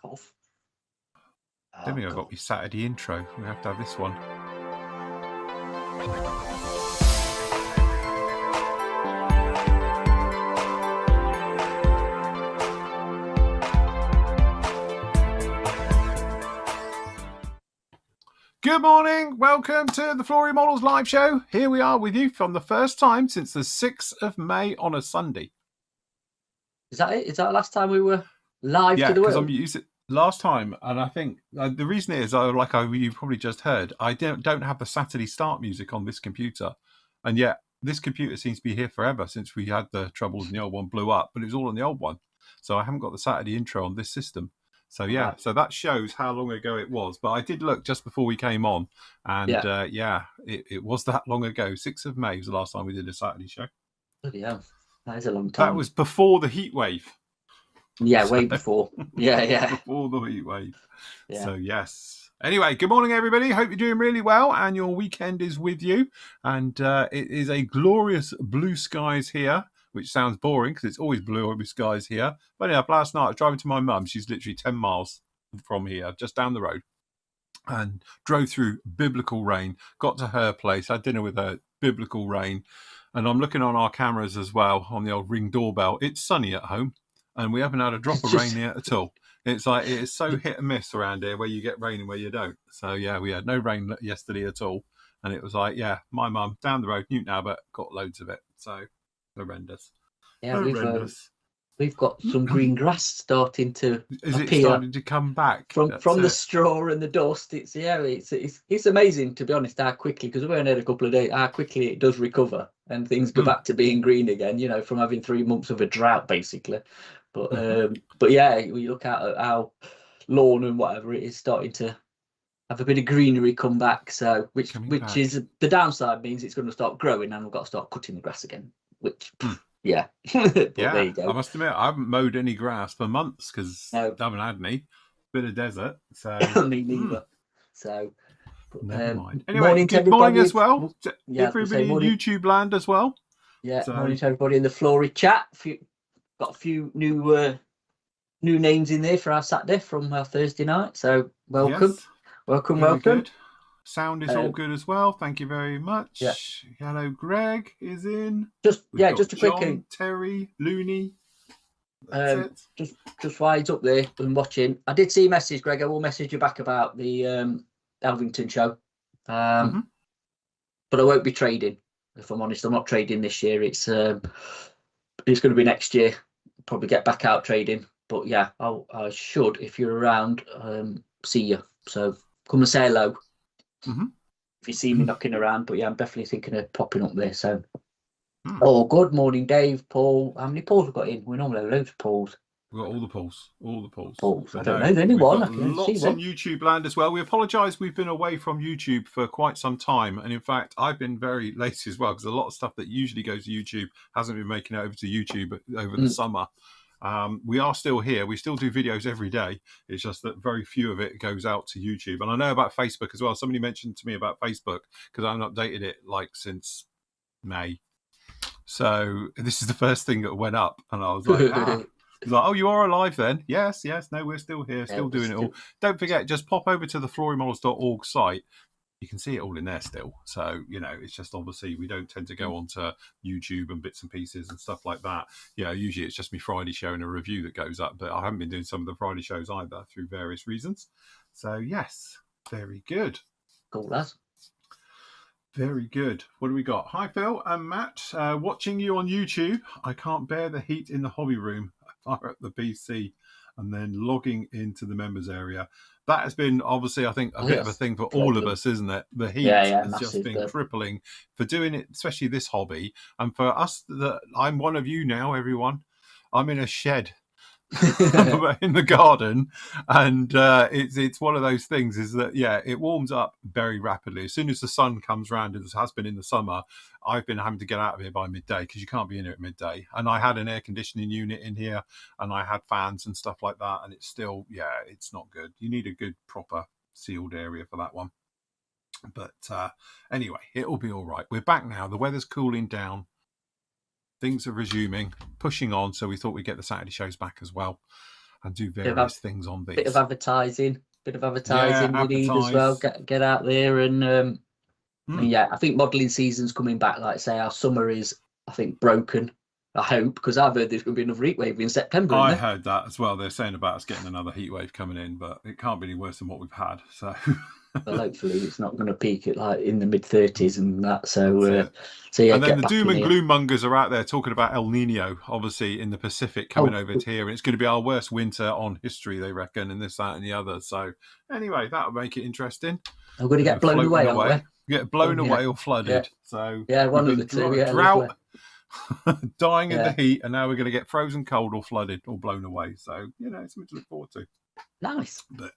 Cough. Don't think I've got my Saturday intro. We have to have this one. Good morning. Welcome to the Flory Models live show. Here we are with you from the first time since the 6th of May on a Sunday. Is that it? Is that the last time we were live Yeah, to the because world? I'm using last time, and I think the reason is, you probably just heard, I don't have the Saturday start music on this computer, and yet this computer seems to be here forever since we had the troubles and the old one blew up, but it was all on the old one, so I haven't got the Saturday intro on this system. So yeah, Right. so that shows how long ago it was. But I did look just before we came on, and it was that long ago. 6th of May was the last time we did a Saturday show. Bloody hell. That is a long time. That was before the heat wave. Yeah, way before. Yeah. Before the heat wave. Yeah. So yes. Anyway, good morning, everybody. Hope you're doing really well and your weekend is with you. And it is a glorious blue skies here, which sounds boring because it's always blue skies here. But yeah, last night I was driving to my mum. She's literally 10 miles from here, just down the road, and drove through biblical rain. Got to her place, had dinner with her, biblical rain. And I'm looking on our cameras as well on the old Ring doorbell. It's sunny at home, and we haven't had a drop of rain yet at all. It's like it is so hit and miss around here, where you get rain and where you don't. So yeah, we had no rain yesterday at all, and it was like, yeah, my mum down the road, Newton Abbott, got loads of it. So horrendous. Yeah, horrendous. We've got some green grass starting to Is appear. it starting to come back from the straw and the dust? It's amazing, to be honest, how quickly, because we've only had a couple of days, how quickly it does recover and things go back to being green again. You know, from having 3 months of a drought basically. But yeah, we look at our lawn and whatever, it is starting to have a bit of greenery come back. So which is the downside, means it's going to start growing and we've got to start cutting the grass again. Which yeah. But yeah, there you go. I must admit I haven't mowed any grass for months because I haven't had any. Bit of desert, so me neither. So never mind. Anyway, good morning as well to everybody in YouTube land as well. Yeah, morning to everybody in the Flory chat. Got a few new names in there for our Saturday from our Thursday night. So welcome, yes. welcome. Good. Sound is all good as well. Thank you very much. Yeah. Hello, Greg is in. Just a quick John, Terry, Looney. Just while he's up there and watching, I did see a message, Greg. I will message you back about the Elvington show. But I won't be trading. If I'm honest, I'm not trading this year. It's going to be next year. Probably get back out trading. But yeah, I should, if you're around, see you. So come and say hello. If you see me knocking around. But yeah, I'm definitely thinking of popping up there. So oh, good morning, Dave, Paul. How many Pauls we've got in? We normally have loads of Pauls. We've got all the Pauls. I don't know anyone. I can lots see one. in YouTube land as well. We apologise. We've been away from YouTube for quite some time, and in fact, I've been very lazy as well because a lot of stuff that usually goes to YouTube hasn't been making it over to YouTube over the summer. We are still here. We still do videos every day. It's just that very few of it goes out to YouTube. And I know about Facebook as well. Somebody mentioned to me about Facebook because I haven't updated it since May. So this is the first thing that went up, and I was like, oh, you are alive then? Yes. No, we're still here, still doing it all. Don't forget, just pop over to the florymodels.org site. You can see it all in there still. So, it's just obviously we don't tend to go onto YouTube and bits and pieces and stuff like that. Usually it's just me Friday show and a review that goes up, but I haven't been doing some of the Friday shows either through various reasons. So, yes, very good. Cool, lads. Very good. What do we got? Hi, Phil and Matt. Watching you on YouTube. I can't bear the heat in the hobby room. I fire up the PC and then logging into the members area. That has been, obviously, I think, a bit of a thing for all of us, isn't it? The heat has just been crippling for doing it, especially this hobby. And for us, I'm one of you now, everyone. I'm in a shed in the garden, and it's one of those things is that it warms up very rapidly as soon as the sun comes round, as it has been in the summer. I've been having to get out of here by midday because you can't be in here at midday, and I had an air conditioning unit in here and I had fans and stuff like that, and it's still it's not good. You need a good proper sealed area for that one. But anyway, it'll be all right. We're back now. The weather's cooling down. Things are resuming, pushing on, so we thought we'd get the Saturday shows back as well. and do various things on these. Bit of advertising Yeah, we need as well. Get out there and yeah, I think modelling season's coming back. Like I say, our summer is, I think, broken. I hope, because I've heard there's going to be another heat wave in September. I heard that as well. They're saying about us getting another heat wave coming in, but it can't be any worse than what we've had. So, well, hopefully it's not going to peak at like in the mid-30s and that. So yeah. And then the doom and gloom mongers are out there talking about El Nino, obviously in the Pacific coming over to here, and it's going to be our worst winter on history, they reckon, and this, that, and the other. So anyway, that'll make it interesting. I'm going to get blown away, aren't we? Get blown away or flooded. So yeah, one of the two. Yeah, drought, dying in the heat, and now we're going to get frozen cold or flooded or blown away. So it's something to look forward to. Nice. But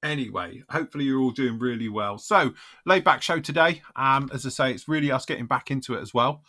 anyway, hopefully you're all doing really well. So, laid back show today. As I say, it's really us getting back into it as well.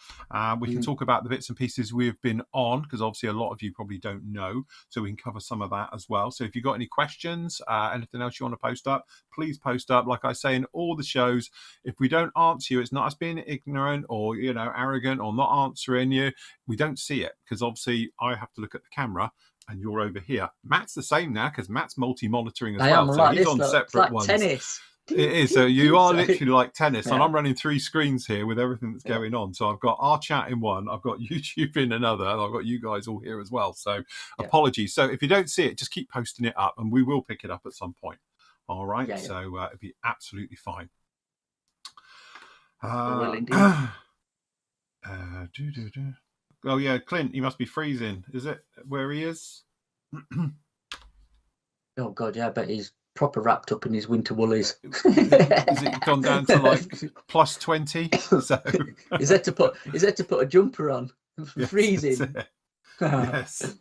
We can talk about the bits and pieces we've been on, because obviously a lot of you probably don't know. So we can cover some of that as well. So if you've got any questions, anything else you want to post up, please post up. Like I say in all the shows, if we don't answer you, it's not us being ignorant or arrogant or not answering you. We don't see it, because obviously I have to look at the camera. And you're over here. Matt's the same now, because Matt's multi-monitoring as well. So he's on separate ones. Tennis. It is. So you are literally like tennis. And I'm running 3 screens here with everything that's going on. So I've got our chat in one, I've got YouTube in another, and I've got you guys all here as well. So apologies. So if you don't see it, just keep posting it up and we will pick it up at some point. All right. So it'll be absolutely fine. Oh, yeah, Clint, he must be freezing. Is it where he is? Oh, God, yeah, I bet he's proper wrapped up in his winter woolies. Is it gone down to like plus 20? So. Is that to put a jumper on? Yes, freezing. Yes.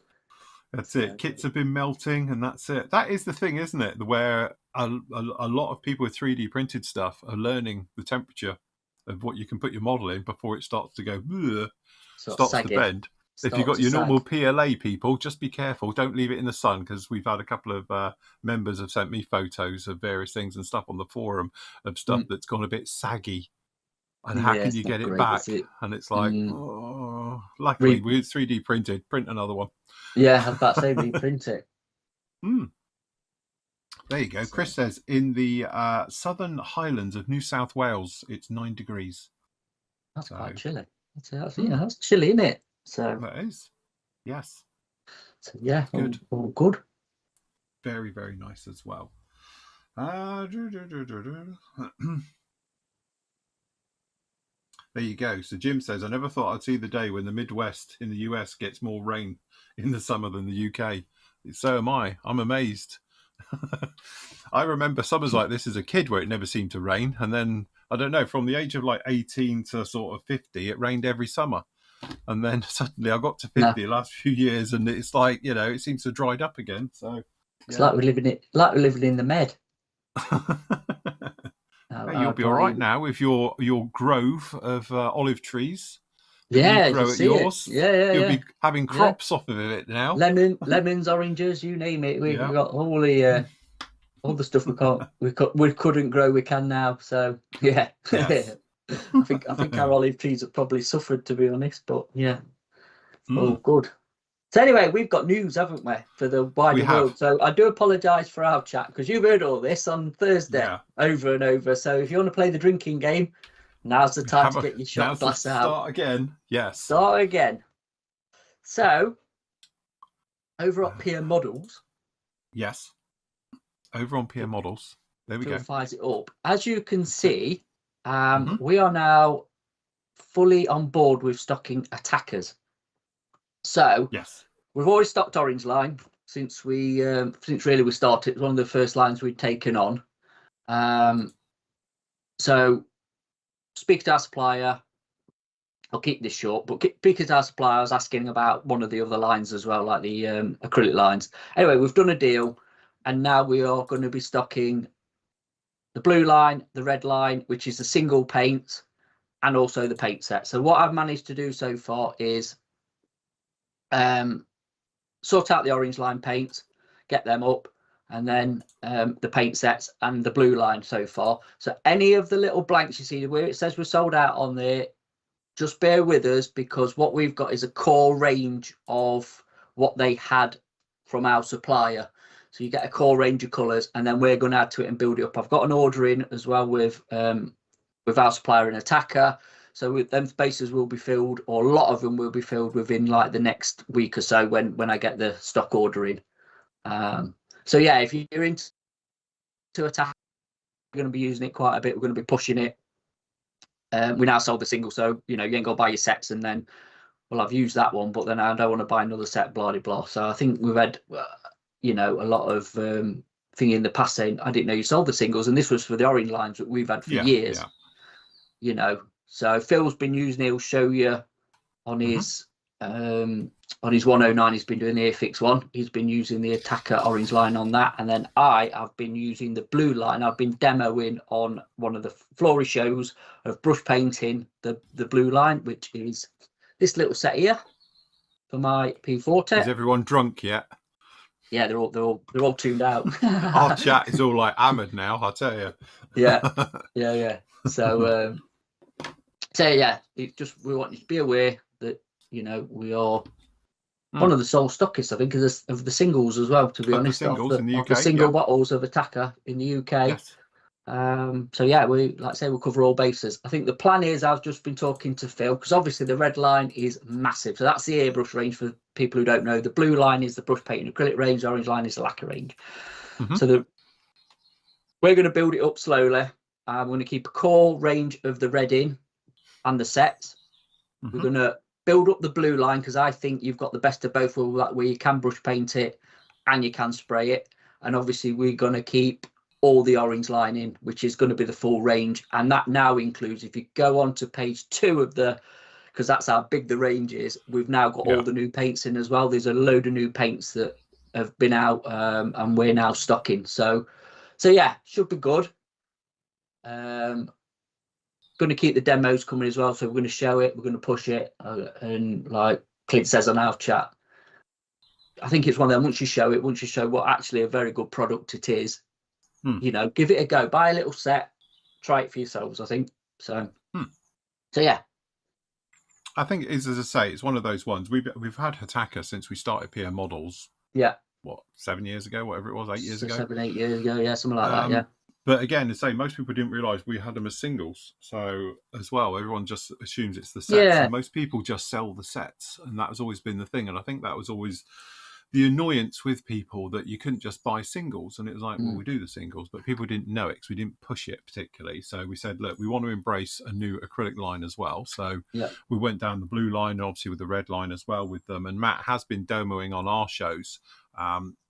That's it. Kits have been melting, and that's it. That is the thing, isn't it? Where a lot of people with 3D printed stuff are learning the temperature of what you can put your model in before it starts to go... starts to bend. If you've got your normal PLA people, just be careful. Don't leave it in the sun, because we've had a couple of members have sent me photos of various things and stuff on the forum of stuff that's gone a bit saggy. And how can you get it back? And it's like, luckily we're 3D printed. Print another one. Yeah, I was about to say reprint it. There you go. Chris says in the southern highlands of New South Wales, it's 9 degrees. That's quite chilly. That's chilly, isn't it? So that is, yes. So yeah, good. All good. Very, very nice as well. There you go. So Jim says, I never thought I'd see the day when the Midwest in the US gets more rain in the summer than the UK. So am I. I'm amazed. I remember summers like this as a kid where it never seemed to rain, and then I don't know, from the age of like 18 to sort of 50, it rained every summer, and then suddenly I got to 50 the last few years, and it's like it seems to have dried up again. So it's like we're living in the Med. You'll be all right now with your grove of olive trees. Yeah, you grow at yours. You'll be having crops off of it now. Lemons, oranges, you name it. We've got all the stuff we couldn't grow, we can now. So yes. I think our olive trees have probably suffered, to be honest. But all good. So anyway, we've got news, haven't we, for the wider world? So I do apologise for our chat, because you've heard all this on Thursday over and over. So if you want to play the drinking game, now's the time to get your shot glass out. Start again. Yes. Start again. So over at Peer Models. Yes. Over on Peer Models. There we go. Fires it up. As you can see, we are now fully on board with stocking attackers. So we've always stocked Orange Line since we started. It was one of the first lines we'd taken on. So speak to our supplier. I'll keep this short, but speaking to our supplier, I was asking about one of the other lines as well, like the acrylic lines. Anyway, we've done a deal, and now we are going to be stocking the blue line, the red line, which is the single paint, and also the paint set. So what I've managed to do so far is sort out the Orange Line paints, get them up, and then the paint sets and the blue line so far. So any of the little blanks you see where it says we're sold out on there, just bear with us, because what we've got is a core range of what they had from our supplier. So you get a core range of colours, and then we're going to add to it and build it up. I've got an order in as well with our supplier in Attacker. So with them spaces will be filled, or a lot of them will be filled within like the next week or so when I get the stock order in. So yeah, if you're into Attacker, we're going to be using it quite a bit. We're going to be pushing it. We now sold the single, so you ain't got to buy your sets and then, well, I've used that one, but then I don't want to buy another set, blah, blah, blah. So I think we've had, a lot of thing in the past saying, I didn't know you sold the singles, and this was for the orange lines that we've had for years. Yeah. So Phil's been using it. He'll show you on his 109. He's been doing the Airfix one. He's been using the Attacker orange line on that, and then I've been using the blue line. I've been demoing on one of the Flory shows of brush painting the blue line, which is this little set here for my P40. Is everyone drunk yet? Yeah, they're all tuned out. Our chat is all like hammered now, I tell you. Yeah. So yeah, it's just, we want you to be aware that we are one of the sole stockists, I think, of the singles as well. To be honest, the singles in the UK, the single bottles of Attacker in the UK. Yes. So yeah, we'll cover all bases. I think the plan is, I've just been talking to Phil, because obviously the red line is massive. So that's the airbrush range for people who don't know. The blue line is the brush paint and acrylic range. The orange line is the lacquer range. So we're going to build it up slowly. We're going to keep a core range of the red in and the sets. We're going to build up the blue line, because I think you've got the best of both worlds, where you can brush paint it and you can spray it. And obviously we're going to keep all the orange line in, which is going to be the full range. And that now includes, if you go on to page 2 of because that's how big the range is, we've now got all the new paints in as well. There's a load of new paints that have been out, and we're now stocking. So yeah, should be good. Going to keep the demos coming as well. So we're going to show it, we're going to push it, and like Clint says on our chat, I think it's one of them, once you show what actually a very good product it is, give it a go, buy a little set, try it for yourselves, I think. So yeah, I think as I say, it's one of those ones. We've had Attacker since we started PM Models. Yeah. What, 7 years ago, whatever it was, 8 years ago? 7, 8 years ago, yeah, something like that, yeah. But again, to say, most people didn't realise we had them as singles. So as well, everyone just assumes it's the sets. Yeah. And most people just sell the sets. And that has always been the thing. And I think that was always the annoyance with people, that you couldn't just buy singles. And it was like, well, we do the singles, but people didn't know it because we didn't push it particularly. So we said, look, we want to embrace a new acrylic line as well. So we went down the blue line, obviously with the red line as well with them. And Matt has been demoing on our shows,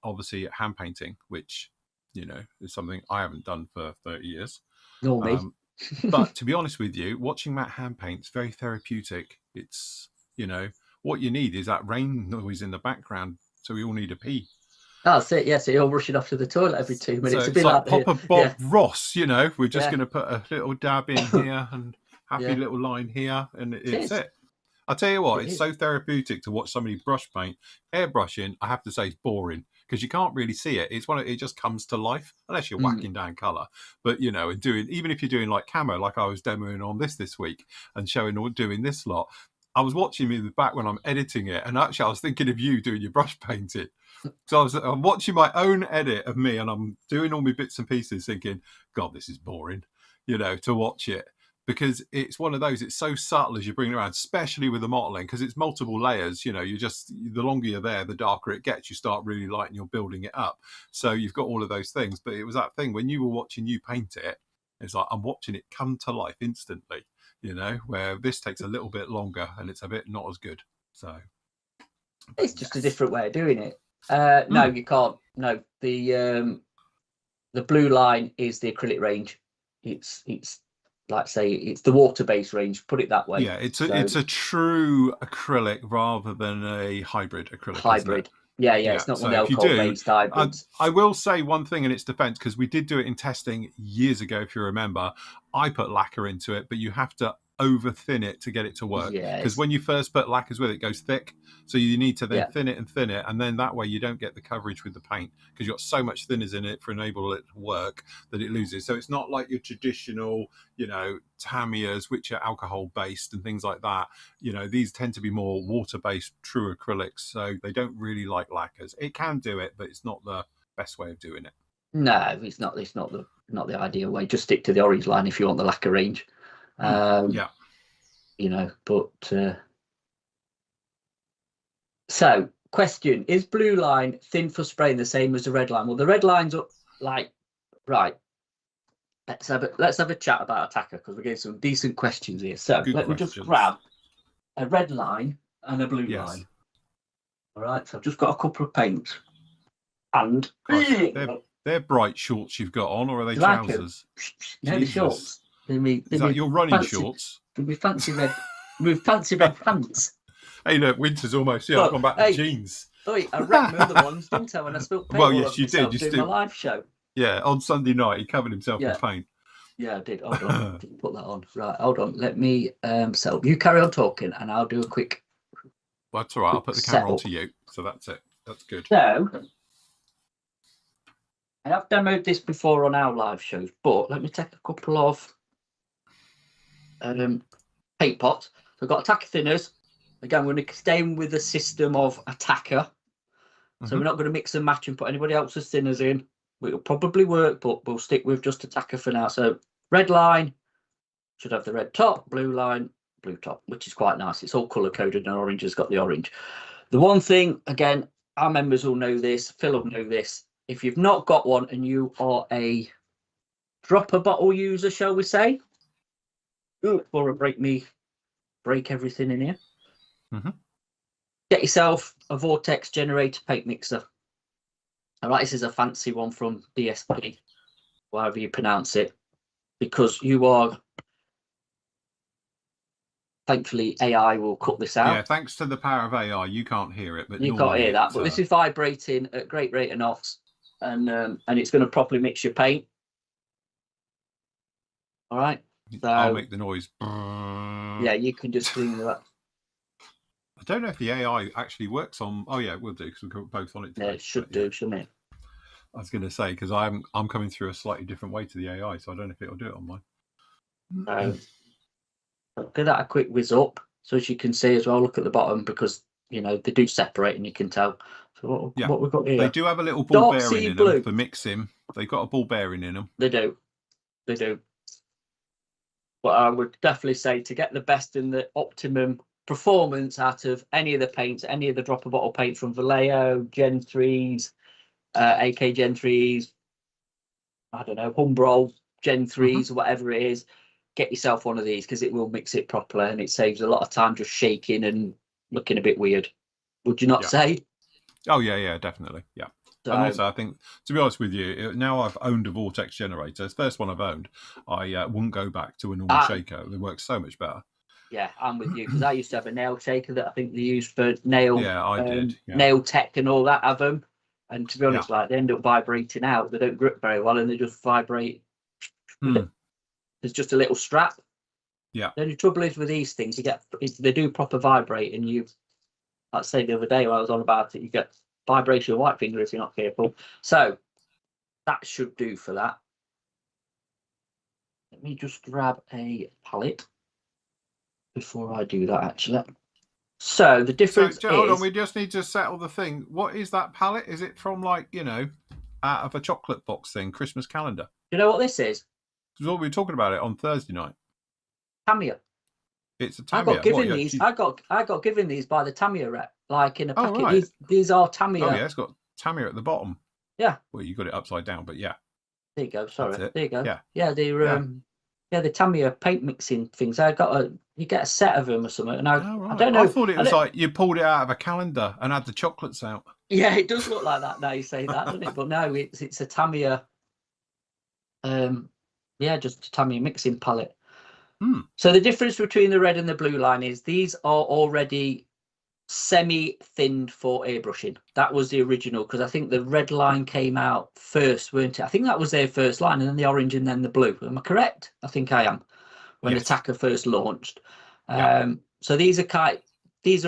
obviously at hand painting, which, is something I haven't done for 30 years. Nor me. But to be honest with you, watching Matt hand paint is very therapeutic. It's, what you need is that rain noise in the background. So we all need a pee. That's it. Yeah. So you're rushing off to the toilet every 2 minutes. So it's a bit like Papa Bob Ross, we're just going to put a little dab in here and happy little line here. And it's it. I'll tell you what, it's so therapeutic to watch somebody brush paint. Airbrushing, I have to say, is boring, because you can't really see it. It just comes to life unless you're whacking down colour. But and even if you're doing like camo, like I was demoing on this week and doing this lot, I was watching me in the back when I'm editing it, and actually I was thinking of you doing your brush painting. So I'm watching my own edit of me, and I'm doing all my bits and pieces, thinking, God, this is boring, to watch it. Because it's one of those, it's so subtle as you bring it around, especially with the modeling, because it's multiple layers. The longer you're there, the darker it gets. You start really light and you're building it up. So you've got all of those things. But it was that thing when you were watching you paint it, it's like I'm watching it come to life instantly, where this takes a little bit longer and it's a bit not as good. So it's just a different way of doing it. No, you can't. No, the blue line is the acrylic range. It's like say it's the water-based range, put it that way. Yeah, it's a true acrylic rather than a hybrid acrylic. Hybrid. Yeah, it's not one of the alcohol-based hybrids. I will say one thing in its defense, because we did do it in testing years ago, if you remember. I put lacquer into it, but you have to over thin it to get it to work. Yeah, Because when you first put lacquers with it, it goes thick. So you need to then Yeah. thin it. And then that way you don't get the coverage with the paint because you've got so much thinners in it for enable it to work that it loses. So it's not like your traditional, Tamiya's, which are alcohol based and things like that. These tend to be more water based, true acrylics. So they don't really like lacquers. It can do it, but it's not the best way of doing it. No, it's not the ideal way. Just stick to the orange line if you want the lacquer range. Yeah. So, question: is blue line thin for spraying the same as the red line? Well, the red line's up right. Let's have a chat about attacker because we're getting some decent questions here. So let me just grab a red line and a blue line. All right. So I've just got a couple of paints, and they're bright shorts you've got on, or are they trousers? No, the shorts. Is that your running shorts? With fancy red pants. Hey, look, winter's almost here. I've gone back to jeans. I ran my other ones, didn't I, when I spilled paint yes, you did. You doing my live show. Yeah, on Sunday night, he covered himself in paint. Yeah, I did. Hold on. Didn't put that on. Right, hold on. Let me, so you carry on talking and I'll do a quick. Well, that's all right. I'll put the camera onto you. So that's it. That's good. So, I have demoed this before on our live shows, but let me take a couple of paint pots. So I've got attacker thinners. Again, we're going to stay with the system of attacker. So we're not going to mix and match and put anybody else's thinners in. It'll probably work, but we'll stick with just attacker for now. So red line should have the red top, blue line, blue top, which is quite nice. It's all colour coded and orange has got the orange. The one thing, again, our members will know this, Phil will know this. If you've not got one and you are a dropper bottle user, shall we say, before I break everything in here. Get yourself a vortex generator paint mixer. All right, this is a fancy one from DSP, however you pronounce it, because you are, thankfully, AI will cut this out. Yeah, thanks to the power of AI, you can't hear it, but you can't hear that. But this is vibrating at great rate of knots, and it's going to properly mix your paint. All right. So, I'll make the noise. Yeah, you can just clean that. I don't know if the AI actually works on. Oh yeah, it will do because we're both on it today. Yeah, it should do, shouldn't it? I was going to say because I'm coming through a slightly different way to the AI, so I don't know if it'll do it on mine. I'll give that a quick whiz up, so as you can see as well. Look at the bottom because they do separate, and you can tell. So what we've got here? They do have a little ball bearing in them for mixing. They've got a ball bearing in them. They do. But I would definitely say to get the best and the optimum performance out of any of the paints, any of the dropper bottle paints from Vallejo, Gen 3s, AK Gen 3s, I don't know, Humbrol Gen 3s, whatever it is, get yourself one of these because it will mix it properly and it saves a lot of time just shaking and looking a bit weird. Would you not say? Oh, yeah, definitely. Yeah. So, and also, I think, to be honest with you, now I've owned a Vortex generator, it's the first one I've owned, I wouldn't go back to a normal shaker. They work so much better. Yeah, I'm with you because I used to have a nail shaker that I think they used for nail. Yeah, I did. Yeah. Nail tech and all that. Have them, and to be honest, they end up vibrating out. They don't grip very well, and they just vibrate. There's just a little strap. Yeah. The only trouble is with these things, they do proper vibrate, and like I said the other day when I was on about it, you get vibration of white finger if you're not careful. So that should do for that. Let me just grab a palette before I do that, actually. So the difference is... Hold on, we just need to settle the thing. What is that palette? Is it from, like, out of a chocolate box thing, Christmas calendar? You know what this is? Because we were talking about it on Thursday night. Tamiya. It's a Tamiya. I got given these by the Tamiya rep, like in a packet. Oh, right. These are Tamiya. Oh, yeah, it's got Tamiya at the bottom. Yeah. Well, you got it upside down, but yeah. There you go. Sorry. There you go. Yeah. Yeah, the Tamiya paint mixing things. You get a set of them or something. And I don't know. I thought it was like you pulled it out of a calendar and had the chocolates out. Yeah, it does look like that now you say that, doesn't it? But no, it's a Tamiya. Just a Tamiya mixing palette. So the difference between the red and the blue line is these are already semi-thinned for airbrushing. That was the original, because I think the red line came out first, weren't it? I think that was their first line, and then the orange, and then the blue. Am I correct? I think I am. when Yes. Attacker first launched. Yeah. So these are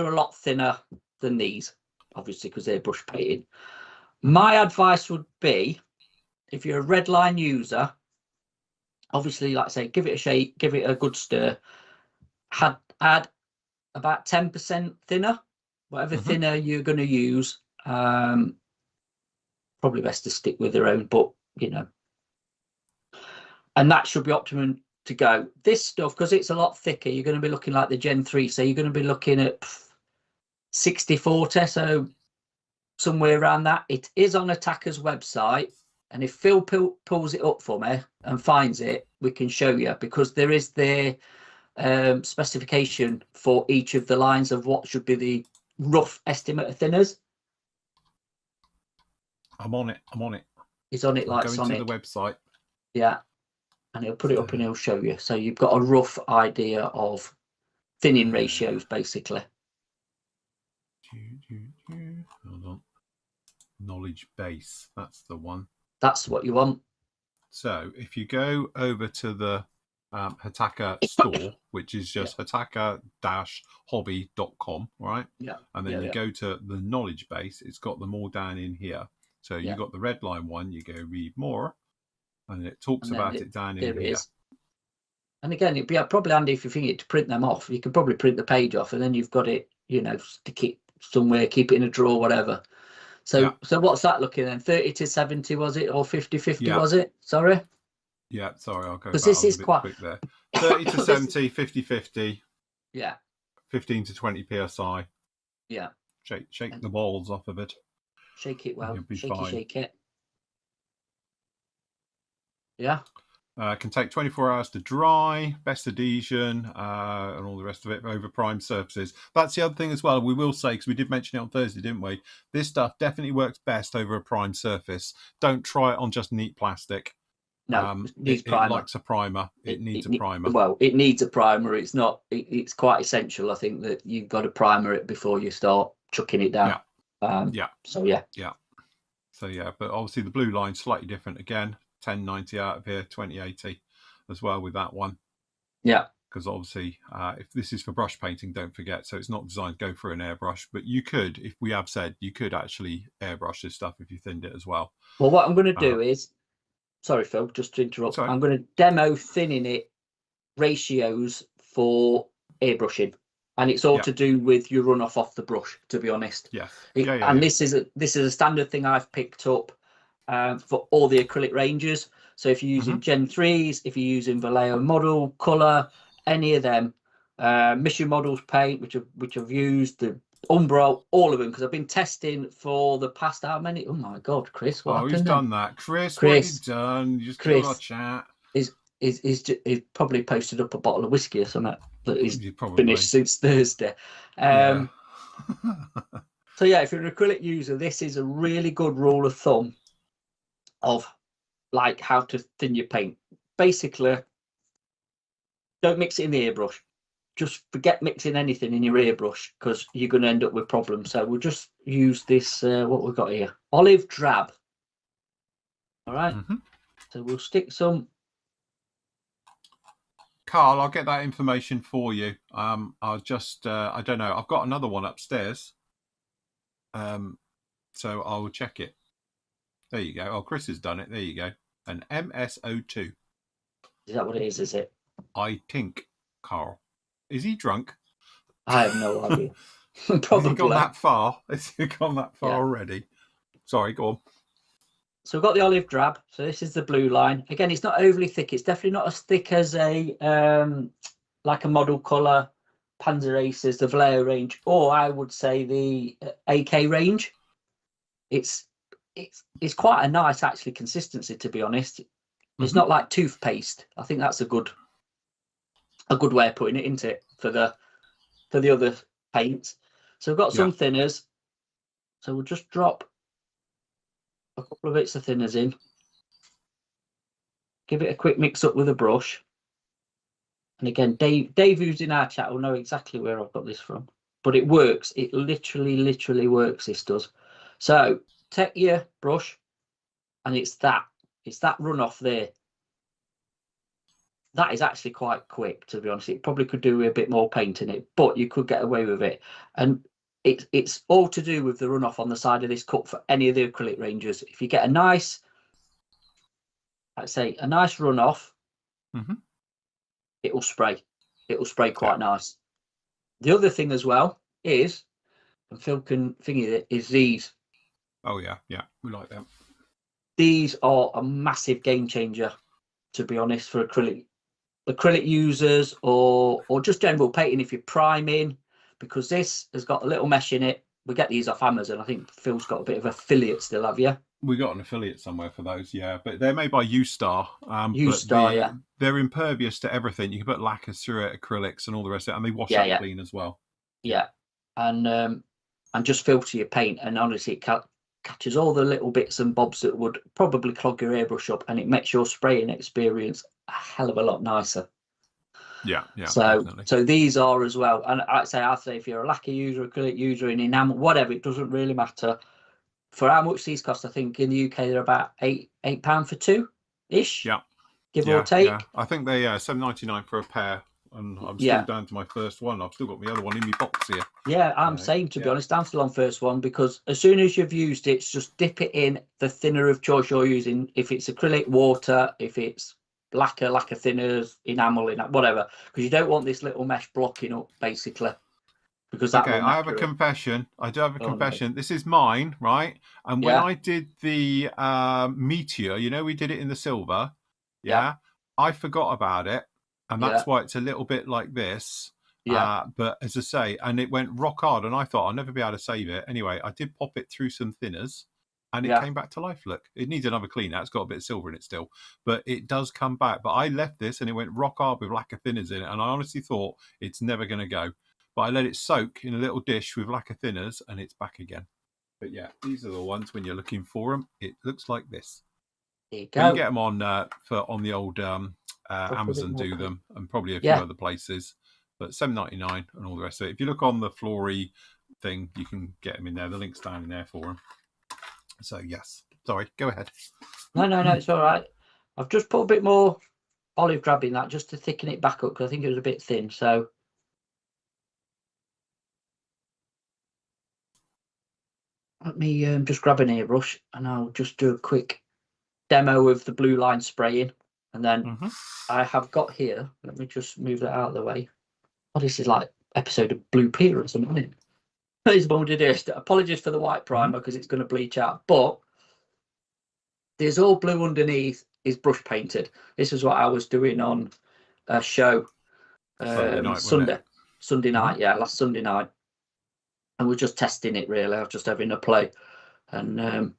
a lot thinner than these, obviously, because they're brush painted. My advice would be, if you're a Redline user, obviously, like I say, give it a shake, give it a good stir. Add about 10% thinner, whatever thinner you're going to use. Probably best to stick with their own, but you know, and that should be optimum to go. This stuff, because it's a lot thicker, you're going to be looking like the Gen 3, so you're going to be looking at 60/40, so somewhere around that. It is on Attacker's website, and if Phil pulls it up for me and finds it, we can show you, because there is their specification for each of the lines of what should be the rough estimate of thinners. I'm on it. He's on it like Sonic. Going to the website. Yeah, and he'll put it up and he'll show you. So you've got a rough idea of thinning ratios, basically. Hold on. Knowledge base. That's the one. That's what you want. So if you go over to the Attacker store, which is just attacker-hobby.com, right? Yeah. And then you go to the knowledge base. It's got them all down in here. So you got the Redline one. You go read more, and it talks about it down in here. And again, it'd be probably handy if you think it to print them off. You could probably print the page off, and then you've got it, you know, stick it somewhere, keep it in a drawer, whatever. So so what's that looking then? 30/70 was it, or 50/50 was it? Sorry. Yeah, sorry, I'll go. Because this is quite quick there. 30/70, 50/50. Yeah. 15 to 20 psi. Yeah. Shake the balls off of it. Shake it well. Fine. Shake it. Yeah. Can take 24 hours to dry, best adhesion, and all the rest of it over prime surfaces. That's the other thing as well. We will say, because we did mention it on Thursday, didn't we? This stuff definitely works best over a prime surface. Don't try it on just neat plastic. No, it needs primer. It likes a primer. It needs a primer. Well, it needs a primer. It's not. It's quite essential, I think, that you've got to primer it before you start chucking it down. So yeah. But obviously the blue line's slightly different again. 1090 out of here, 2080 as well with that one. Yeah. Because obviously, if this is for brush painting, don't forget. So it's not designed to go for an airbrush, but you could, if we have said, you could actually airbrush this stuff if you thinned it as well. Well, what I'm going to do is, sorry, Phil, just to interrupt. Sorry. I'm going to demo thinning it ratios for airbrushing, and it's all to do with your runoff off the brush. To be honest, this is a standard thing I've picked up for all the acrylic ranges. So if you're using Gen 3s, if you're using Vallejo model, colour, any of them, Mission Models paint, which I've used, the Umbro, all of them, because I've been testing for the past how many? Oh my God, Chris, what happened? Who's done that? Chris, what have you done? You just killed our chat. He's probably posted up a bottle of whiskey or something that he's finished since Thursday. So yeah, if you're an acrylic user, this is a really good rule of thumb of like how to thin your paint. Basically, don't mix it in the airbrush. Just forget mixing anything in your airbrush, because you're going to end up with problems. So we'll just use this, what we've got here, olive drab. All right. So we'll stick some. Carl, I'll get that information for you. I'll just, I don't know. I've got another one upstairs. So I'll check it. There you go. Oh, Chris has done it. There you go. An MSO2. Is that what it is it? I think, Carl. Is he drunk? I have no idea. Probably. Has he gone that far? Has he gone that far already? Sorry, go on. So we've got the olive drab. So this is the blue line. Again, it's not overly thick. It's definitely not as thick as a like a model colour, Panzer Aces, the Vallejo range, or I would say the AK range. It's quite a nice actually consistency, to be honest. It's not like toothpaste. I think that's a good way of putting it, isn't it, for the other paints. So we've got some thinners. So we'll just drop a couple of bits of thinners in. Give it a quick mix up with a brush. And again, Dave who's in our chat will know exactly where I've got this from. But it works. It literally works, this does. So take your brush, and it's that runoff there. that is actually quite quick, to be honest. It probably could do with a bit more paint in it, but you could get away with it. And it's all to do with the runoff on the side of this cup for any of the acrylic ranges. If you get a nice, I'd say a nice runoff, it'll spray. It'll spray quite nice. The other thing as well is, and Phil can thingy it, is these. Oh yeah, we like them. These are a massive game changer, to be honest, for acrylic users or just general painting if you're priming, because this has got a little mesh in it. We get these off Amazon. I think Phil's got a bit of affiliate still, have you? We got an affiliate somewhere for those, yeah, but they're made by U-Star. U-Star, they're impervious to everything. You can put lacquers through it, acrylics, and all the rest of it, and they wash up clean as well. Yeah, and just filter your paint, and honestly, it catches all the little bits and bobs that would probably clog your airbrush up, and it makes your spraying experience a hell of a lot nicer. Yeah. So these are as well, and I'd say if you're a lacquer user, acrylic user, in enamel, whatever, it doesn't really matter. For how much these cost, I think in the UK they're about £8 for two ish. Yeah, give or take. Yeah. I think they £7.99 for a pair, and I'm still down to my first one. I've still got my other one in my box here. Yeah, I'm saying, to be honest, I'm still on first one, because as soon as you've used it, just dip it in the thinner of choice you're using. If it's acrylic, water, if it's lacquer thinners, enamel, whatever, because you don't want this little mesh blocking up, basically. Because I have a confession. I do have a confession. No. This is mine, right? And when I did the Meteor, we did it in the silver. Yeah. I forgot about it, and that's why it's a little bit like this. But as I say, and it went rock hard, and I thought I'll never be able to save it. Anyway, I did pop it through some thinners, and it came back to life. Look, it needs another clean out. It's got a bit of silver in it still, but it does come back. But I left this, and it went rock hard with lacquer thinners in it, and I honestly thought it's never going to go. But I let it soak in a little dish with lacquer thinners, and it's back again. But yeah, these are the ones when you're looking for them. It looks like this. There you go. You get them on the old Amazon, do them, and probably a few other places. But $7.99 and all the rest of it. If you look on the Flory thing, you can get them in there. The link's down in there for them. So yes, sorry, go ahead. No, it's all right. I've just put a bit more olive drab in that just to thicken it back up, because I think it was a bit thin. So. Let me just grab an airbrush, and I'll just do a quick demo of the blue line spraying. And then I have got here, let me just move that out of the way. Oh, this is like episode of Blue Peter or something, isn't it? Apologies for the white primer, because it's going to bleach out. But there's all blue underneath is brush painted. This is what I was doing on a show Sunday night, last Sunday night. And we're just testing it, really. I was just having a play. And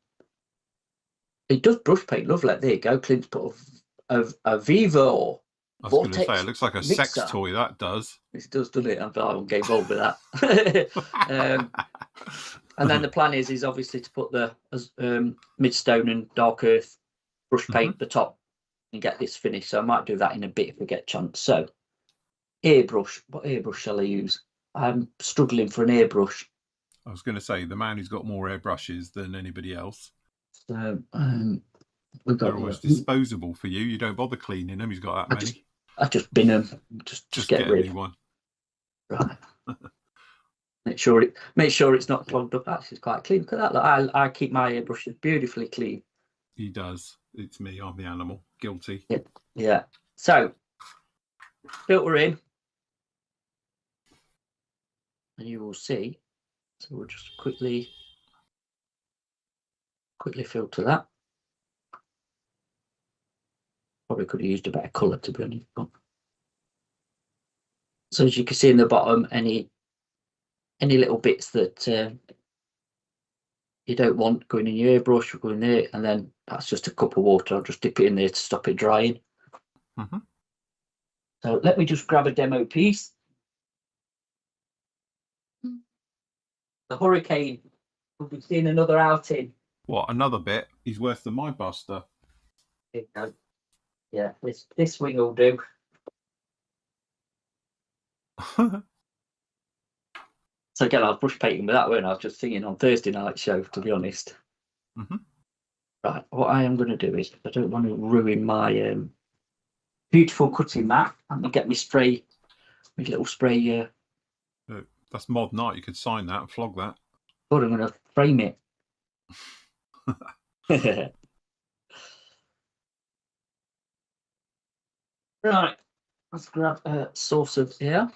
it does brush paint lovely. There you go. Clint's put a Vivo. I was going to say, it looks like a sex toy, that does. It does, doesn't it? I won't get involved with that. And then the plan is obviously to put the midstone and dark earth brush paint at the top and get this finished. So I might do that in a bit if we get a chance. So, airbrush. What airbrush shall I use? I'm struggling for an airbrush. I was going to say, the man who's got more airbrushes than anybody else. So they're almost disposable for you. You don't bother cleaning them. He's got that many. I just bin them. Just get rid of one. Right. make sure it's not clogged up. Actually, it's quite clean. Look at that. Look, I keep my airbrushes beautifully clean. He does. It's me. I'm the animal. Guilty. Yeah. So filter in. And you will see. So we'll just quickly filter that. Probably could have used a better colour, to be honest. But so as you can see in the bottom, any little bits that you don't want going in your airbrush will go in there, and then that's just a cup of water. I'll just dip it in there to stop it drying. So let me just grab a demo piece. The Hurricane will be seeing another outing. What, another bit? He's worse than my Buster. There you go. Yeah, this wing will do. So again, I was brush painting with that, weren't I? I was just thinking on Thursday night show, to be honest. Right, what I am going to do is, I don't want to ruin my beautiful cutting mat. I'm gonna get me spray, my little spray. That's mod night. You could sign that and flog that. But I'm gonna frame it. Right, let's grab a sauce of here.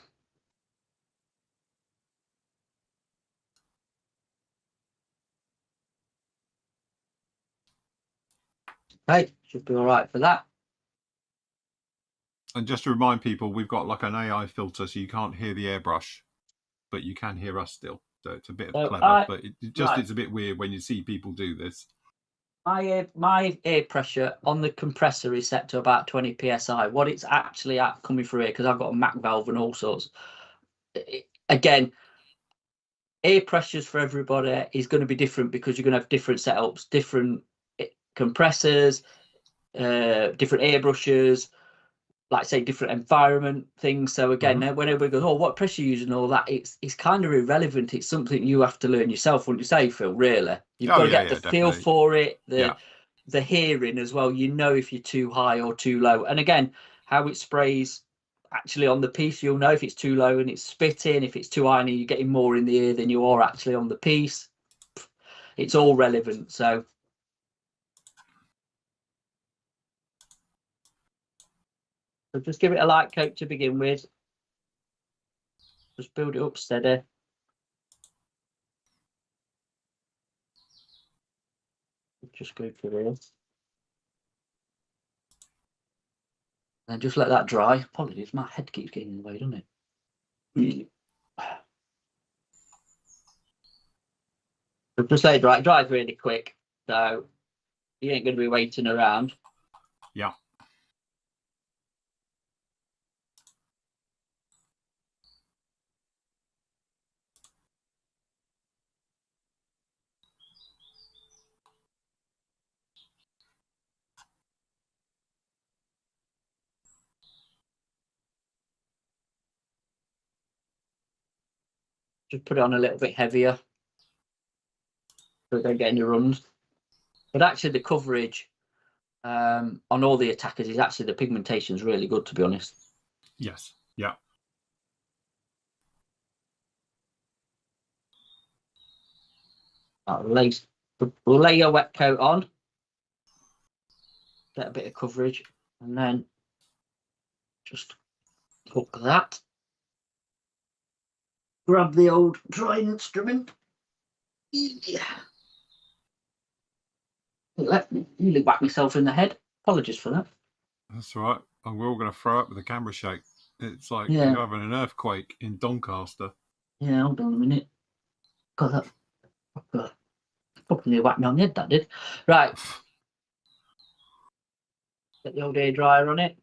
Okay, should be all right for that. And just to remind people, we've got like an AI filter, so you can't hear the airbrush, but you can hear us still. So it's a bit clever, but it's a bit weird when you see people do this. My air pressure on the compressor is set to about 20 psi. What it's actually at coming through here, because I've got a Mac valve and all sorts. Again, air pressures for everybody is going to be different because you're going to have different setups, different compressors, different airbrushes, like say different environment things. So again, when everybody goes, "Oh, what pressure you use and all that," it's kind of irrelevant. It's something you have to learn yourself, wouldn't you say, Phil? Really, you've got to get the feel for it, the hearing as well. You know if you're too high or too low, and again, how it sprays actually on the piece. You'll know if it's too low and it's spitting. If it's too high and you're getting more in the ear than you are actually on the piece. It's all relevant. So. So just give it a light coat to begin with. Just build it up steady. Just go through here. And just let that dry. Apologies, my head keeps getting in the way, doesn't it? So just let it dry. It dries really quick. So you ain't going to be waiting around. Yeah. Just put it on a little bit heavier so we don't get any runs. But actually the coverage on all the attackers is actually the pigmentation is really good, to be honest. Yes. Yeah. Lay your wet coat on. Get a bit of coverage and then just hook that. Grab the old drying instrument. Yeah. Let me nearly whack myself in the head. Apologies for that. That's all right. And we're all going to throw up with the camera shake. It's like you're having an earthquake in Doncaster. Yeah, hold on a minute. Got that. Fucking nearly whacked me on the head, that did. Right. Get the old air dryer on it.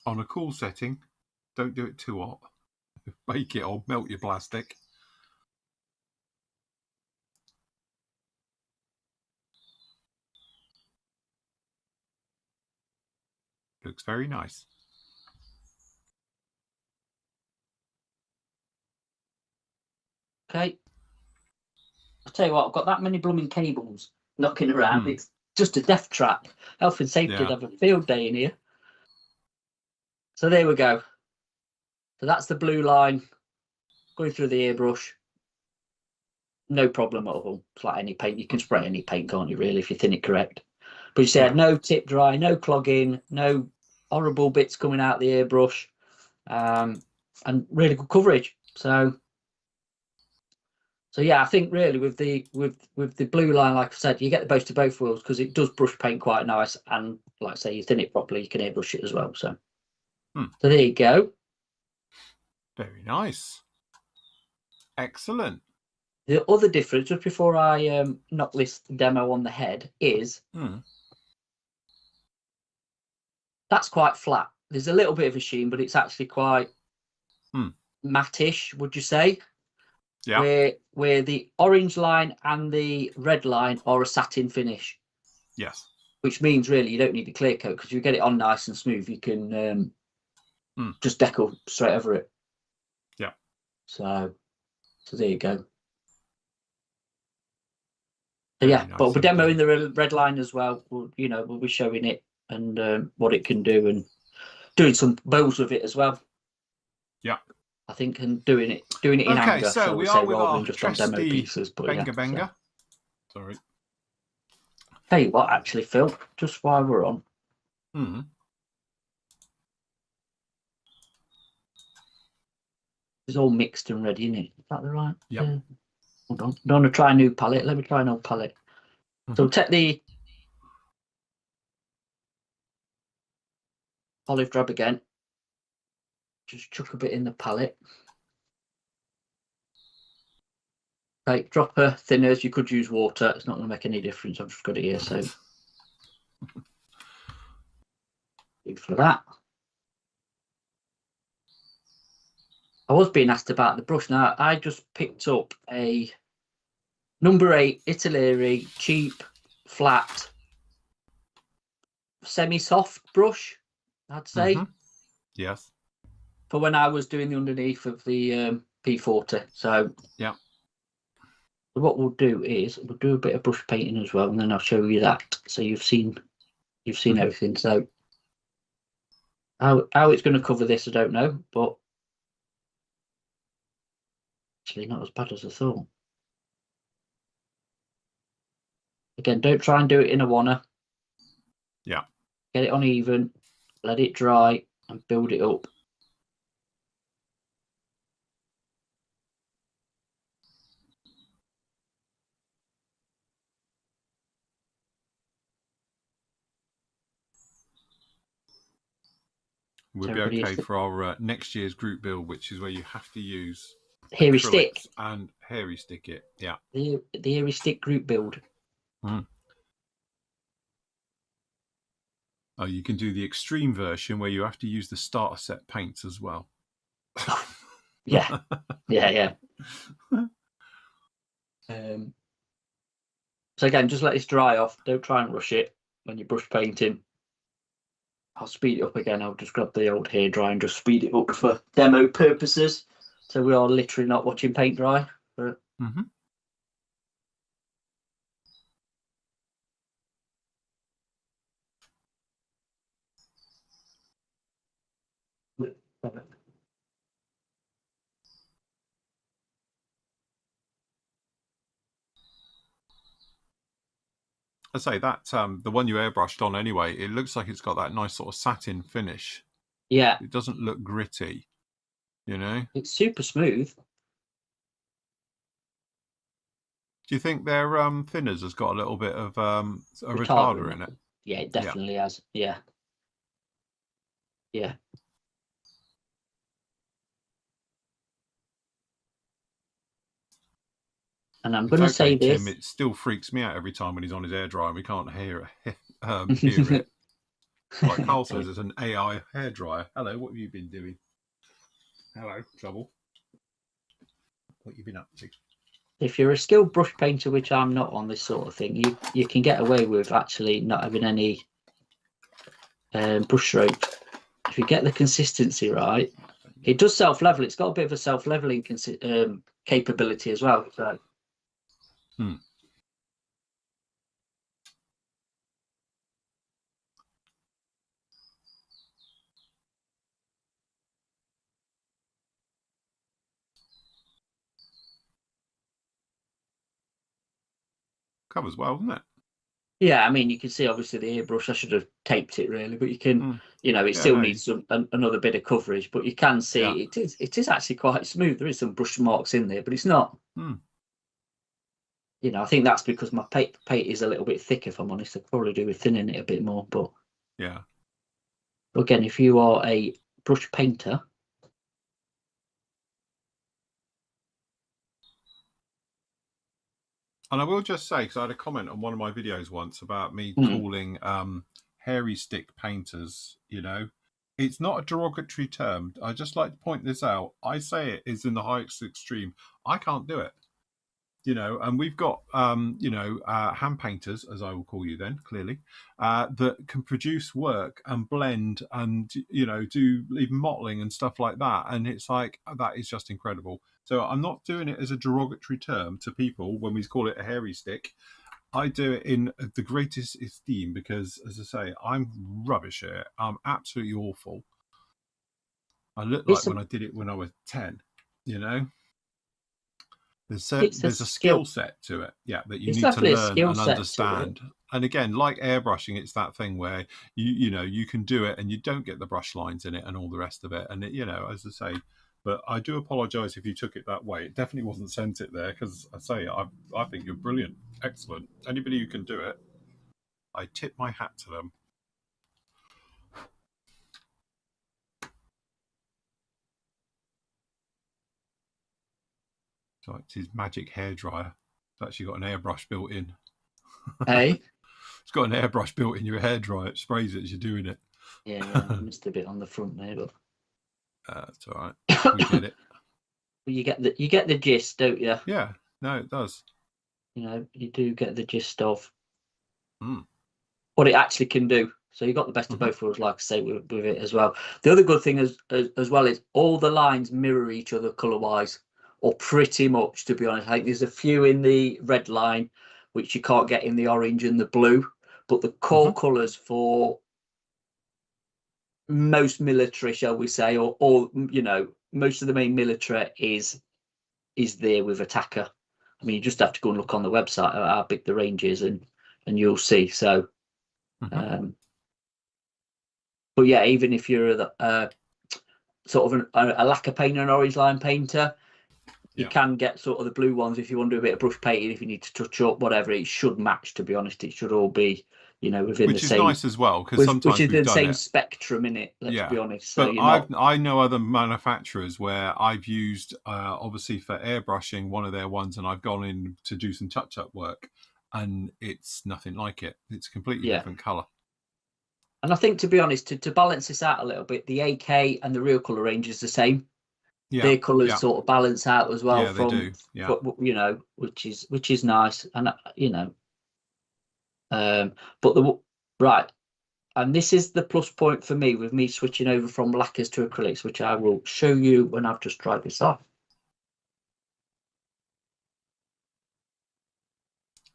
On a cool setting, don't do it too hot. Bake it or melt your plastic. Looks very nice. Okay. I'll tell you what, I've got that many blooming cables knocking around. It's just a death trap. Health and safety would have a field day in here. So there we go. So that's the blue line going through the airbrush. No problem at all. It's like any paint. You can spray any paint, can't you, really, if you thin it correct. But you said no tip dry, no clogging, no horrible bits coming out the airbrush, and really good coverage. So yeah, I think really with the blue line, like I said, you get the best of both worlds because it does brush paint quite nice, and like I say, you thin it properly, you can airbrush it as well. So so there you go. Very nice. Excellent. The other difference, just before I knock this demo on the head, is that's quite flat. There's a little bit of a sheen, but it's actually quite mattish, would you say? Yeah. Where the orange line and the red line are a satin finish. Yes. Which means really you don't need a clear coat because you get it on nice and smooth. You can just deco straight over it. Yeah. So there you go. So yeah, but we're demoing the red line as well. We'll be showing it and what it can do and doing some bows with it as well. Yeah, I think, and doing it in anger. So we we say, are with rather our than just on demo pieces. But Benga yeah, Benga. Sorry. Tell you what, actually, Phil, just while we're on, it's all mixed and ready, isn't it? Is that the right? Yeah. Hold on. Don't want to try a new palette. Let me try an old palette. So take the olive drab again. Just chuck a bit in the palette. Okay, drop her thinners. You could use water. It's not going to make any difference. I've just got it here, so for that. I was being asked about the brush. Now, I just picked up a number 8 Italeri cheap, flat, semi-soft brush, I'd say. Yes. For when I was doing the underneath of the P40. So yeah. What we'll do is we'll do a bit of brush painting as well, and then I'll show you that. So you've seen everything. So how it's going to cover this, I don't know, but actually not as bad as I thought. Again, don't try and do it in a wanna. Yeah. Get it on even, let it dry, and build it up. We'll be okay for our next year's group build, which is where you have to use hairy stick and hairy stick it. Yeah. The hairy stick group build. Oh, you can do the extreme version where you have to use the starter set paints as well. yeah. So again, just let this dry off. Don't try and rush it when you're brush painting. I'll speed it up again. I'll just grab the old hairdryer and just speed it up for demo purposes. So we are literally not watching paint dry. But... I say that the one you airbrushed on anyway, it looks like it's got that nice sort of satin finish. Yeah. It doesn't look gritty, you know? It's super smooth. Do you think their thinners has got a little bit of a retarder in it? Yeah, it definitely has. Yeah. Yeah. And I'm going to say this. Tim, it still freaks me out every time when he's on his airdryer and we can't hear it. Like Carl says, it's an AI hairdryer. Hello, what have you been doing? Hello, trouble. What have you been up to? If you're a skilled brush painter, which I'm not on this sort of thing, you can get away with actually not having any brush strokes. If you get the consistency right, it does self-level. It's got a bit of a self-leveling capability as well. So. Covers well, doesn't it? Yeah, I mean, you can see obviously the airbrush. I should have taped it really, but you can, it still needs another bit of coverage. But you can see it is actually quite smooth. There is some brush marks in there, but it's not. I think that's because my paint is a little bit thick. If I'm honest, I could probably do with thinning it a bit more. But again, if you are a brush painter. And I will just say, because I had a comment on one of my videos once about me calling hairy stick painters, it's not a derogatory term. I just like to point this out. I say it is in the highest extreme. I can't do it, and we've got, hand painters, as I will call you then, clearly, that can produce work and blend and, do even mottling and stuff like that. And it's like, that is just incredible. So I'm not doing it as a derogatory term to people when we call it a hairy stick. I do it in the greatest esteem because, as I say, I'm rubbish at it. I'm absolutely awful. I look like when I did it when I was 10, you know. There's a skill set to it, yeah, that you need to learn and understand. And again, like airbrushing, it's that thing where you can do it and you don't get the brush lines in it and all the rest of it. And it, as I say, but I do apologise if you took it that way. It definitely wasn't sent it there because I think you're brilliant, excellent. Anybody who can do it, I tip my hat to them. So it's his magic hairdryer. It's actually got an airbrush built in. Hey? It's got an airbrush built in your hairdryer. It sprays it as you're doing it. Yeah, I missed a bit on the front there, but that's all right. We get it. You get the gist, don't you? Yeah, no, it does. You do get the gist of what it actually can do. So you got the best of both worlds, like I say, with it as well. The other good thing as well is all the lines mirror each other colour-wise, or pretty much, to be honest. I think there's a few in the red line, which you can't get in the orange and the blue, but the core colours for most military, shall we say, or most of the main military is there with attacker. I mean, you just have to go and look on the website at how big the range is, and you'll see. So, but yeah, even if you're sort of a lacquer painter, an orange line painter, you can get sort of the blue ones if you want to do a bit of brush painting, if you need to touch up, whatever. It should match, to be honest. It should all be, within the same. Which is nice as well, because sometimes which is the same spectrum in it. Let's be honest. So but I know other manufacturers where I've used, obviously for airbrushing, one of their ones, and I've gone in to do some touch-up work, and it's nothing like it. It's a completely different colour. And I think, to be honest, to balance this out a little bit, the AK and the real colour range is the same. Their colours sort of balance out as well. They do. Yeah. Which is nice, and but right, and this is the plus point for me with me switching over from lacquers to acrylics, which I will show you when I've just tried this off.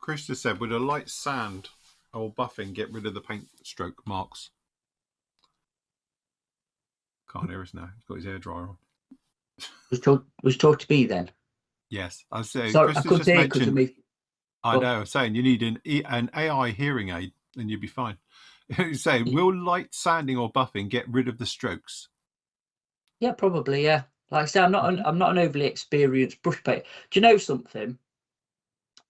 Chris just said, would a light sand or buffing get rid of the paint stroke marks? Can't hear us now. He's got his hair dryer on. Was talk to me then? Yes, I was saying. Sorry, Chris I couldn't hear because of me. I know. I was saying you need an AI hearing aid, and you'd be fine. Say, will light sanding or buffing get rid of the strokes? Yeah, probably. Yeah, like I say, I'm not an overly experienced brush painter. Do you know something?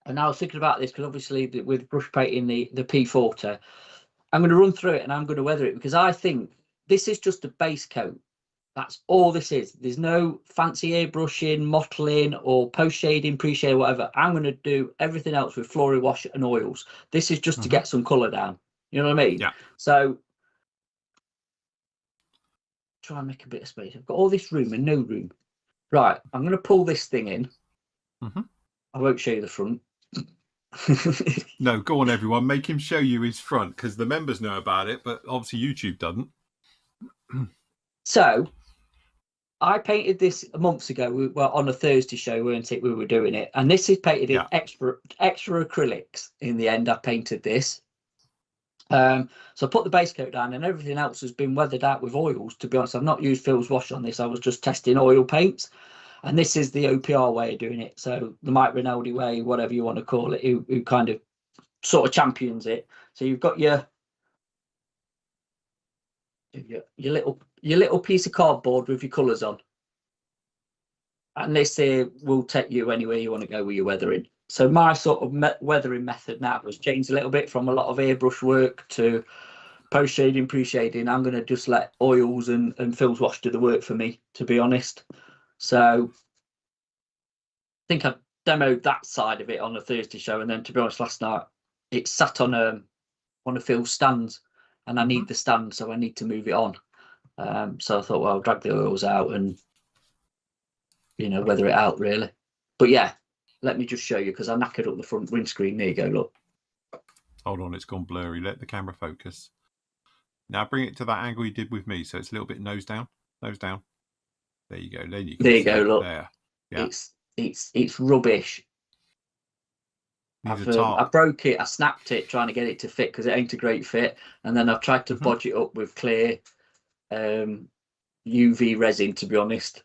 And I was thinking about this because obviously with brush painting the P40, I'm going to run through it and I'm going to weather it, because I think this is just a base coat. That's all this is. There's no fancy airbrushing, mottling, or post shading, pre shade, whatever. I'm going to do everything else with Flory wash and oils. This is just to get some colour down. You know what I mean? Yeah. So try and make a bit of space. I've got all this room and no room. Right. I'm going to pull this thing in. I won't show you the front. No, go on, everyone. Make him show you his front, because the members know about it, but obviously YouTube doesn't. So I painted this months ago. We were on a Thursday show, weren't it? We were doing it, and this is painted in extra acrylics. In the end, I painted this. So I put the base coat down, and everything else has been weathered out with oils. To be honest, I've not used Phil's wash on this. I was just testing oil paints, and this is the OPR way of doing it. So the Mike Rinaldi way, whatever you want to call it, who kind of sort of champions it. So you've got your little piece of cardboard with your colours on, and this here will take you anywhere you want to go with your weathering. So my sort of weathering method now has changed a little bit from a lot of airbrush work to post shading, pre shading. I'm going to just let oils and Phil's wash do the work for me, to be honest. So I think I demoed that side of it on the Thursday show, and then, to be honest, last night it sat on one of Phil's stands, and I need the stand, so I need to move it on. So I thought, well, I'll drag the oils out and weather it out, really. But yeah, let me just show you, because I knackered up the front windscreen. There you go, look. Hold on, it's gone blurry. Let the camera focus. Now bring it to that angle you did with me, so it's a little bit nose down. Nose down. There you go. Then you can there you go, look. There. Yeah. It's rubbish. I broke it. I snapped it trying to get it to fit because it ain't a great fit. And then I've tried to bodge it up with clear UV resin, to be honest.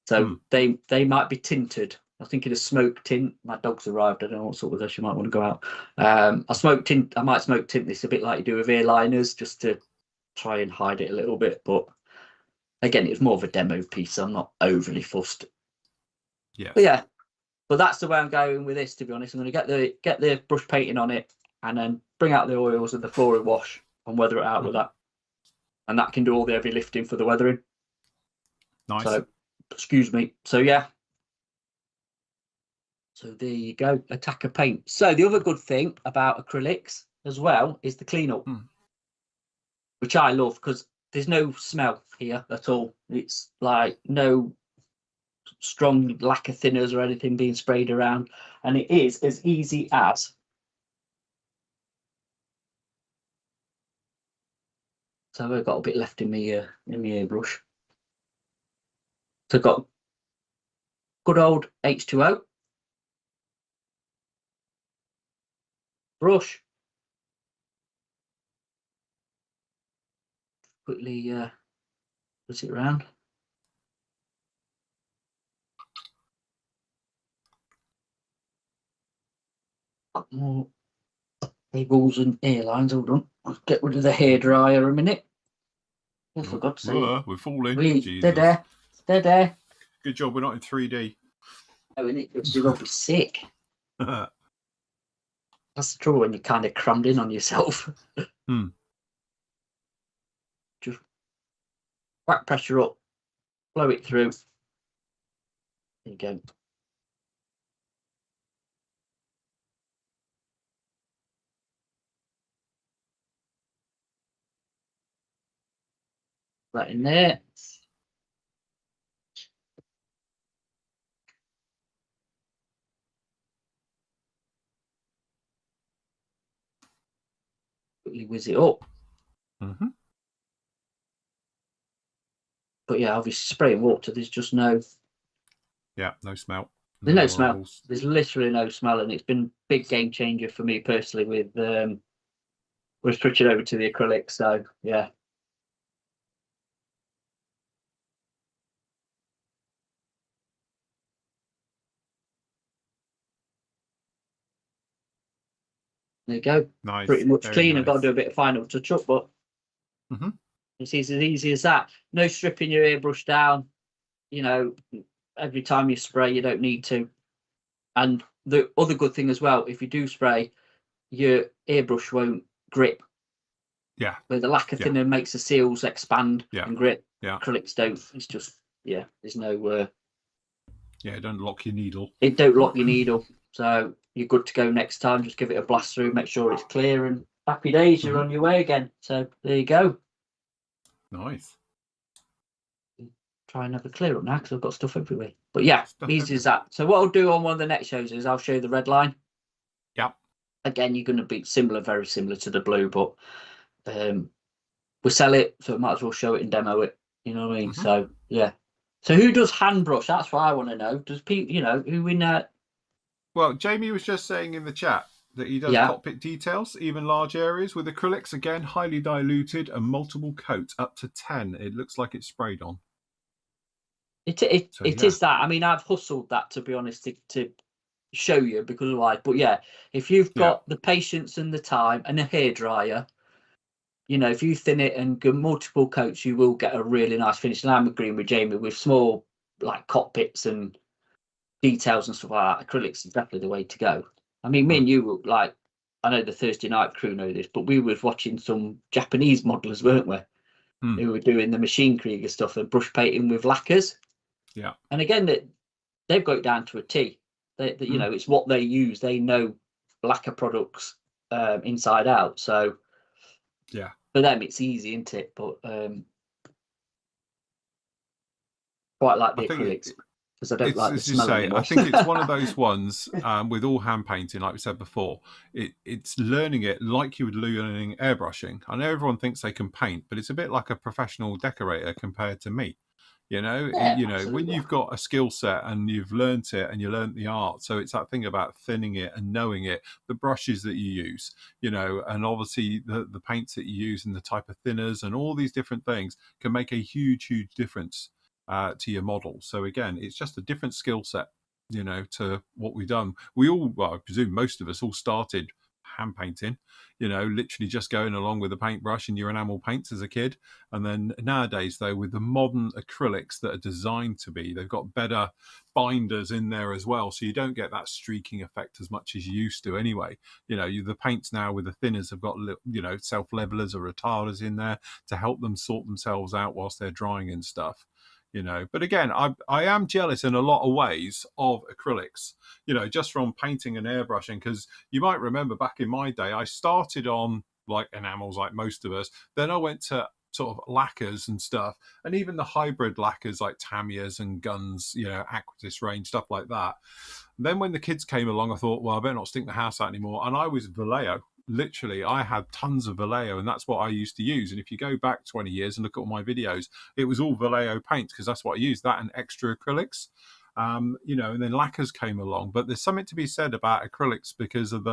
So they might be tinted. I think it is smoke tint. My dog's arrived. I don't know what sort of this. You might want to go out. I might smoke tint this a bit like you do with airliners, just to try and hide it a little bit. But again, it's more of a demo piece. So I'm not overly fussed. Yeah. But yeah. But that's the way I'm going with this, to be honest. I'm going to get the brush painting on it and then bring out the oils and the Flory wash and weather it out with that. And that can do all the heavy lifting for the weathering. Nice. So, excuse me. So, yeah. So there you go, Attacker paint. So the other good thing about acrylics as well is the cleanup, which I love because there's no smell here at all. It's like no strong lacquer thinners or anything being sprayed around, and it is as easy as so I've got a bit left in my airbrush. So I've got good old H2O brush, quickly put it around. Got more cables and airlines. Hold on, I'll get rid of the hairdryer a minute. Oh, for God's sake. We're falling. They're there. They're there. Good job we're not in 3D. Oh, and you'll be sick. That's the trouble when you're kind of crammed in on yourself. Just whack pressure up, blow it through. There you go. Right in there. Quickly whiz it up. But yeah, obviously spraying water, there's just no... Yeah, no smell. There's no smell. There's literally no smell, and it's been a big game changer for me personally with we're switching over to the acrylic, so yeah. There you go. Nice. Pretty much clean. Nice. I've got to do a bit of final touch up, but it's as easy as that. No stripping your airbrush down. You know, every time you spray, you don't need to. And the other good thing as well, if you do spray, your airbrush won't grip. Yeah. Where the lacquer thinner makes the seals expand and grip. Yeah. Acrylics don't. It's just, there's no... it don't lock your needle. It don't lock your needle. So you're good to go next time. Just give it a blast through, make sure it's clear, and happy days, you're on your way again. So there you go. Nice. Try and have a clear up now because I've got stuff everywhere. But yeah, easy as that. So what I'll do on one of the next shows is I'll show you the red line. Yep. Again, you're going to be very similar to the blue, but we sell it, so we might as well show it and demo it. You know what I mean? So yeah. So who does hand brush? That's what I want to know. Does people, who in that? Well, Jamie was just saying in the chat that he does cockpit details, even large areas with acrylics. Again, highly diluted and multiple coats up to 10. It looks like it's sprayed on. It is that. I mean, I've hustled that, to be honest, to show you because of life. But yeah, if you've got the patience and the time and a hairdryer, if you thin it and go multiple coats, you will get a really nice finish. And I'm agreeing with Jamie with small like cockpits and details and stuff like that. Acrylics is definitely the way to go. I mean, me and you were like, I know the Thursday night crew know this, but we were watching some Japanese modelers, weren't we? Who were doing the machine Krieger stuff and brush painting with lacquers. Yeah. And again, they've got it down to a T. It's what they use. They know lacquer products inside out. So yeah, for them it's easy, isn't it? But quite like the acrylics because I don't like the smell anymore. I think it's one of those ones with all hand painting, like we said before. It's learning it like you would learning airbrushing. I know everyone thinks they can paint, but it's a bit like a professional decorator compared to me. Yeah, When absolutely. you've got a skill set and you've learnt it and you learnt the art, so it's that thing about thinning it and knowing it, the brushes that you use, and obviously the paints that you use and the type of thinners and all these different things can make a huge difference to your model. So again, it's just a different skill set, to what we've done. We all, well, I presume most of us all started hand painting, literally just going along with a paintbrush and your enamel paints as a kid. And then nowadays, though, with the modern acrylics that are designed to be, they've got better binders in there as well. So you don't get that streaking effect as much as you used to anyway. The paints now with the thinners have got, self-levelers or retarders in there to help them sort themselves out whilst they're drying and stuff. But again, I am jealous in a lot of ways of acrylics, just from painting and airbrushing, because you might remember back in my day, I started on like enamels like most of us. Then I went to sort of lacquers and stuff, and even the hybrid lacquers like Tamiya's and Guns, Aquatis range, stuff like that. And then when the kids came along, I thought, well, I better not stink the house out anymore. And I was Vallejo. Literally, I had tons of Vallejo, and that's what I used to use. And if you go back 20 years and look at all my videos, it was all Vallejo paints because that's what I used, that and extra acrylics. And then lacquers came along. But there's something to be said about acrylics because of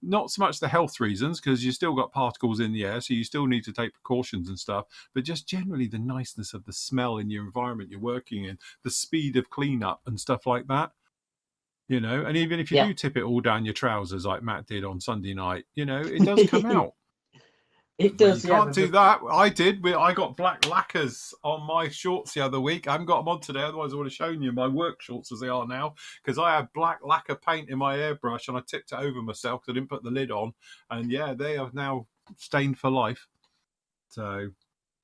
not so much the health reasons, because you still got particles in the air, so you still need to take precautions and stuff, but just generally the niceness of the smell in your environment you're working in, the speed of cleanup and stuff like that. And even if you Yeah. do tip it all down your trousers like Matt did on Sunday night, it does come out. It But you does, yeah. can't do that. I did. I got black lacquers on my shorts the other week. I haven't got them on today, otherwise I would have shown you my work shorts as they are now, because I had black lacquer paint in my airbrush and I tipped it over myself because I didn't put the lid on. And yeah, they are now stained for life. So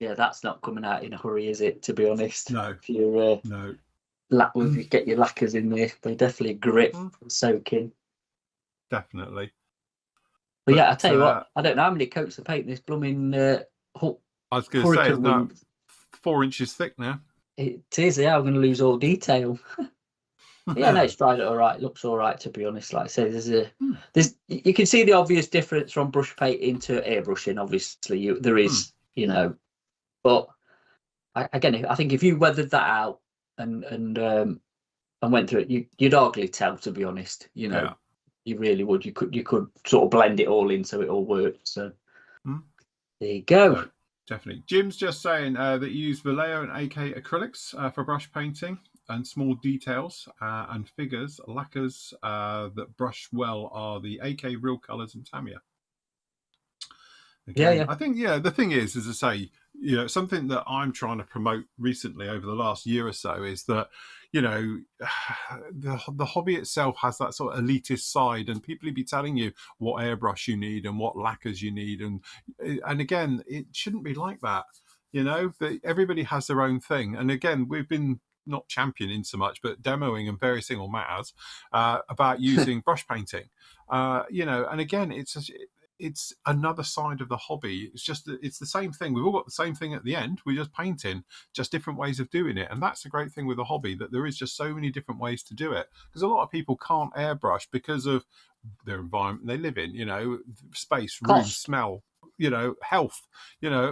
yeah, that's not coming out in a hurry, is it? To be honest, no, if you're no. if you get your lacquers in there, they definitely grip and soak in. Definitely. But yeah, I tell you what, I don't know how many coats of paint this blooming I was going to say, it's not 4 inches thick now. It is, yeah. I'm going to lose all detail. Yeah, no, it's dried it all right. It looks all right, to be honest. Like I say, there's you can see the obvious difference from brush painting to airbrushing. Obviously, there is, but again, I think if you weathered that out and went through it, you'd hardly tell, to be honest. Yeah. You really would. You could sort of blend it all in so it all worked. So there you go. No, definitely. Jim's just saying that you use Vallejo and AK acrylics for brush painting and small details and figures. Lacquers that brush well are the AK Real Colors and Tamiya. Again, yeah. I think, the thing is, as I say, something that I'm trying to promote recently over the last year or so is that, the hobby itself has that sort of elitist side, and people will be telling you what airbrush you need and what lacquers you need. And again, it shouldn't be like that. That everybody has their own thing. And again, we've been not championing so much, but demoing and various single matters about using brush painting. And again, it's another side of the hobby. It's the same thing. We've all got the same thing at the end. We're just painting, just different ways of doing it. And that's the great thing with the hobby, that there is just so many different ways to do it. Because a lot of people can't airbrush because of their environment they live in, space, room, smell, health,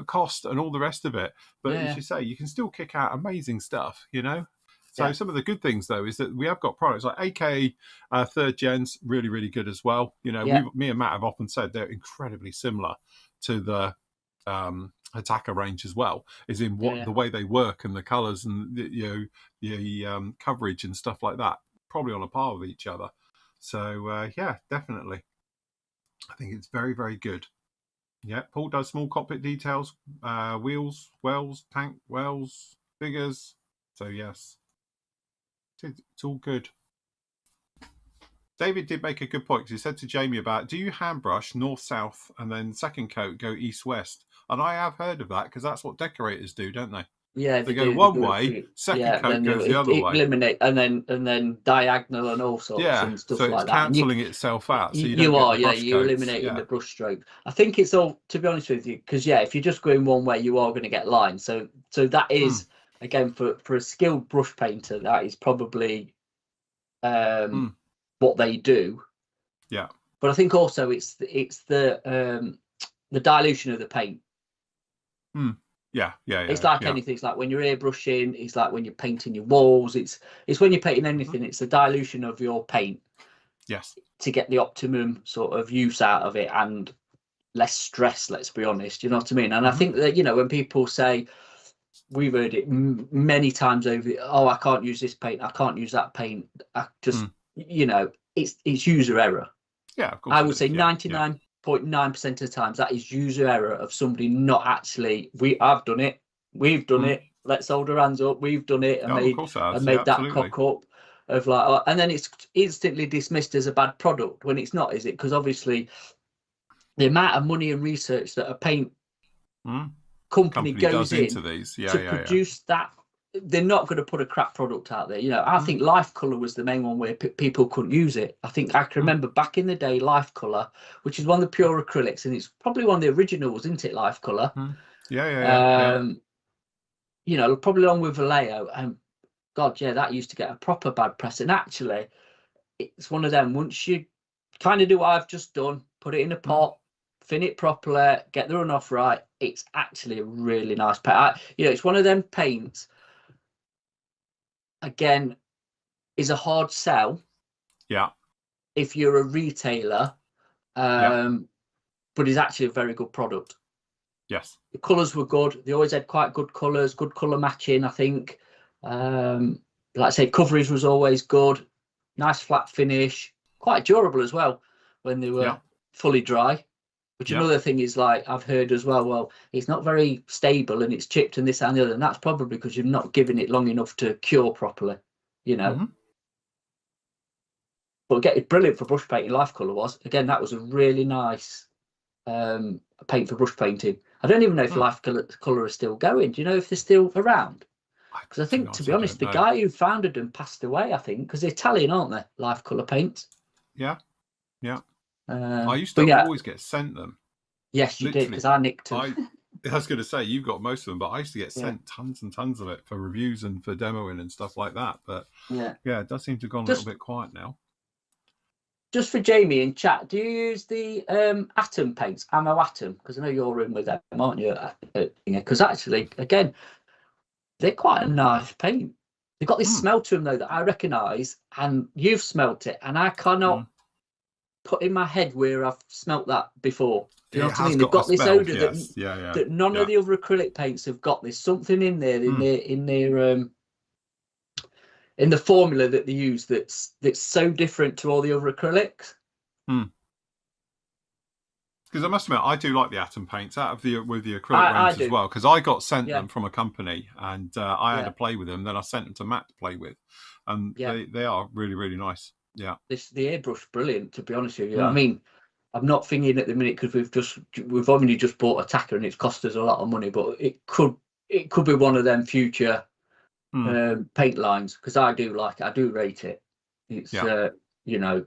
cost and all the rest of it. But as you say, you can still kick out amazing stuff, So some of the good things, though, is that we have got products like AK third gens, really, really good as well. Me and Matt have often said they're incredibly similar to the Attacker range as well, is in the way they work and the colours and the coverage and stuff like that, probably on a par with each other. So definitely, I think it's very, very good. Yeah, Paul does small cockpit details, wheels, wells, tank wells, figures. So yes. It's all good. David did make a good point, because he said to Jamie about, do you hand brush north-south and then second coat go east-west? And I have heard of that, because that's what decorators do, don't they? Yeah, they go one way, second coat goes the other way. Eliminate and then diagonal and all sorts and stuff like that. So it's cancelling itself out. So you're eliminating the brush stroke. I think it's all, to be honest with you, because if you're just going one way, you are going to get lines. So that is again for a skilled brush painter, that is probably what they do. Yeah. But I think also it's the dilution of the paint. Yeah. It's like anything. It's like when you're airbrushing. It's like when you're painting your walls. It's when you're painting anything. It's the dilution of your paint. Yes. To get the optimum sort of use out of it and less stress. Let's be honest. You know what I mean? And I think that, you know, when people say, we've heard it many times over, oh, I can't use this paint, I can't use that paint. I just, you know, it's user error. Yeah, of course. I would say 99.9% of the times that is user error of somebody not actually. I've done it. We've done it. Let's hold our hands up. We've done it and made that cock up of like, oh, and then it's instantly dismissed as a bad product when it's not, is it? Because obviously the amount of money and research that a paint company goes into these to produce that, they're not going to put a crap product out there. You know, I think Life Colour was the main one where people couldn't use it. I think I can remember back in the day, Life Colour, which is one of the pure acrylics, and it's probably one of the originals, isn't it? Life Colour. You know, probably along with Vallejo, and God, yeah, that used to get a proper bad press. And actually, it's one of them. Once you kind of do what I've just done, put it in a pot, fin it properly, get the runoff right, it's actually a really nice paint. You know, it's one of them paints. Again, is a hard sell. Yeah. If you're a retailer, but is actually a very good product. Yes. The colours were good. They always had quite good colours, good colour matching, I think. Like I say, coverage was always good. Nice flat finish. Quite durable as well when they were fully dry. Which another thing is, like, I've heard as well, it's not very stable and it's chipped and this and the other. And that's probably because you've not given it long enough to cure properly, you know. But again, it's brilliant for brush painting. Life Colour was. Again, that was a really nice paint for brush painting. I don't even know if Life Colour is still going. Do you know if they're still around? Because I think, to be honest, the guy who founded them passed away, I think, because they're Italian, aren't they? Life Colour paints. Yeah. I used to always get sent them. Yes, you did, because I nicked them. I was going to say, you've got most of them, but I used to get sent tons and tons of it for reviews and for demoing and stuff like that. But it does seem to have gone a little bit quiet now. Just for Jamie in chat, do you use the Atom paints, Ammo Atom? Because I know you're in with them, aren't you? Because actually, again, they're quite a nice paint. They've got this smell to them, though, that I recognise, and you've smelt it, and I cannot put in my head where I've smelt that before. Do you know what I mean? They've got this odour that none of the other acrylic paints have got. There's something in there in the formula that they use that's so different to all the other acrylics. Because I must admit, I do like the Atom paints with the acrylic range as well. Because I got sent them from a company, and I had to play with them. Then I sent them to Matt to play with, and they are really, really nice. Yeah, the airbrush brilliant. To be honest with you, I mean, I'm not thinking at the minute because we've only just bought Attacker and it's cost us a lot of money, but it could be one of them future paint lines, because I do rate it. It's you know,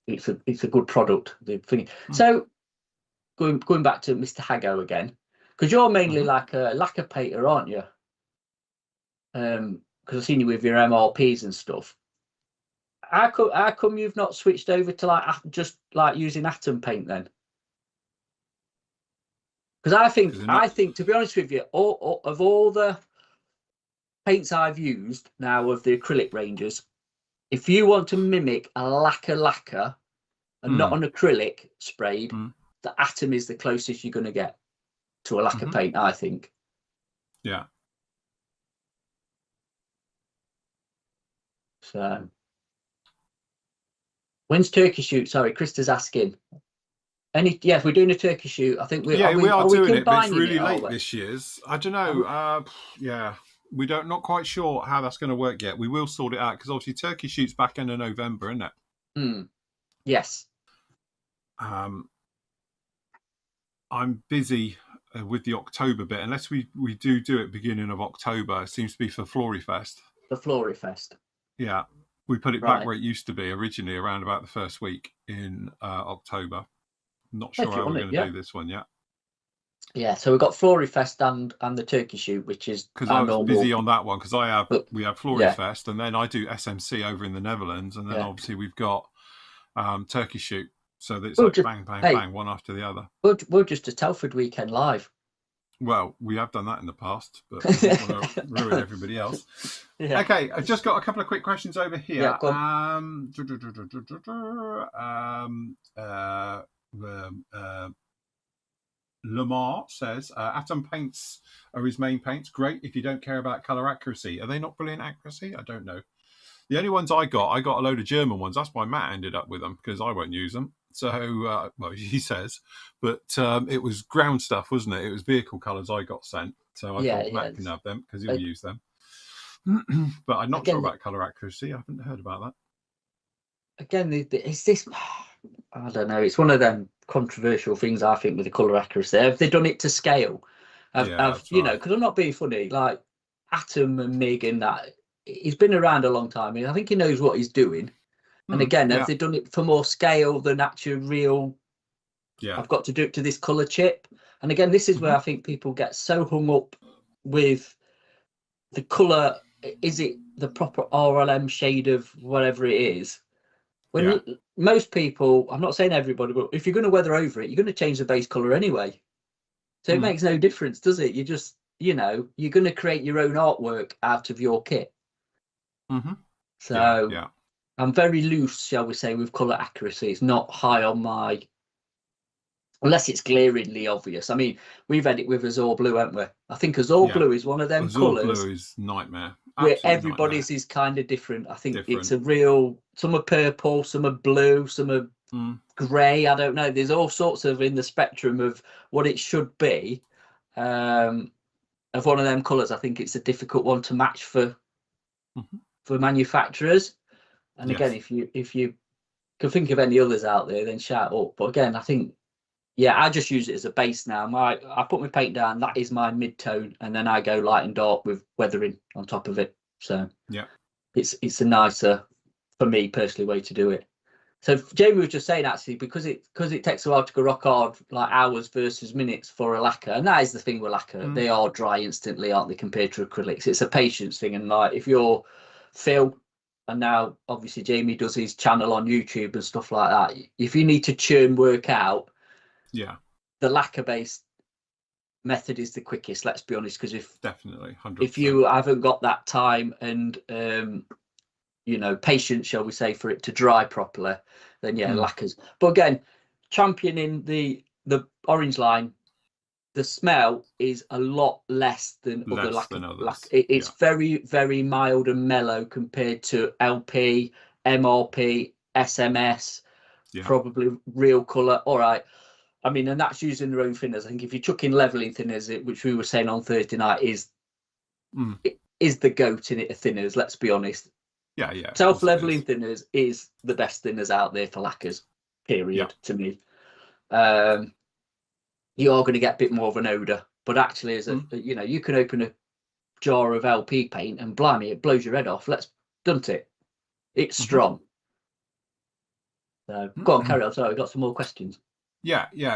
it's a good product. The thing. So going back to Mr. Hago again, because you're mainly like a lacquer painter, aren't you? Because I've seen you with your MRPs and stuff. How come you've not switched over to just using Atom paint then? Because I think to be honest with you, of all the paints I've used now of the acrylic ranges, if you want to mimic a lacquer and not an acrylic sprayed, the Atom is the closest you're going to get to a lacquer paint, I think. Yeah. So when's turkey shoot? Sorry, Krista's asking. Yes, we're doing a turkey shoot. I think we are doing it, but it's really late this year's. I don't know. We not quite sure how that's going to work yet. We will sort it out, because obviously turkey shoot's back end of November, isn't it? Yes. I'm busy with the October bit, unless we do it beginning of October. It seems to be for Flory Fest. The Flory Fest. Yeah. We put it back where it used to be originally, around about the first week in October. Not sure how we're going to do this one yet. Yeah, so we've got Flory Fest and the turkey shoot, which is because I was busy on that one, because we have Flory Fest, and then I do SMC over in the Netherlands, and then obviously we've got turkey shoot. So it's bang, bang, bang, one after the other. We'll just a Telford weekend live. Well, we have done that in the past, but we don't want to ruin everybody else. Yeah. Okay, I've just got a couple of quick questions over here. Yeah, go Lamar says, Atom paints are his main paints. Great if you don't care about colour accuracy. Are they not brilliant accuracy? I don't know. The only ones I got a load of German ones. That's why Matt ended up with them, because I won't use them. So, well, he says. But it was ground stuff, wasn't it? It was vehicle colours I got sent. So I thought Matt can have them because he'll use them. But I'm not sure about colour accuracy. I haven't heard about that. Again, is this... I don't know. It's one of them controversial things, I think, with the colour accuracy. Have they done it to scale? You know, because I'm not being funny. Like, Atom and Mig and that... He's been around a long time. I think he knows what he's doing. And again, have they done it for more scale than actual real? Yeah, I've got to do it to this color chip. And again, this is where I think people get so hung up with the color. Is it the proper RLM shade of whatever it is? When most people, I'm not saying everybody, but if you're going to weather over it, you're going to change the base color anyway. So it makes no difference, does it? You just, you know, you're going to create your own artwork out of your kit. So I'm very loose, shall we say, with colour accuracy. It's not high on my, unless it's glaringly obvious. I mean, we've had it with Azure Blue, haven't we? I think Azure Blue is one of them colours. Azure Blue is nightmare. Where everybody's is kind of different. I think it's a real, some are purple, some are blue, some are grey. I don't know. There's all sorts of in the spectrum of what it should be. Of one of them colours, I think it's a difficult one to match for manufacturers. And again, if you can think of any others out there, then shout up. But again, I think, I just use it as a base now. I put my paint down, that is my mid-tone, and then I go light and dark with weathering on top of it. So it's a nicer, for me personally, way to do it. So Jamie was just saying, actually, because it takes a while to go rock hard, like hours versus minutes for a lacquer, and that is the thing with lacquer. They are dry instantly, aren't they, compared to acrylics? It's a patience thing. And like, if you're Phil, and now obviously Jamie does his channel on YouTube and stuff like that, if you need to churn work out, the lacquer based method is the quickest, let's be honest, because definitely 100%. If you haven't got that time and you know, patience, shall we say, for it to dry properly, then lacquers. But again, championing the orange line, the smell is a lot less than other lacquer. It's very, very mild and mellow compared to LP, MRP, SMS, probably real colour. All right. I mean, and that's using their own thinners. I think if you chuck in levelling thinners, which we were saying on Thursday night, is the goat in it of thinners, let's be honest. Self-leveling thinners is the best thinners out there for lacquers, period, to me. You are going to get a bit more of an odour, but actually, as you know, you can open a jar of LP paint and blimey, it blows your head off. Doesn't it? It's strong. So go on, carry on. Sorry, we've got some more questions.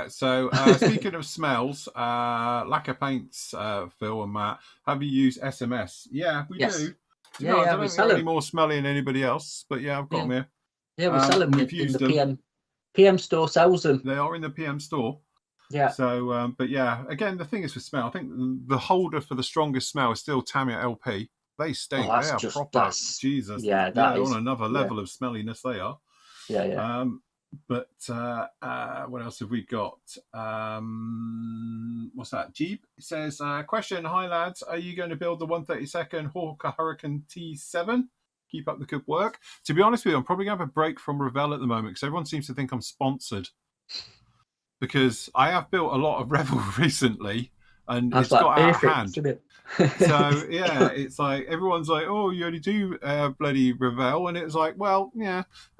So speaking of smells, lacquer paints, Phil and Matt, have you used SMS? Yeah, we do. I don't think they're any more smelly than anybody else, but I've got them here. Yeah, we sell them in the PM store sells them. They are in the PM store. Yeah. So, but again, the thing is with smell, I think the holder for the strongest smell is still Tamiya LP. They stink. They are proper. Jesus. Yeah, that is on another level of smelliness. They are. Yeah. But what else have we got? What's that? Jeep says, question, hi lads, are you going to build the 132nd Hawker Hurricane T7? Keep up the good work. To be honest with you, I'm probably going to have a break from Revell at the moment because everyone seems to think I'm sponsored. Because I have built a lot of Revell recently and it's got out of hand. So it's like everyone's like, oh, you only do bloody Revell, and it's like, well,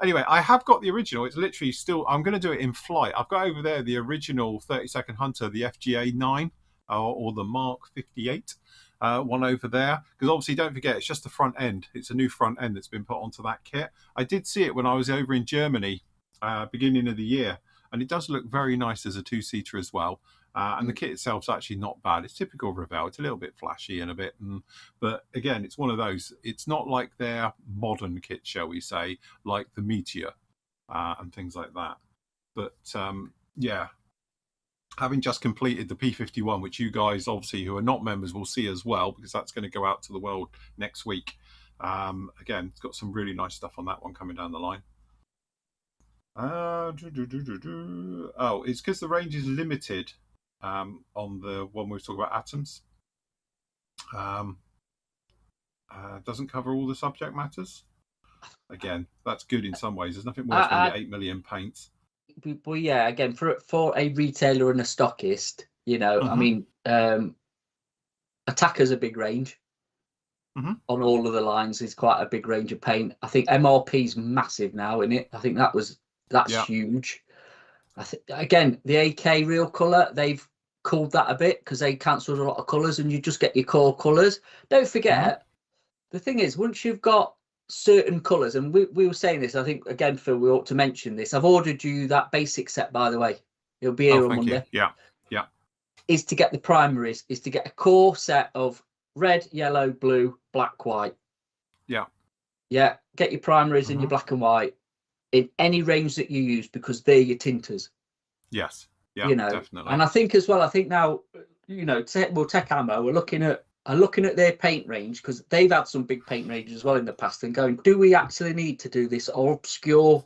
anyway, I have got the original. It's literally still, I'm going to do it in flight. I've got over there the original 32nd Hunter, the FGA 9 or the Mark 58 one over there, because obviously don't forget, it's just the front end. It's a new front end that's been put onto that kit. I did see it when I was over in Germany beginning of the year, and it does look very nice as a two-seater as well. And the kit itself's actually not bad. It's typical Revell. It's a little bit flashy and a bit, but again, it's one of those. It's not like their modern kit, shall we say, like the Meteor and things like that. But having just completed the P51, which you guys obviously who are not members will see as well, because that's going to go out to the world next week. Again, it's got some really nice stuff on that one coming down the line. Oh, it's because the range is limited on the one we were talking about, atoms. Doesn't cover all the subject matters. Again, that's good in some ways. There's nothing worse when you 8 million paints. But yeah, again, for a retailer and a stockist, you know, I mean, Attacker's a big range. On all of the lines is quite a big range of paint. I think MRP's massive now in it. I think that's huge. I think again the AK Real Colour, they've cooled that a bit because they cancelled a lot of colours and you just get your core colours. Don't forget, the thing is, once you've got certain colours, and we were saying this, I think again, Phil, we ought to mention this. I've ordered you that basic set, by the way. It'll be here on Monday. Yeah. Is to get the primaries, is to get a core set of red, yellow, blue, black, white. Yeah. Get your primaries in your black and white in any range that you use, because they're your tinters. Yes. Yeah. You know, definitely. And I think as well. I think now, you know, Tech Ammo are looking at their paint range, because they've had some big paint ranges as well in the past, and going, do we actually need to do this obscure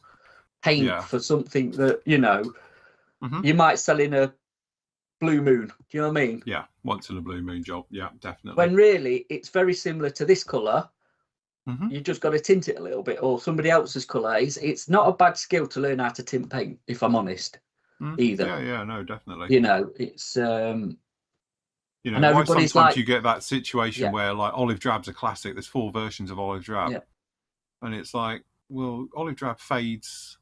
paint for something that, you know, you might sell in a blue moon? Do you know what I mean? Yeah, once in a blue moon job. Yeah, definitely. When really it's very similar to this colour. You just got to tint it a little bit, or somebody else's colour. It's not a bad skill to learn how to tint paint, if I'm honest. Either. Yeah, no, definitely. You know, it's you know, and why sometimes like, you get that situation where like olive drab's a classic. There's 4 versions of olive drab, and it's like, well, olive drab fades,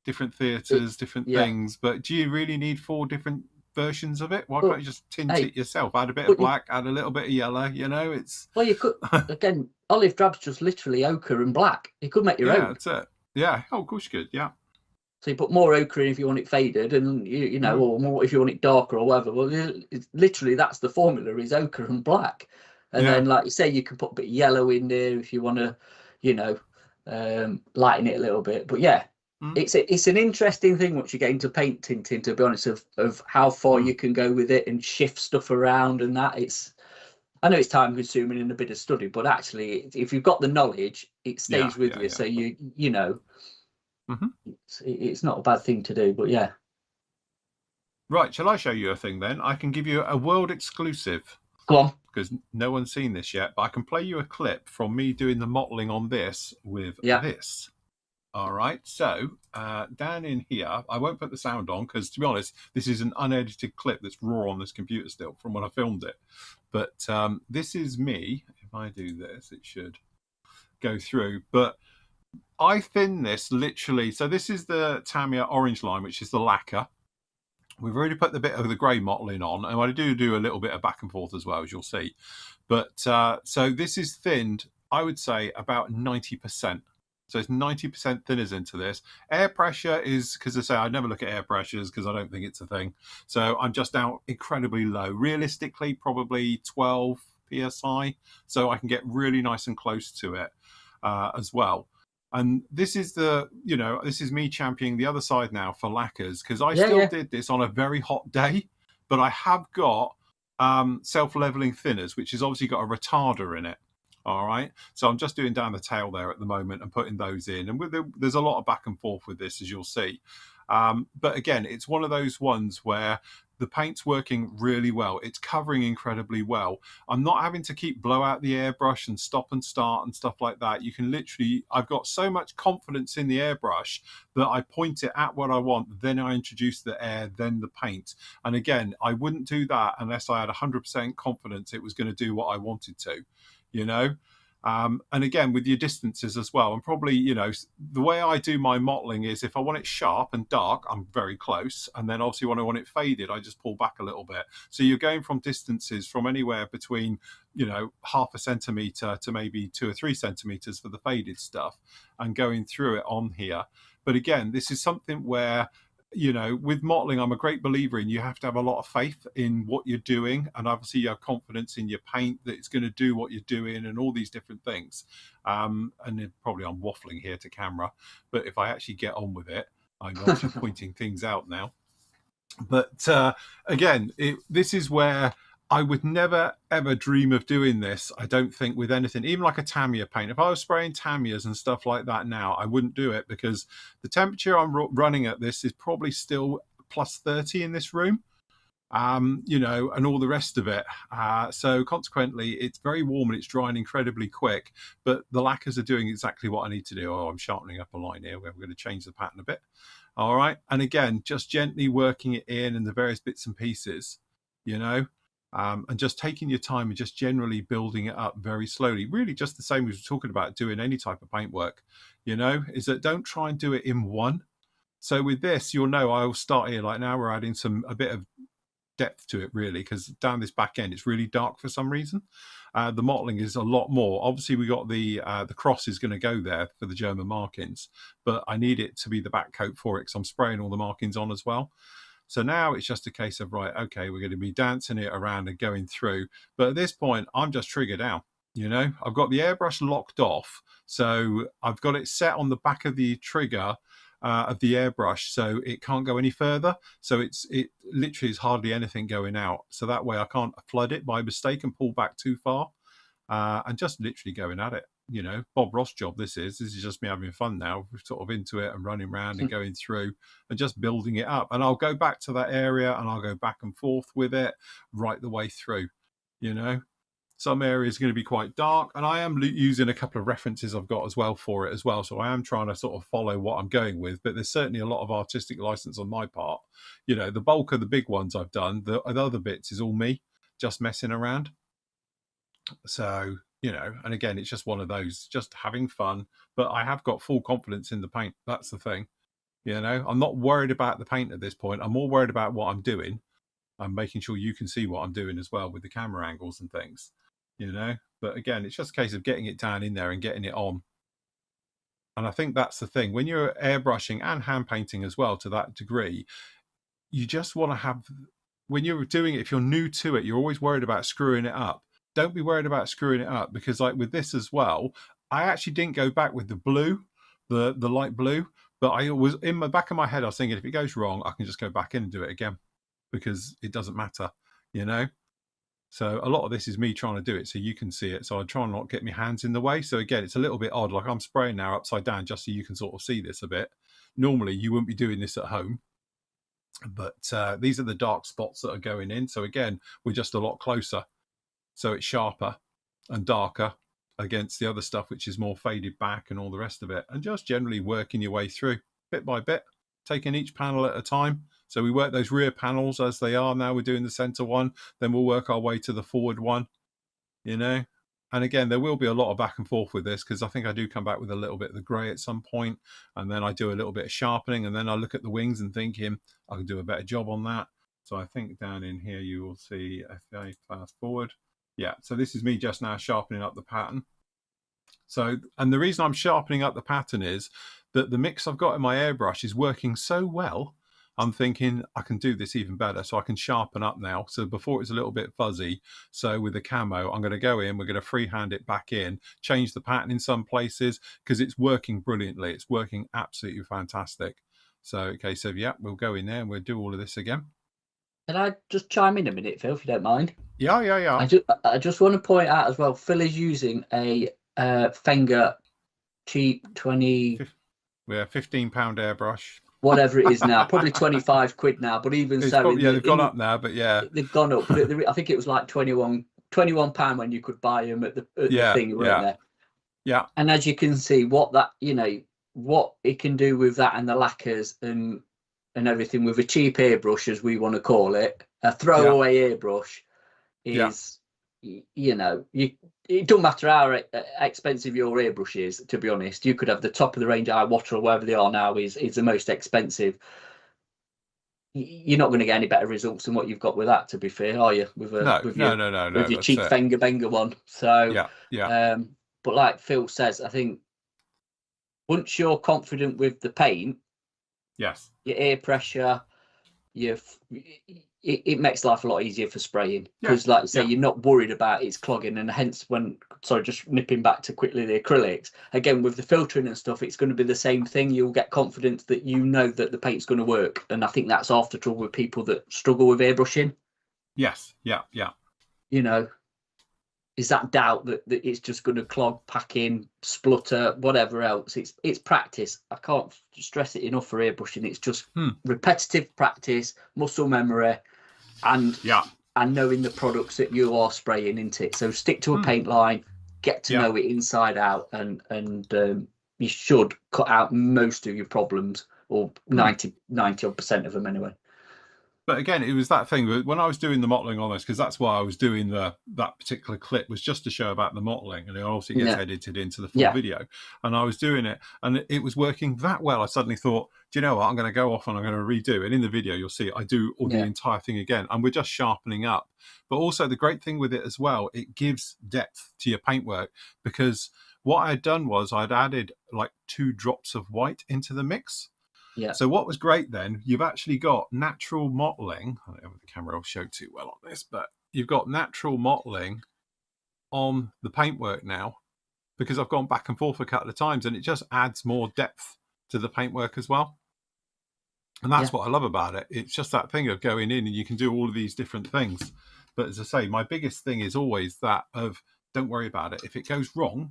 different theatres, different things, but do you really need 4 different versions of it? Why can't you just tint it yourself? Add a bit of black, add a little bit of yellow. You know, it's you could again. Olive drab's just literally ochre and black. You could make your own. Yeah, that's it. Yeah, of course you could. Yeah. So you put more ochre in if you want it faded, and you know, or more if you want it darker or whatever. Well, it's literally that's the formula: is ochre and black. And then, like you say, you can put a bit of yellow in there if you want to, you know, lighten it a little bit. But yeah, it's an interesting thing once you get into paint tinting, to be honest, of how far you can go with it and shift stuff around and that. I know it's time consuming and a bit of study, but actually, if you've got the knowledge, it stays with you. So you know, it's not a bad thing to do. But yeah. Right, shall I show you a thing then? I can give you a world exclusive. Go on. Because no one's seen this yet, but I can play you a clip from me doing the modelling on this with this. All right, so down in here, I won't put the sound on because, to be honest, this is an unedited clip that's raw on this computer still from when I filmed it. But this is me. If I do this, it should go through. But I thin this literally. So this is the Tamiya orange line, which is the lacquer. We've already put the bit of the grey mottling on, and I do a little bit of back and forth as well, as you'll see. But so this is thinned, I would say, about 90%. So it's 90% thinners into this. Air pressure is, because I say I never look at air pressures because I don't think it's a thing. So I'm just down incredibly low. Realistically, probably 12 PSI. So I can get really nice and close to it as well. And this is this is me championing the other side now for lacquers, because I still did this on a very hot day, but I have got self-leveling thinners, which has obviously got a retarder in it. All right, so I'm just doing down the tail there at the moment and putting those in, and there's a lot of back and forth with this, as you'll see. But again, it's one of those ones where the paint's working really well. It's covering incredibly well. I'm not having to keep blow out the airbrush and stop and start and stuff like that. You can literally, I've got so much confidence in the airbrush that I point it at what I want, then I introduce the air, then the paint. And again, I wouldn't do that unless I had 100% confidence it was going to do what I wanted to. You know, and again with your distances as well, and probably, you know, the way I do my mottling is if I want it sharp and dark, I'm very close, and then obviously when I want it faded, I just pull back a little bit. So you're going from distances from anywhere between, you know, 0.5 centimeter to maybe 2 or 3 centimeters for the faded stuff, and going through it on here. But again, this is something where, you know, with mottling, I'm a great believer in you have to have a lot of faith in what you're doing, and obviously you have confidence in your paint that it's going to do what you're doing and all these different things. And probably I'm waffling here to camera, but if I actually get on with it, I'm obviously pointing things out now. But again, this is where I would never ever dream of doing this. I don't think with anything, even like a Tamiya paint. If I was spraying Tamiyas and stuff like that now, I wouldn't do it because the temperature I'm running at this is probably still plus 30 in this room. You know, and all the rest of it. So consequently, it's very warm and it's drying incredibly quick. But the lacquers are doing exactly what I need to do. Oh, I'm sharpening up a line here where we're going to change the pattern a bit. All right. And again, just gently working it in and the various bits and pieces, you know, and just taking your time and just generally building it up very slowly. Really just the same as we're talking about doing any type of paintwork, you know, is that don't try and do it in one. So with this, you'll know I'll start here. Like now we're adding a bit of depth to it really, because down this back end it's really dark for some reason. The mottling is a lot more. Obviously we got the cross is going to go there for the German markings, but I need it to be the back coat for it because I'm spraying all the markings on as well. So now it's just a case of, right, okay, we're going to be dancing it around and going through, but at this point I'm just triggered out. You know, I've got the airbrush locked off, so I've got it set on the back of the trigger of the airbrush, so it can't go any further. So it literally is hardly anything going out. So that way I can't flood it by mistake and pull back too far, and just literally going at it. You know, Bob Ross job. This is just me having fun now. We're sort of into it and running around and going through and just building it up. And I'll go back to that area and I'll go back and forth with it right the way through. You know. Some areas are going to be quite dark, and I am using a couple of references I've got as well for it as well. So I am trying to sort of follow what I'm going with, but there's certainly a lot of artistic license on my part. You know, the bulk of the big ones I've done, the other bits is all me just messing around. So, you know, and again, it's just one of those, just having fun, but I have got full confidence in the paint. That's the thing. You know, I'm not worried about the paint at this point. I'm more worried about what I'm doing. I'm making sure you can see what I'm doing as well with the camera angles and things. You know, but again, it's just a case of getting it down in there and getting it on. And I think that's the thing when you're airbrushing and hand painting as well to that degree, you just want to have, when you're doing it, if you're new to it, you're always worried about screwing it up. Don't be worried about screwing it up, because like with this as well, I actually didn't go back with the blue, the light blue, but I was in the back of my head, I was thinking if it goes wrong, I can just go back in and do it again because it doesn't matter, you know. So a lot of this is me trying to do it so you can see it. So I try and not get my hands in the way. So again, it's a little bit odd. Like I'm spraying now upside down just so you can sort of see this a bit. Normally you wouldn't be doing this at home. But these are the dark spots that are going in. So again, we're just a lot closer. So it's sharper and darker against the other stuff, which is more faded back and all the rest of it. And just generally working your way through bit by bit, taking each panel at a time. So we work those rear panels as they are. Now we're doing the center one. Then we'll work our way to the forward one, you know. And again, there will be a lot of back and forth with this because I think I do come back with a little bit of the grey at some point, and then I do a little bit of sharpening, and then I look at the wings and thinking I can do a better job on that. So I think down in here you will see, if I fast forward, yeah. So this is me just now sharpening up the pattern. So, and the reason I'm sharpening up the pattern is that the mix I've got in my airbrush is working so well. I'm thinking I can do this even better, so I can sharpen up now. So before it's a little bit fuzzy, so with the camo, I'm going to go in, we're going to freehand it back in, change the pattern in some places because it's working brilliantly. It's working absolutely fantastic. So, okay, so yeah, we'll go in there and we'll do all of this again. Can I just chime in a minute, Phil, if you don't mind? Yeah. I just want to point out as well, Phil is using a Fenger cheap 20... Yeah, £15 airbrush. Whatever it is now, probably 25 quid now, but even it's so, probably, yeah, they've gone up now, but yeah, they've gone up. But I think it was like £21 when you could buy them at the thing, weren't there? Yeah. And as you can see, what that, you know, what it can do with that and the lacquers and everything with a cheap airbrush, as we want to call it, a throwaway airbrush, is, you know, it don't matter how expensive your airbrush is, to be honest. You could have the top of the range Iwater or wherever they are now is the most expensive. You're not going to get any better results than what you've got with that, to be fair, are you? With your cheap Fenger Benger one. So but like Phil says, I think once you're confident with the paint, yes, your air pressure, it makes life a lot easier for spraying, because like I say, you're not worried about it's clogging. And hence just nipping back to quickly the acrylics again with the filtering and stuff, it's going to be the same thing. You'll get confidence that you know that the paint's going to work. And I think that's half the trouble with people that struggle with airbrushing. Yes. You know, is that doubt that it's just going to clog, pack in, splutter, whatever else. It's practice. I can't stress it enough for airbrushing. It's just repetitive practice, muscle memory, and knowing the products that you are spraying into it. So stick to a paint line, get to know it inside out, and you should cut out most of your problems, or 90% of them anyway. But again, it was that thing when I was doing the modelling on this, because that's why I was doing that particular clip, was just to show about the modelling, and it also gets edited into the full video. And I was doing it, and it was working that well. I suddenly thought, do you know what? I'm going to go off and I'm going to redo it. And in the video, you'll see I do all the entire thing again, and we're just sharpening up. But also the great thing with it as well, it gives depth to your paintwork, because what I had done was I'd added like 2 drops of white into the mix. Yeah. So what was great then, you've actually got natural mottling. I don't know if the camera will show too well on this, but you've got natural mottling on the paintwork now, because I've gone back and forth a couple of times, and it just adds more depth to the paintwork as well. And that's what I love about it. It's just that thing of going in and you can do all of these different things. But as I say, my biggest thing is always that of don't worry about it. If it goes wrong,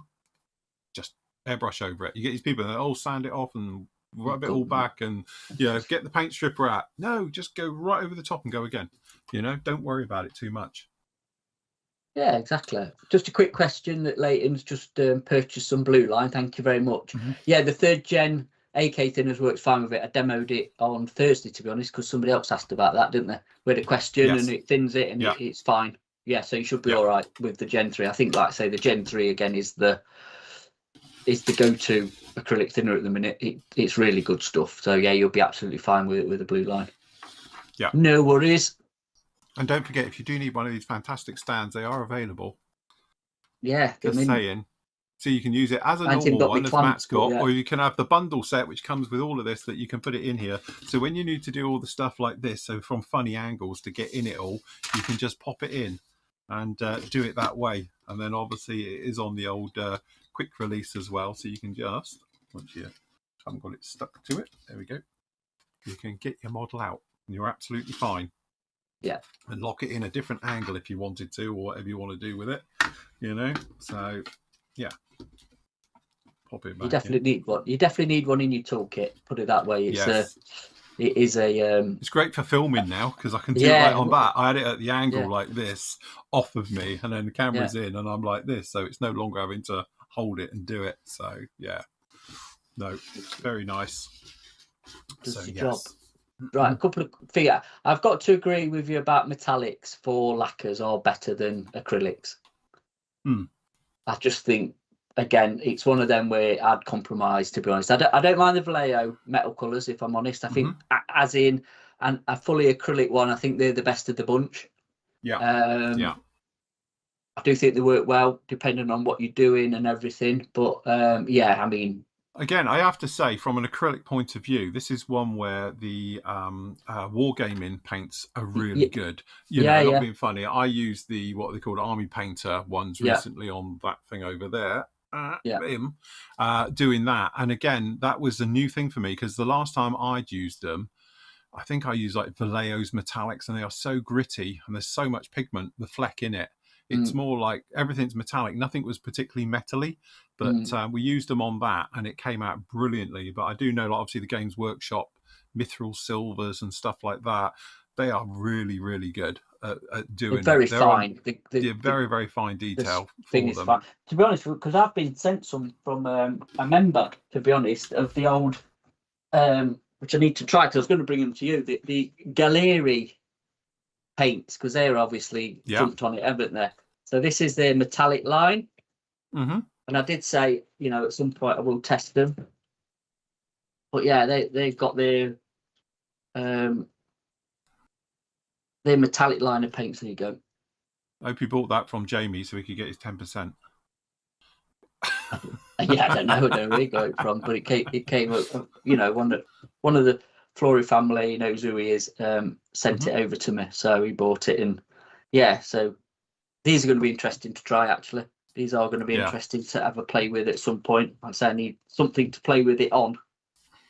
just airbrush over it. You get these people that sand it off and rub it all back and get the paint stripper out. No, just go right over the top and go again. Don't worry about it too much. Yeah, exactly. Just a quick question that Leighton's just purchased some blue line. Thank you very much. Yeah, the 3rd gen AK thinners works fine with it. I demoed it on Thursday, to be honest, because somebody else asked about that, didn't they? We had a question and it thins it, and it's fine. Yeah, so you should be all right with the Gen 3. I think, like I say, the Gen 3 again is the go-to acrylic thinner at the minute. It's really good stuff. So yeah, you'll be absolutely fine with it with the blue line. Yeah, no worries. And don't forget, if you do need one of these fantastic stands, they are available. Yeah, just saying. So you can use it as a normal one, as Matt's got, or you can have the bundle set, which comes with all of this, that you can put it in here. So when you need to do all the stuff like this, so from funny angles to get in it all, you can just pop it in and do it that way. And then obviously it is on the old quick release as well, so you can just, once you haven't got it stuck to it, there we go, you can get your model out and you're absolutely fine. Yeah, and lock it in a different angle if you wanted to, or whatever you want to do with it, so yeah, pop it back. You definitely need one. You definitely need one in your toolkit, put it that way. It's great for filming now, because I can do it right on that. I had it at the angle like this off of me, and then the camera's in and I'm like this, so it's no longer having to hold it and do it. So it's very nice. Does your job. Right, a couple of figure. I've got to agree with you about metallics for lacquers are better than acrylics. I just think, again, it's one of them where I'd compromise, to be honest. I don't mind the Vallejo metal colours, if I'm honest. I think as in and a fully acrylic one, I think they're the best of the bunch. I do think they work well, depending on what you're doing and everything. But I mean, again, I have to say, from an acrylic point of view, this is one where the wargaming paints are really good. Not being funny, I used the what they call army painter ones recently on that thing over there. Doing that, and again, that was a new thing for me, because the last time I'd used them, I think I used like Vallejo's metallics, and they are so gritty and there's so much pigment, the fleck in it. It's more like everything's metallic. Nothing was particularly metally, but we used them on that and it came out brilliantly. But I do know, like, obviously the Games Workshop mithril silvers and stuff like that, they are really, really good at doing very fine. Very, very fine detail for them. Fine. To be honest, because I've been sent some from a member, to be honest, of the old, which I need to try, because I was going to bring them to you, the Galeri paints, because they're obviously jumped on it, haven't they? So this is their metallic line, and I did say, at some point I will test them. But yeah, they've got their metallic line of paints. There you go. I hope you bought that from Jamie so he could get his 10%. I don't know where we got it from, but it came up. One of the Flory family, he knows who he is, sent it over to me. So he bought it, and yeah, so these are going to be interesting to try. Actually, these are going to be interesting to have a play with at some point. I say I need something to play with it on.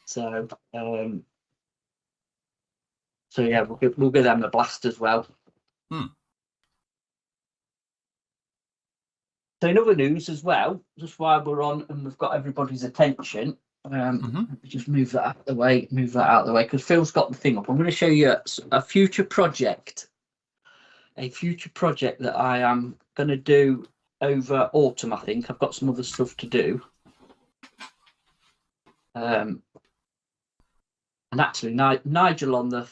So so yeah, we'll give them a blast as well. So in other news as well, just while we're on and we've got everybody's attention, let me just move that out of the way, because Phil's got the thing up. I'm going to show you a future project that I am going to do over autumn. I think I've got some other stuff to do. And actually, Nigel on the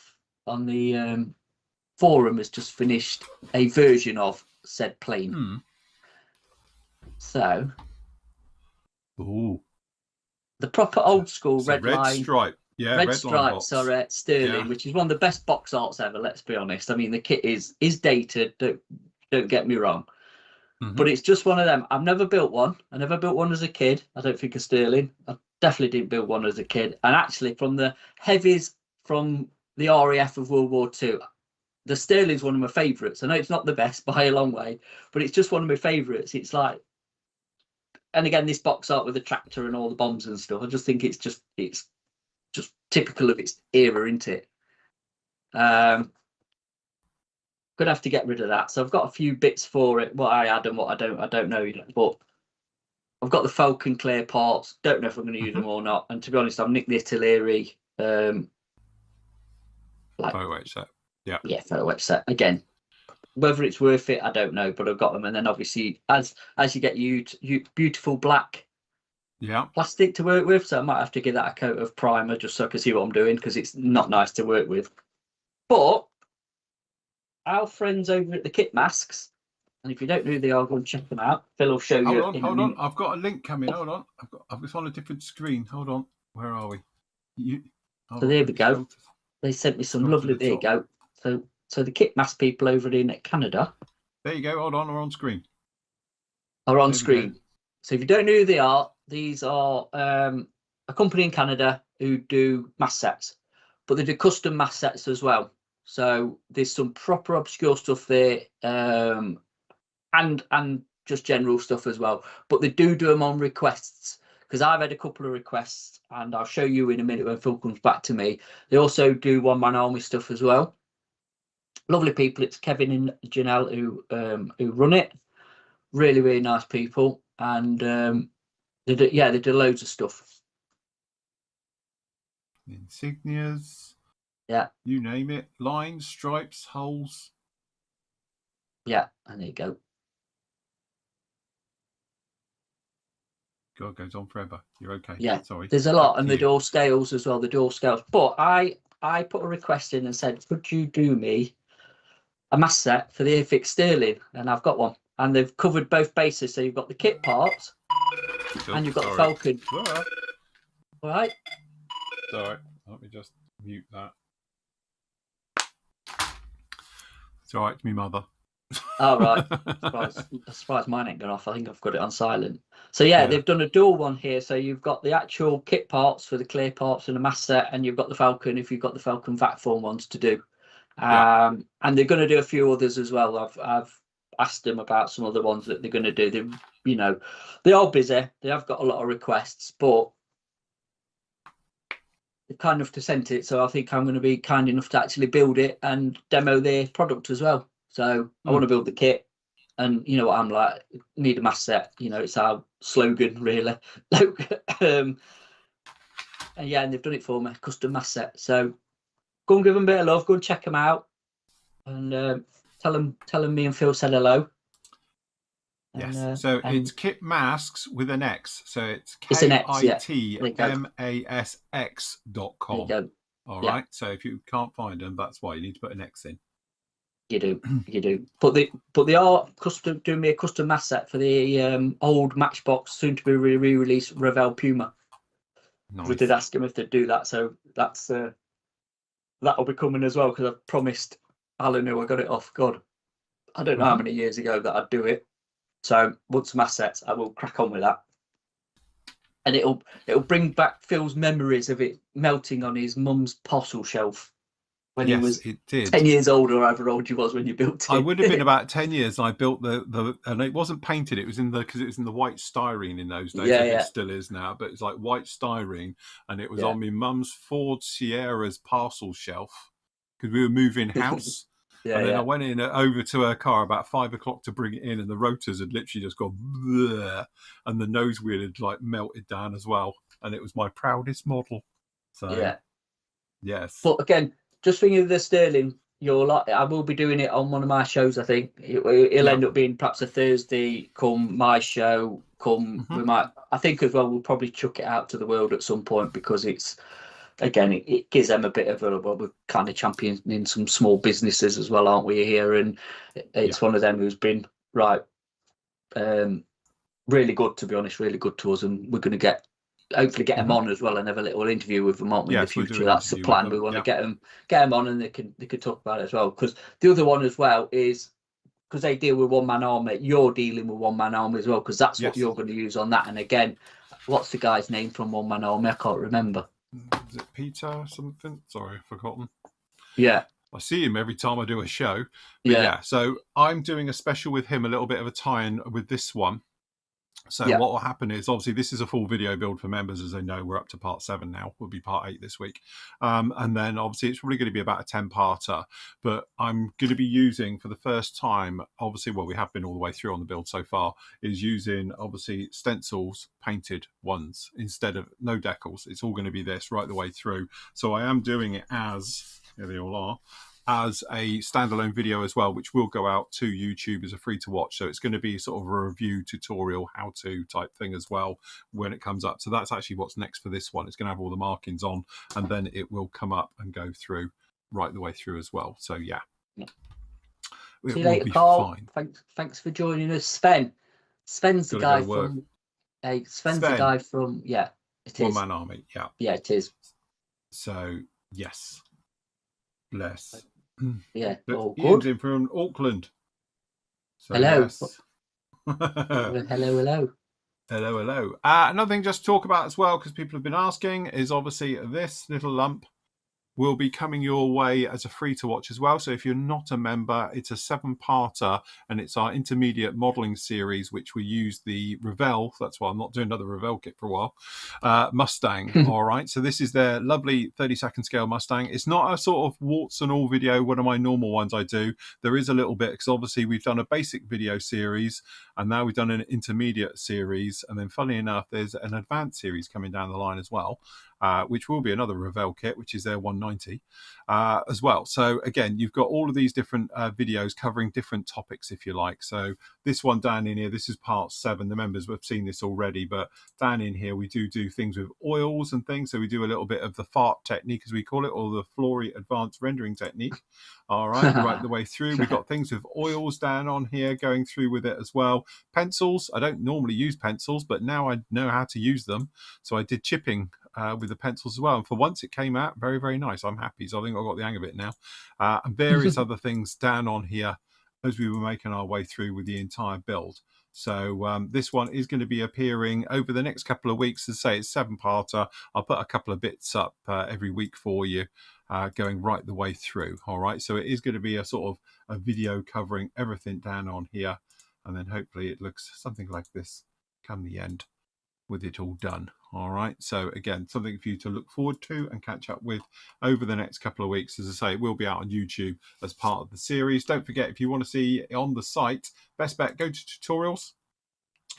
forum has just finished a version of said plane. So, the proper old school red line stripe, red stripes are Sterling, which is one of the best box arts ever. Let's be honest. I mean, the kit is dated. Don't get me wrong, but it's just one of them. I've never built one. I never built one as a kid. I don't think a Sterling. I definitely didn't build one as a kid. And actually, from the heavies from the RAF of World War II, the Sterling's one of my favourites. I know it's not the best by a long way, but it's just one of my favourites. It's like, and again, this box art with the tractor and all the bombs and stuff, I just think it's just typical of its era, isn't it? Gonna have to get rid of that. So I've got a few bits for it, what I had and what I don't know yet. But I've got the Falcon clear parts. Don't know if I'm going to use them or not. And to be honest, I've nicked the Artillery photo etch set. Yeah, photo etch set again. Whether it's worth it, I don't know, but I've got them. And then obviously, as you get you beautiful black plastic to work with, so I might have to give that a coat of primer just so I can see what I'm doing, because it's not nice to work with. But our friends over at the Kit Masks, and if you don't know who they are, go and check them out. Phil will show you. Hold on. I've got a link coming. Hold on. I've got on a different screen. Hold on. Where are we? So there we go. They sent me some lovely. There you go. So the Kit Mask people over in Canada. There you go. Hold on. We're on screen. Are on screen. So if you don't know who they are, these are a company in Canada who do mask sets, but they do custom mask sets as well. So there's some proper obscure stuff there, and just general stuff as well. But they do them on requests, because I've had a couple of requests, and I'll show you in a minute when Phil comes back to me. They also do one-man army stuff as well. Lovely people. It's Kevin and Janelle who run it. Really, really nice people, and they do loads of stuff. Insignias. Yeah. You name it. Lines, stripes, holes. Yeah, and there you go. God, goes on forever. You're okay. Yeah. Sorry. There's a lot, and the door scales as well. The door scales. But I put a request in and said, could you do me a mask set for the Airfix Sterling? And I've got one. And they've covered both bases. So you've got the kit parts and you've got the Falcon. All right. Sorry. Let me just mute that. It's all right, it's me mother. All right. I'm surprised mine ain't gone off. I think I've got it on silent. So yeah, they've done a dual one here. So you've got the actual kit parts for the clear parts and the mask set, and you've got the Falcon if you've got the Falcon vac form ones to do. And they're going to do a few others as well. I've asked them about some other ones that they're going to do. They are busy. They have got a lot of requests, but they're kind enough to send it. So I think I'm going to be kind enough to actually build it and demo their product as well. So I want to build the kit, and you know what I'm like, need a mask set. It's our slogan really. And they've done it for me, custom mask set. So go and give them a bit of love. Go and check them out, and tell them me and Phil said hello. Yes. So it's Kit Masks with an X. So it's KITMASX.com. All right. So if you can't find them, that's why you need to put an X in. You do. But they are doing me a custom mask set for the old Matchbox, soon to be re-released Revell Puma. Nice. We did ask him if they'd do that, so that's that'll be coming as well, because I've promised Alan, who I got it off. God, I don't know how many years ago that I'd do it. So once mask sets, I will crack on with that. and it'll bring back Phil's memories of it melting on his mum's postle shelf when he was it did. 10 years old, or however old you was when you built it. I would have been about 10 years. And I built the and it wasn't painted. It was because it was in the white styrene in those days. Yeah, It still is now, but it's like white styrene, and it was on my mum's Ford Sierra's parcel shelf because we were moving house. And then I went in over to her car about 5 o'clock to bring it in, and the rotors had literally just gone bleh, and the nose wheel had like melted down as well. And it was my proudest model. So yes. But again, just thinking of the Sterling, I will be doing it on one of my shows. I think it'll end up being perhaps a Thursday. Come my show. We might. I think as well we'll probably chuck it out to the world at some point, because it's. Again, it gives them a bit of we're kind of championing some small businesses as well, aren't we, here? And it's one of them who's been really good, to be honest, really good to us. And we're going to hopefully get them on as well and have a little interview with them, aren't we, in the future? That's the plan. We want to get them on, and they can talk about it as well. Because the other one as well is, because they deal with one man army, you're dealing with one man army as well, because that's what you're going to use on that. And again, what's the guy's name from one man army? I can't remember. Is it Peter or something? Sorry, I've forgotten. Yeah. I see him every time I do a show. But so I'm doing a special with him, a little bit of a tie-in with this one. So what will happen is, obviously, this is a full video build for members. As they know, we're up to part 7 now. We'll be part 8 this week. And then, obviously, it's probably going to be about a 10-parter. But I'm going to be using, for the first time, obviously, well, we have been all the way through on the build so far, is using, obviously, stencils, painted ones, instead of no decals. It's all going to be this right the way through. So I am doing it as, here they all are, as a standalone video as well, which will go out to YouTube as a free to watch. So it's going to be sort of a review tutorial, how to type thing as well when it comes up. So that's actually what's next for this one. It's going to have all the markings on, and then it will come up and go through right the way through as well. So yeah. See you later, Carl. Thanks for joining us, Sven. Sven's the guy from. Sven's the guy from. Yeah, it is. One Man Army. Yeah. Yeah, it is. So yes. Bless. Yeah, all Ian's good. in from Auckland. So, hello. Yes. hello. Hello. Another thing just to talk about as well, because people have been asking, is obviously this little lump will be coming your way as a free to watch as well. So if you're not a member, it's a 7-parter, and it's our intermediate modeling series, which we use the Revell. That's why I'm not doing another Revell kit for a while. Mustang. All right. So this is their lovely 32nd scale Mustang. It's not a sort of warts and all video, one of my normal ones I do. There is a little bit, because obviously we've done a basic video series, and now we've done an intermediate series. And then funnily enough, there's an advanced series coming down the line as well. Which will be another Revell kit, which is their 190 as well. So again, you've got all of these different videos covering different topics, if you like. So this one down in here, this is part 7. The members have seen this already, but down in here we do things with oils and things. So we do a little bit of the fart technique, as we call it, or the Flory advanced rendering technique. All right, right the way through. We've got things with oils down on here going through with it as well. Pencils. I don't normally use pencils, but now I know how to use them. So I did chipping with the pencils as well, and for once it came out very, very nice. I'm happy, so I think I've got the hang of it now. And various other things down on here as we were making our way through with the entire build. So this one is going to be appearing over the next couple of weeks. As I say, it's 7-parter. I'll put a couple of bits up every week for you, going right the way through. All right, so it is going to be a sort of a video covering everything down on here, and then hopefully it looks something like this come the end with it all done. All right, so again, something for you to look forward to and catch up with over the next couple of weeks. As I say, it will be out on YouTube as part of the series. Don't forget, if you want to see it on the site, best bet, go to tutorials.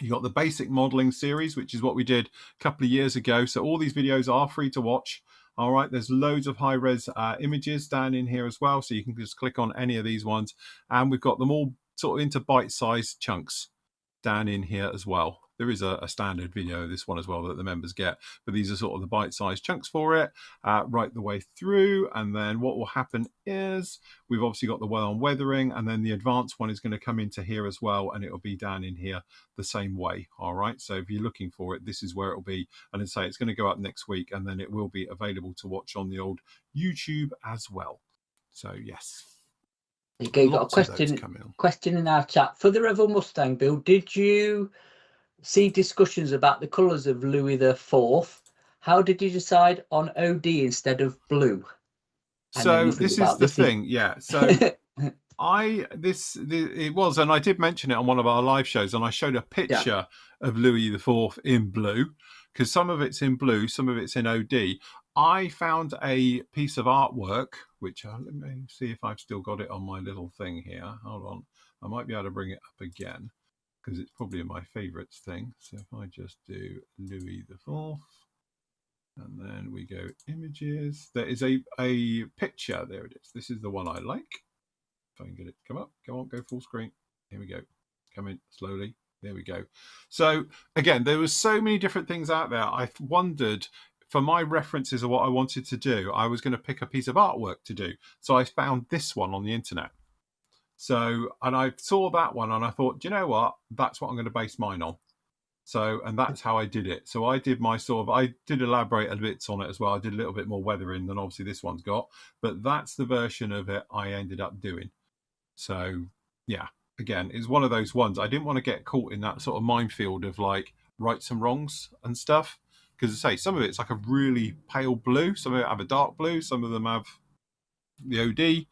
You got the basic modeling series, which is what we did a couple of years ago. So all these videos are free to watch. All right, there's loads of high-res images down in here as well, so you can just click on any of these ones, and we've got them all sort of into bite-sized chunks down in here as well. There is a standard video of this one as well that the members get, but these are sort of the bite-sized chunks for it right the way through. And then what will happen is we've obviously got the well on weathering, and then the advanced one is going to come into here as well, and it'll be down in here the same way. All right, so if you're looking for it, this is where it'll be. And I'd say it's going to go up next week, and then it will be available to watch on the old YouTube as well. So yes. You got a question in our chat for the Revell Mustang build. Did you see discussions about the colours of Louis IV. How did you decide on OD instead of blue? So this is the thing, yeah. So it was, and I did mention it on one of our live shows, and I showed a picture of Louis IV in blue, because some of it's in blue, some of it's in OD. I found a piece of artwork, which let me see if I've still got it on my little thing here. Hold on, I might be able to bring it up again, because it's probably my favourites thing. So if I just do Louis IV, and then we go images, there is a picture. There it is. This is the one I like. If I can get it to come up, come on, go full screen. Here we go. Come in slowly. There we go. So again, there was so many different things out there. I wondered, for my references of what I wanted to do, I was going to pick a piece of artwork to do. So I found this one on the internet. So, and I saw that one and I thought, do you know what? That's what I'm going to base mine on. So, and that's how I did it. So I did my I did elaborate a bit on it as well. I did a little bit more weathering than obviously this one's got, but that's the version of it I ended up doing. So yeah, again, it's one of those ones. I didn't want to get caught in that sort of minefield of like rights and wrongs and stuff. Because I say, some of it's like a really pale blue, some of it have a dark blue, some of them have the OD.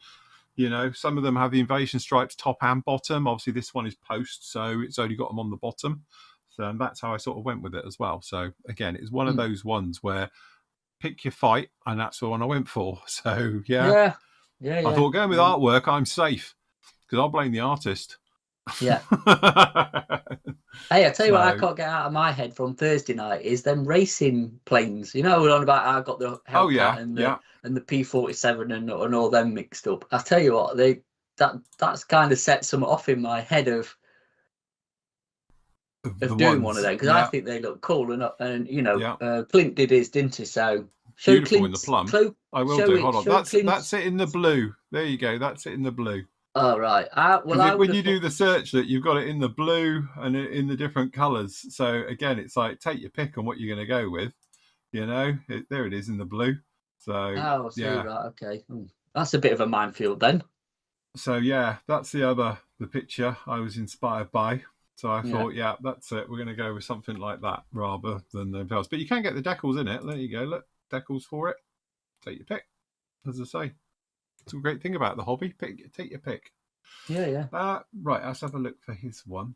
You know, some of them have the invasion stripes top and bottom. Obviously, this one is post, so it's only got them on the bottom. So and that's how I sort of went with it as well. So again, it's one of those ones where pick your fight, and that's the one I went for. So yeah. I thought going with artwork, I'm safe because I'll blame the artist. Yeah. Hey, I tell you what, I can't get out of my head from Thursday night is them racing planes. You know, we're on about I got the Hellcat and the P-47 and all them mixed up. I tell you what, that's kind of set some off in my head of doing one of them because I think they look cool and you know Clint did his, didn't he? So show beautiful Clint's, in the plum. I will do. Hold on, that's it in the blue. There you go. That's it in the blue. Oh right. When you do the search, that you've got it in the blue and in the different colours. So again, it's like take your pick on what you're going to go with. You know, there it is in the blue. So right, okay. That's a bit of a minefield then. So yeah, that's the picture I was inspired by. So I thought, that's it. We're going to go with something like that rather than the else. But you can get the decals in it. There you go. Look, decals for it. Take your pick. As I say, it's a great thing about the hobby. Take your pick. Yeah. Right, let's have a look for his one.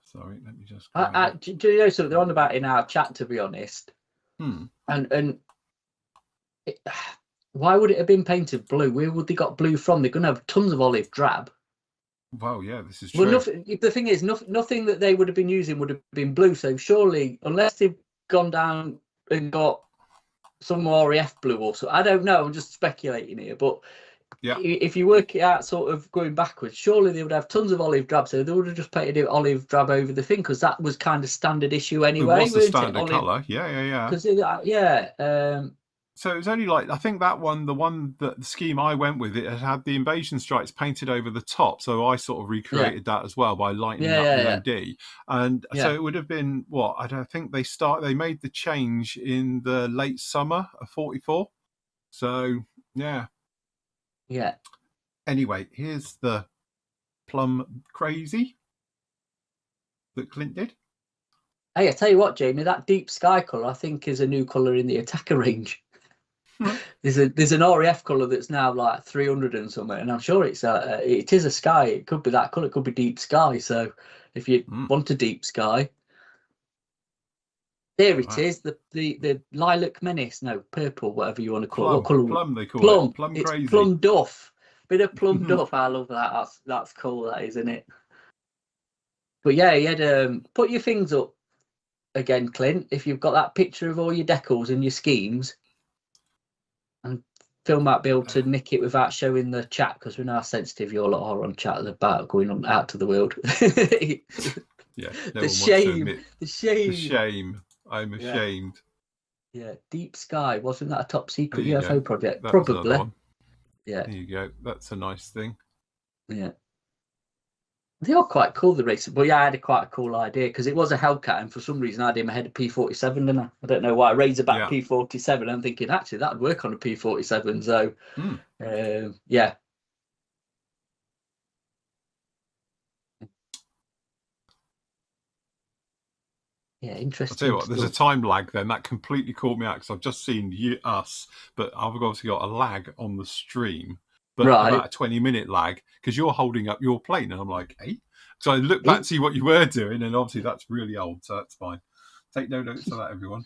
Sorry, let me just. Do you know something they're on about in our chat? To be honest, and why would it have been painted blue? Where would they got blue from? They're going to have tons of olive drab. Well, yeah, this is true. Well, the thing is, nothing that they would have been using would have been blue. So surely, unless they've gone down and got some more RAF blue or so, I don't know. I'm just speculating here, but if you work it out, sort of going backwards, surely they would have tons of olive drab. So they would have just painted it olive drab over the thing because that was kind of standard issue anyway. It was the standard colour. Yeah. Because So it was only like, I think the scheme I went with, it had the invasion stripes painted over the top. So I sort of recreated that as well by lightening up the OD. And so it would have been I think they made the change in the late summer of 44. So yeah. Anyway, here's the plum crazy that Clint did. Hey, I tell you what, Jamie, that deep sky colour I think is a new colour in the attacker range. There's an RAF colour that's now like 300 and something, and I'm sure it is a sky. It could be that colour. It could be deep sky. So if you want a deep sky, there it is. The lilac menace, no purple, whatever you want to call it. What colour? Plum. They call it plum. It's crazy. Plum duff. Bit of plum duff. I love that. That's cool. That is, isn't it? But yeah, you had put your things up again, Clint. If you've got that picture of all your decals and your schemes. And Phil might be able to nick it without showing the chat because we know how sensitive you all are on chat about going on out to the world. The shame. I'm ashamed. Yeah, Deep Sky, wasn't that a top secret UFO project? Probably. Yeah. There you go. That's a nice thing. Yeah. They are quite cool, the races. But yeah, I had quite a cool idea because it was a Hellcat, and for some reason I had him ahead of P-47, didn't I? I don't know why. Razorback P-47. I'm thinking actually that would work on a P-47. So, yeah. Yeah, I'll tell you interesting what, there's a stuff. time lag then. That completely caught me out because I've just seen us, but I've obviously got a lag on the stream, but Right. about a 20-minute lag because you're holding up your plane. And I'm like, hey. So I looked back to see what you were doing, and obviously that's really old, so that's fine. Take no notes of that, everyone.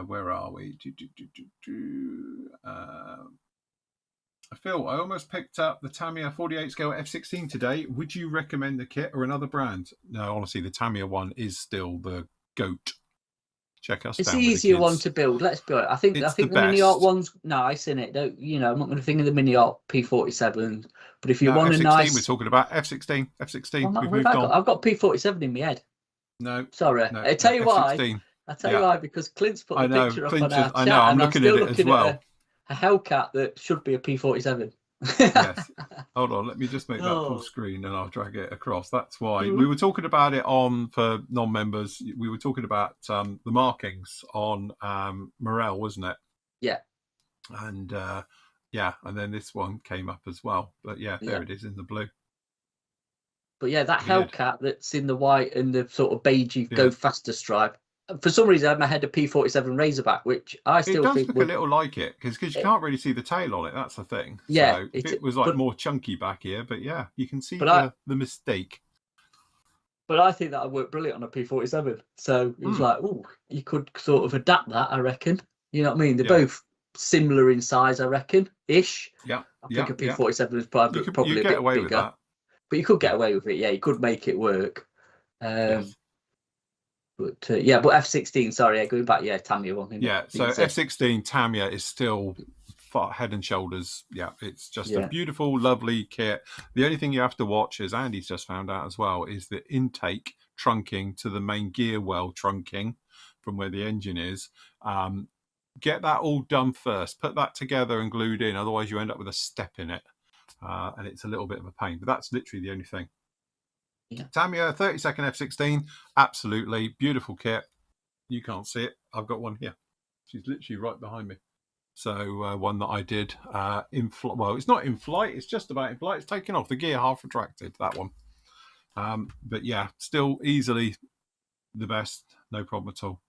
Where are we? Phil, I almost picked up the Tamiya 48 scale F16 today. Would you recommend the kit or another brand? No, honestly, the Tamiya one is still the GOAT. Check us It's the down with the easier kids. one to build. Let's be honest. I think the the Mini Art best. one's nice, isn't it? Don't, you know, I'm not going to think of the Mini Art P47, but if you No, want F16, a nice, we're talking about F16. F16. well, We've moved on. I've got P47 in my head. No, Sorry. no, I tell you why. F16. I tell you why, because Clint's put the picture up on our I chat, know. I'm and I'm looking still at it as looking well. at a Hellcat that should be a P47. Yes. Hold on, let me just make that full screen and I'll drag it across. That's why we were talking about it on, for non-members, we were talking about the markings on Morel, wasn't it? Yeah. And and then this one came up as well. But yeah, there it is in the blue. But yeah, that Hellcat that's in the white and the sort of beigey go faster stripe. For some reason, I had my head a P47 Razorback, which I still think look a little like it because you can't really see the tail on it. That's the thing. Yeah, so it was like more chunky back here, but yeah, you can see the mistake. But I think that would work brilliant on a P47. So it was like, oh, you could sort of adapt that, I reckon. You know what I mean? They're both similar in size, I reckon, ish. Yeah. I think a P47 is probably a bit away bigger. With that. But you could get away with it. Yeah, you could make it work. Yes. But but F16, sorry, going back, Tamiya one. Yeah, so F16 Tamiya is still far head and shoulders. Yeah, it's just a beautiful, lovely kit. The only thing you have to watch, as Andy's just found out as well, is the intake trunking to the main gear well trunking from where the engine is. Get that all done first. Put that together and glued in. Otherwise, you end up with a step in it. And it's a little bit of a pain. But that's literally the only thing. Yeah. Tamiya 32nd F16, absolutely beautiful kit. You can't see it. I've got one here. She's literally right behind me. So one that I did in flight. Well, it's not in flight. It's just about in flight. It's taken off. The gear half retracted, that one. But yeah, still easily the best. No problem at all.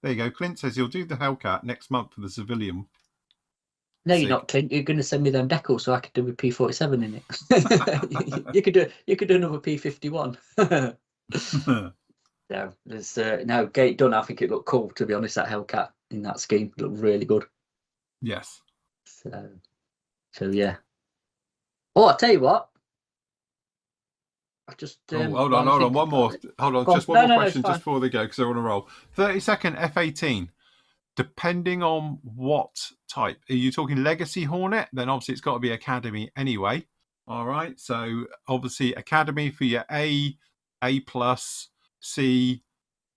There you go. Clint says he'll do the Hellcat next month for the civilian. No, you're not, Clint. You're going to send me them decals so I could do a P47 in it. you could do another P51. No, there's no, get it done. I think it looked cool, to be honest. That Hellcat in that scheme looked really good. Yes. So yeah. Oh, I tell you what. I just hold on. One more. Hold on. Just one more question just before they go because they're on a roll. 32nd F18. Depending on what type, are you talking Legacy Hornet? Then obviously it's got to be Academy anyway. All right. So obviously Academy for your A plus, C,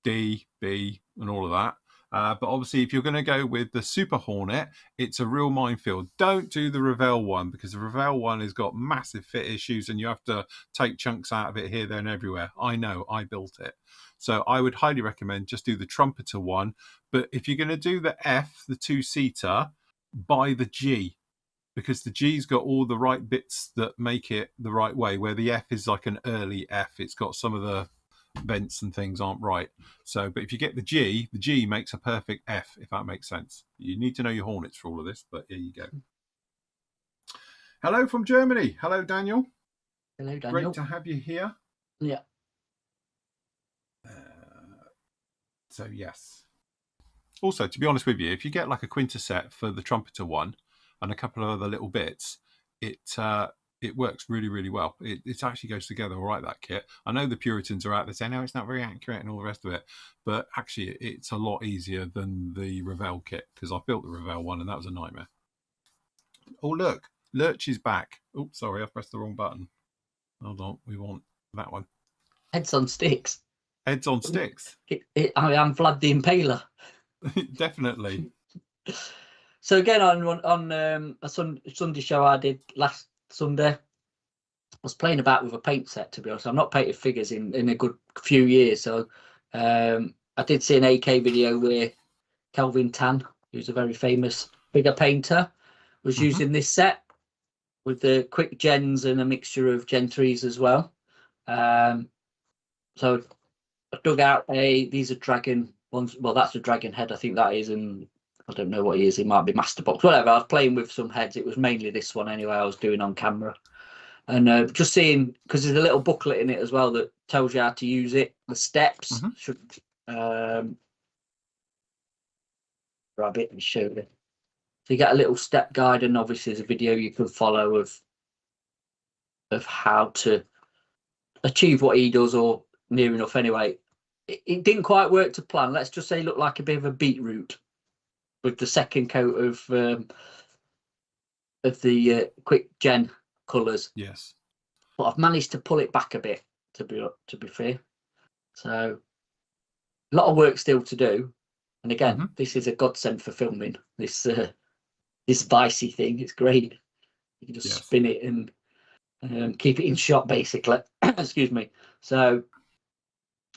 D, B, and all of that. But obviously, if you're going to go with the Super Hornet, it's a real minefield. Don't do the Revell one because the Revell one has got massive fit issues and you have to take chunks out of it here, there, and everywhere. I know, I built it. So I would highly recommend just do the Trumpeter one. But if you're going to do the F, the two-seater, buy the G because the G's got all the right bits that make it the right way, where the F is like an early F. It's got some of the vents and things aren't right. So, but if you get the G makes a perfect F, if that makes sense. You need to know your Hornets for all of this, but here you go. Hello from Germany. Hello, Daniel. Hello, Daniel. Great to have you here. Yeah. So, yes. Also, to be honest with you, if you get like a Quinta set for the Trumpeter one and a couple of other little bits, it works really, really well. It actually goes together all right, that kit. I know the Puritans are out there saying, no, it's not very accurate and all the rest of it. But actually, it's a lot easier than the Revell kit because I built the Revell one and that was a nightmare. Oh, look. Lurch is back. Oh, sorry, I pressed the wrong button. Hold on. We want that one. Heads on sticks. Heads on sticks. I am Vlad the Impaler. Definitely. So again, on a Sunday show I did last Sunday, I was playing about with a paint set, to be honest. I've not painted figures in a good few years. So I did see an AK video where Kelvin Tan, who's a very famous figure painter, was using this set with the quick gens and a mixture of Gen 3s as well. So I dug out these are dragon ones. Well, that's a dragon head. I think that is, and I don't know what he is. He might be master box, whatever. I was playing with some heads. It was mainly this one anyway. I was doing on camera, and just seeing, because there's a little booklet in it as well that tells you how to use it. The steps should grab it and show you. So you get a little step guide, and obviously there's a video you can follow of how to achieve what he does, or near enough anyway. It didn't quite work to plan. Let's just say it looked like a bit of a beetroot with the second coat of the quick gen colours. Yes. But I've managed to pull it back a bit, to be fair. So a lot of work still to do. And again, this is a godsend for filming. This vicey thing, it's great. You can just spin it and keep it in shot, basically. Excuse me. So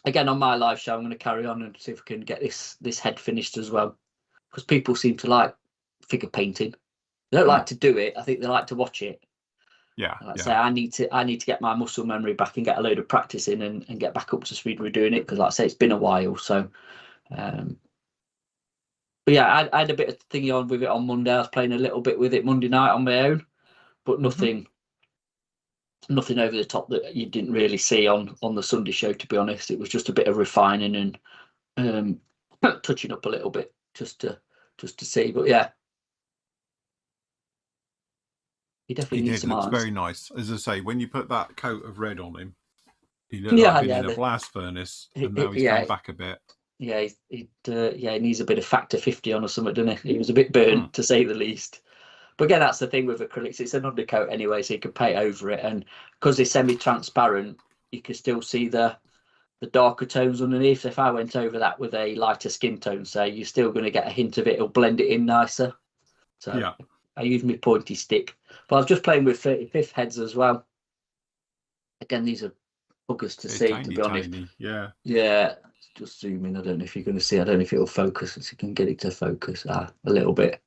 again, on my live show, I'm going to carry on and see if we can get this head finished as well, because people seem to like figure painting. They don't like to do it. I think they like to watch it. Yeah. Like I say, I need to get my muscle memory back and get a load of practice in and get back up to speed with doing it, because like I say, it's been a while. So but yeah, I had a bit of thingy on with it on Monday. I was playing a little bit with it Monday night on my own, but nothing over the top that you didn't really see on the Sunday show, to be honest. It was just a bit of refining and touching up a little bit just to see. But yeah, he definitely needs some looks irons. very nice. As I say, when you put that coat of red on him, he looked like he'd been in a blast furnace, and now he's come back a bit. Yeah, he needs a bit of factor 50 on or something, doesn't he? He was a bit burnt, to say the least. But again, that's the thing with acrylics. It's an undercoat anyway, so you can paint over it. And because they're semi-transparent, you can still see the darker tones underneath. So if I went over that with a lighter skin tone, say, you're still going to get a hint of it. It'll blend it in nicer. So I use my pointy stick. But I was just playing with 35th heads as well. Again, these are buggers to see, to be honest. Yeah. Just zoom in. I don't know if you're going to see. I don't know if it'll focus. So you can get it to focus a little bit.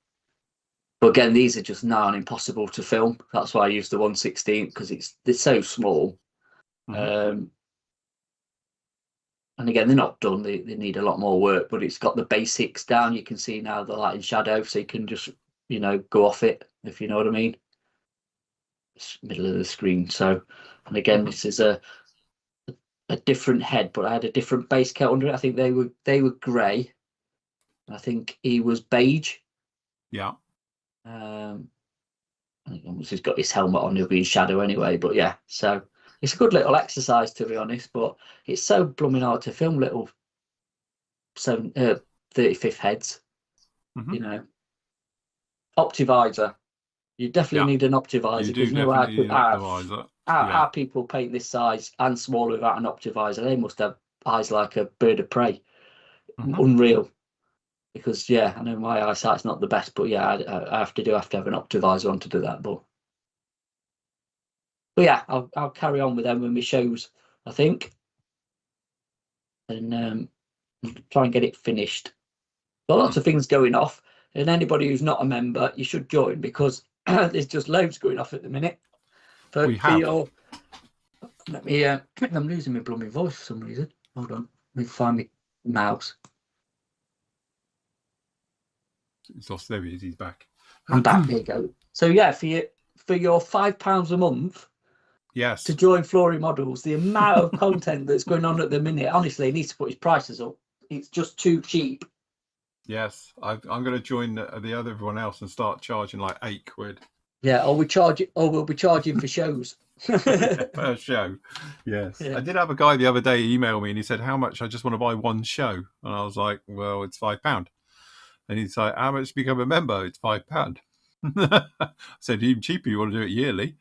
But again, these are just now impossible to film. That's why I use the 1/16, because they're so small. And again, they're not done. They need a lot more work, but it's got the basics down. You can see now the light and shadow, so you can just go off it, if you know what I mean. It's middle of the screen. So, and again, this is a different head, but I had a different base coat under it. I think they were grey. I think he was beige. Yeah. I think once he's got his helmet on, he'll be in shadow anyway. But yeah, so it's a good little exercise, to be honest. But it's so blooming hard to film little 35th heads. Optivisor. You definitely need an optivisor, because how people paint this size and smaller without an optivisor. They must have eyes like a bird of prey. Unreal. Because I know my eyesight's not the best, but I have to have an optivisor on to do that. But yeah, I'll carry on with them when my shows, I think, and try and get it finished. Got lots of things going off, and anybody who's not a member, you should join, because there's just loads going off at the minute. I'm losing my blooming voice for some reason. Hold on, let me find my mouse. He's lost. There he is. He's back. I'm back. There you go. So yeah, for your £5 a month, to join Flory Models, the amount of content that's going on at the minute, honestly, he needs to put his prices up. It's just too cheap. Yes, I'm going to join the other everyone else and start charging like £8. Yeah, or we'll be charging for shows. Per show. Yes. I did have a guy the other day email me, and he said, "How much? I just want to buy one show." And I was like, "Well, it's £5." And he's like, "How much to become a member?" "It's £5." I said, "Even cheaper, you want to do it yearly."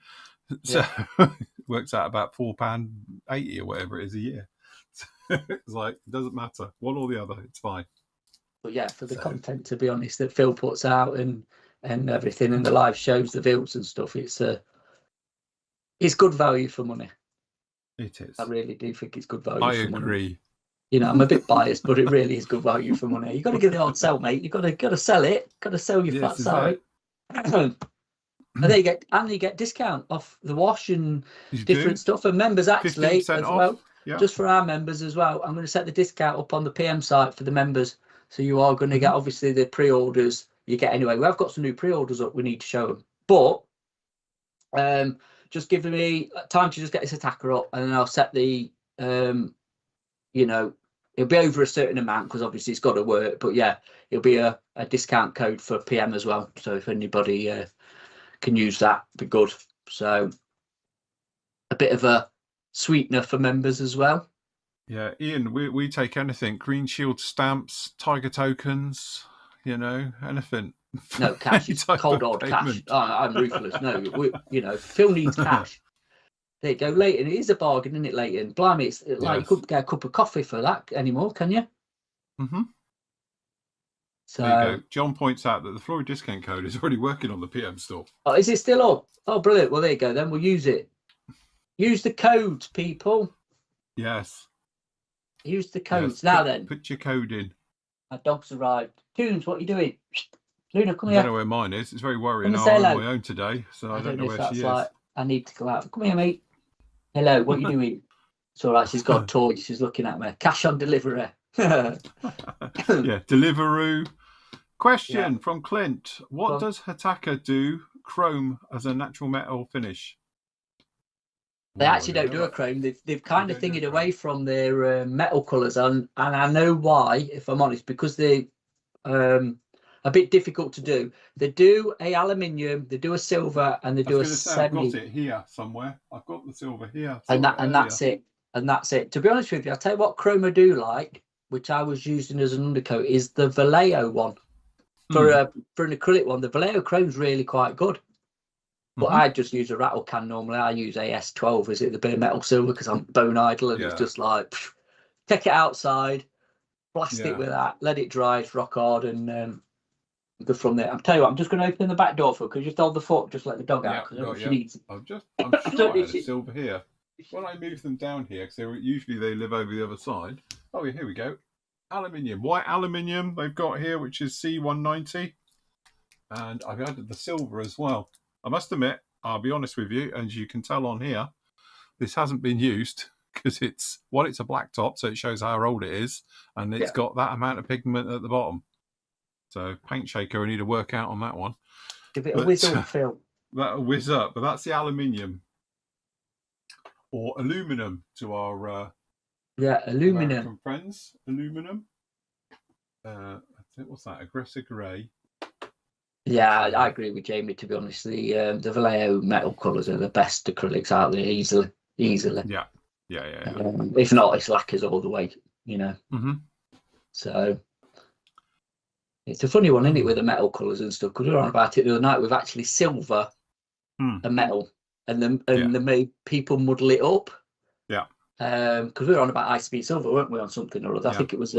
So it works out about £4.80 or whatever it is a year. So it's like, it doesn't matter, one or the other, it's fine. But yeah, for the content, to be honest, that Phil puts out and everything, and the live shows, the builds and stuff, it's good value for money. It is. I really do think it's good value. I agree. I'm a bit biased, but it really is good value for money. You've got to give the odd sell, mate. You've got to sell it. Got to sell your flat side. And then you get discount off the wash and different stuff. And members actually as well. just for our members as well, I'm going to set the discount up on the PM site for the members. So you are going to get, obviously, the pre-orders you get anyway. We have got some new pre-orders up we need to show them. But just giving me time to just get this attacker up, and then I'll set the, you know, it'll be over a certain amount because obviously it's got to work. But yeah, it'll be a discount code for PM as well. So if anybody can use that, be good. So a bit of a sweetener for members as well. Yeah, Ian, we take anything. Green Shield stamps, Tiger tokens, you know, anything. No, cash. It's cold hard cash. Oh, I'm ruthless. No, you know, Phil needs cash. There you go, Leighton. It is a bargain, isn't it, Leighton? Blimey, it's like you couldn't get a cup of coffee for that anymore, can you? So there you go. John points out that the Flory discount code is already working on the PM store. Oh, is it still up? Oh, brilliant. Well, there you go. Then we'll use it. Use the codes, people. Yes. Use the codes. Now then. Put your code in. My dog's arrived. Tunes, what are you doing? Luna, come here. I don't know where mine is. It's very worrying. I'm on my own today, so I don't know where she is. Like, I need to go out. Come here, mate. Hello, what are you doing? It's all right. She's got a toy. She's looking at me. Cash on delivery. Yeah, Deliveroo. Question from Clint. What does Hataka do chrome as a natural metal finish? They actually don't do a chrome. They've kind of thingied away from their metal colours, and I know why, if I'm honest, because they a bit difficult to do. They do a aluminium, they do a silver, and they do a semi. I've got it here somewhere. I've got the silver here. And that's it. And that's it. To be honest with you, I'll tell you what chrome I do like, which I was using as an undercoat, is the Vallejo one. For an acrylic one, the Vallejo chrome's really quite good. But I just use a rattle can normally. I use AS12, is it the bare metal silver, because I'm bone idle, and it's just like, take it outside, blast it with that, let it dry, it's rock hard, and go from there. I'll tell you what, I'm just going to open the back door for you, because just hold the foot, just let the dog out, because she needs it. I'm sure I had a silver here. When I move them down here, because usually they live over the other side. Oh, yeah, here we go. Aluminium, white aluminium they've got here, which is C190. And I've added the silver as well. I must admit, I'll be honest with you, as you can tell on here, this hasn't been used because it's a black top, so it shows how old it is, and it's got that amount of pigment at the bottom. So paint shaker, I need to work out on that one. Give it a whiz up, Phil. That'll whiz up, but that's the aluminium or aluminum to our aluminum American friends. Aluminum. What's that? Aggressor grey. Yeah, I agree with Jamie, to be honest. The Vallejo metal colours are the best acrylics out there, easily. Yeah. If not, it's lacquers all the way, you know. So it's a funny one, isn't it, with the metal colours and stuff? Because we were on about it the other night with actually silver and metal, and the made people muddle it up. Yeah. Because we were on about high speed silver, weren't we, on something or other? I think it was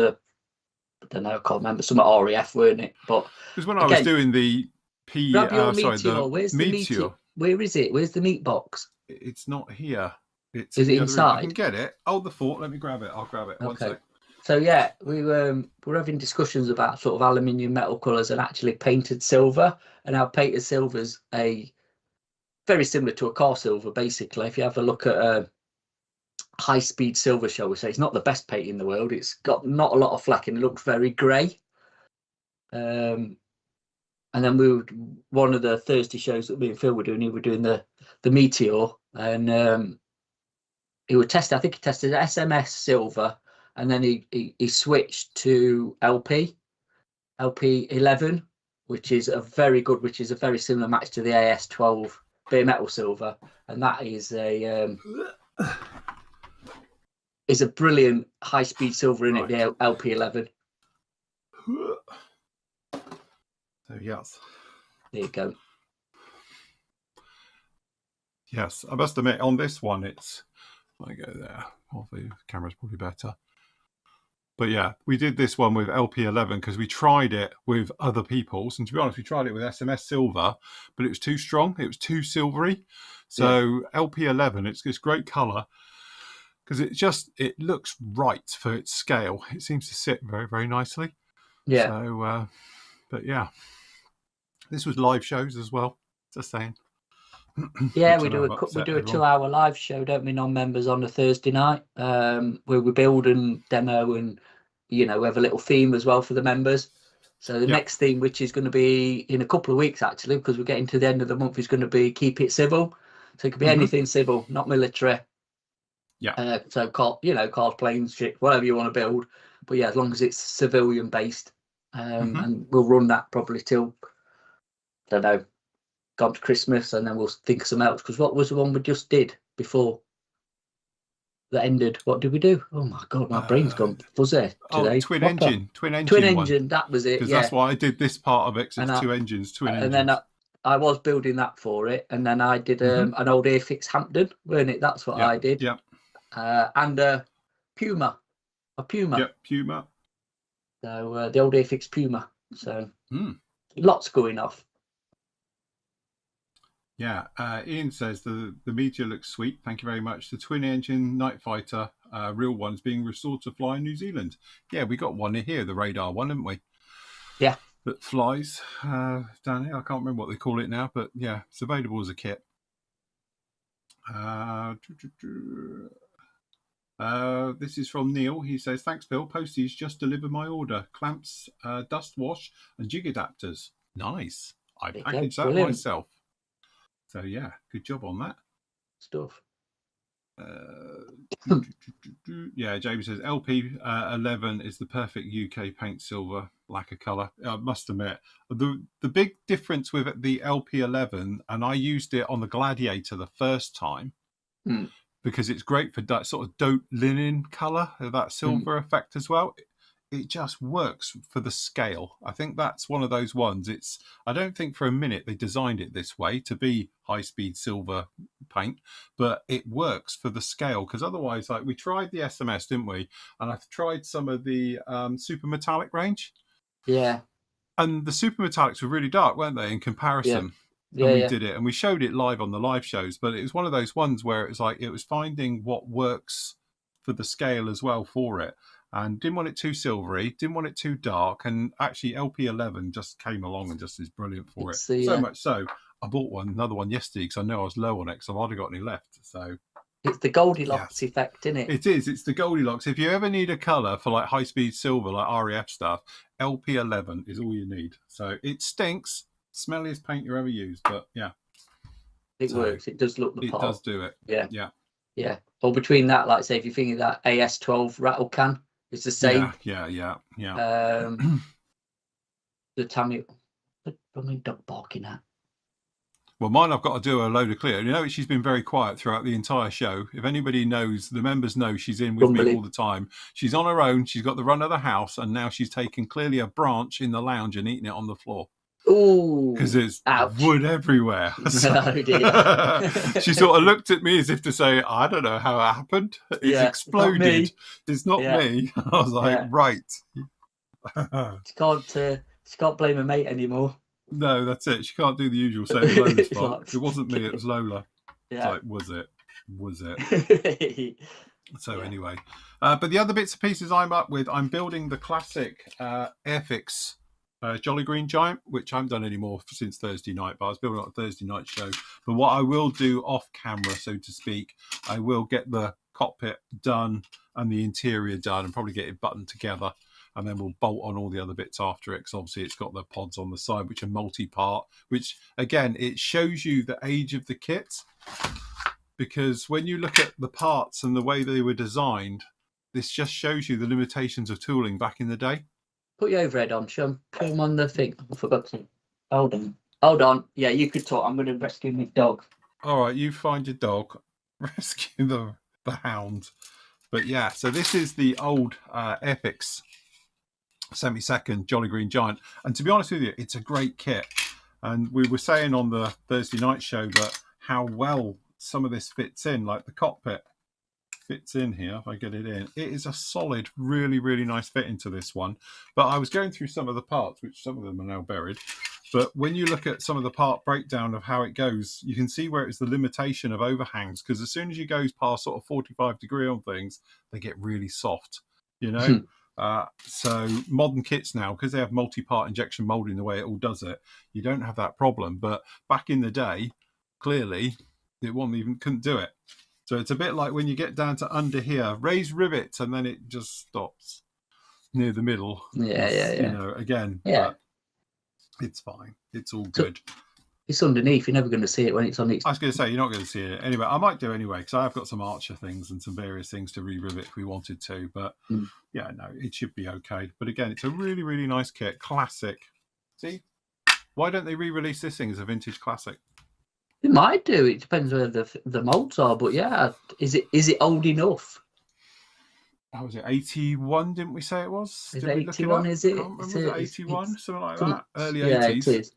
I don't know, I can't remember, some REF, weren't it? But because when I was doing the Where's the Meteor? Where is it? Where's the meat box? It's not here. Is it inside? I can get it. Hold the fort. Let me grab it. I'll grab it. Okay. One sec. So yeah, we're having discussions about sort of aluminium metal colours and actually painted silver. And our painted silver's very similar to a car silver, basically. If you have a look at a high-speed silver, shall we say, it's not the best paint in the world. It's got not a lot of flack and it looks very grey. And then one of the Thursday shows that me and Phil were doing, we were doing the Meteor, and he would test. I think he tested SMS silver, and then he switched to LP 11, which is a very similar match to the AS12 bare metal silver, and that is a brilliant high speed silver in it, the LP 11. So yes, there you go. Yes, I must admit on this one, I go there. The camera's probably better. But yeah, we did this one with LP11 because we tried it with other people's, and to be honest, we tried it with SMS silver, but it was too strong. It was too silvery. So LP11, it's this great colour because it looks right for its scale. It seems to sit very, very nicely. Yeah. So, but yeah, this was live shows as well. Just saying. Yeah, which we I know do have we upset do a everyone. 2-hour live show, don't we, non-members on a Thursday night, where we build and demo, and we have a little theme as well for the members. So the next theme, which is going to be in a couple of weeks actually, because we're getting to the end of the month, is going to be keep it civil. So it could be anything civil, not military. Yeah. So cars, planes, ships, whatever you want to build. But yeah, as long as it's civilian based, and we'll run that probably till, I don't know, gone to Christmas, and then we'll think of some else. Because what was the one we just did before that ended? What did we do? Oh my god, my brain's gone fuzzy today. Twin Proper. engine Twin one. engine. That was it. Because Yeah, that's why I did this part of it. 'Cause and it's two engines, twin and engines. then I was building that for it, and then I did an old Airfix Hampton, weren't it? That's what I did. Yeah. And a Puma. Yep, Puma. So the old Airfix Puma. So lots going off. Yeah, Ian says the Meteor looks sweet. Thank you very much. The twin engine night fighter, real ones being restored to fly in New Zealand. Yeah, we got one here, the radar one, haven't we? Yeah. That flies down here. I can't remember what they call it now, but yeah, it's available as a kit. This is from Neil. He says, thanks, Phil. Posties just delivered my order. Clamps, dust wash, and jig adapters. Nice. I packaged that myself. So yeah, good job on that stuff. Yeah, James says LP 11 is the perfect UK paint silver lacquer colour. I must admit, the big difference with the LP 11, and I used it on the Gladiator the first time because it's great for sort of dope linen colour, that silver effect as well. It just works for the scale. I think that's one of those ones. I don't think for a minute they designed it this way to be high-speed silver paint, but it works for the scale. Because otherwise, like we tried the SMS, didn't we? And I've tried some of the super metallic range. Yeah. And the super metallics were really dark, weren't they, in comparison? Yeah. And we did it, and we showed it live on the live shows. But it was one of those ones where it was like it was finding what works for the scale as well for it. And didn't want it too silvery, didn't want it too dark, and actually LP11 just came along and just is brilliant for it. So much so, I bought another one yesterday because I know I was low on it, because I've hardly got any left. So it's the Goldilocks effect, isn't it? It is. It's the Goldilocks. If you ever need a colour for like high-speed silver, like RAF stuff, LP11 is all you need. So it stinks, smelliest paint you ever used, but yeah, it works. It does look the part. It does do it. Yeah. Or between that, like say, if you're thinking that AS12 rattle can. It's the same. Yeah. The Tammy, what dog barking at? Well, mine, I've got to do a load of clear. She's been very quiet throughout the entire show. If anybody knows, the members know she's in with me all the time. She's on her own. She's got the run of the house, and now she's taken clearly a branch in the lounge and eating it on the floor. Ooh, because there's ouch. wood everywhere. So, oh dear. She sort of looked at me as if to say, I don't know how it happened. It's exploded. It's not me. I was like, right. She can't blame her mate anymore. No, that's it. She can't do the usual. Say it was Lola's fault. It wasn't me. It was Lola. It's like, was it? Was it? So anyway, but the other bits and pieces I'm up with, I'm building the classic Airfix Jolly Green Giant, which I haven't done anymore since Thursday night, but I was building on a Thursday night show. But what I will do off camera, so to speak, I will get the cockpit done and the interior done and probably get it buttoned together. And then we'll bolt on all the other bits after it, because obviously it's got the pods on the side, which are multi-part, which, again, it shows you the age of the kit. Because when you look at the parts and the way they were designed, this just shows you the limitations of tooling back in the day. Put your overhead on, Sean. Put them on the thing. I forgot to. Hold on. Yeah, you could talk. I'm going to rescue my dog. All right, you find your dog. Rescue the hound. But yeah, so this is the old Airfix semi-second Jolly Green Giant, and to be honest with you, it's a great kit. And we were saying on the Thursday night show that how well some of this fits in, like the cockpit fits in here. If I get it in, it is a solid, really, really nice fit into this one. But I was going through some of the parts, which some of them are now buried. But when you look at some of the part breakdown of how it goes, you can see where it's the limitation of overhangs, because as soon as you go past sort of 45 degree on things, they get really soft, So modern kits now, because they have multi-part injection molding, the way it all does it, you don't have that problem. But back in the day, clearly it couldn't do it. So it's a bit like when you get down to under here, raise rivets, and then it just stops near the middle. Yeah. You know, again, Yeah. but it's fine. It's all good. It's underneath. You're never going to see it when it's on its... I was going to say, you're not going to see it. Anyway, I might do anyway, because I've got some Archer things and some various things to re-rivet if we wanted to. But yeah, no, it should be okay. But again, it's a really, really nice kit. Classic. See? Why don't they re-release this thing as a vintage classic? They might do. It depends where the molds are. But yeah, is it old enough? How was it? 81, didn't we say it was? Is Did it we look 81, it up? is it? Was it 81? Something like that? Early yeah, 80s? It is.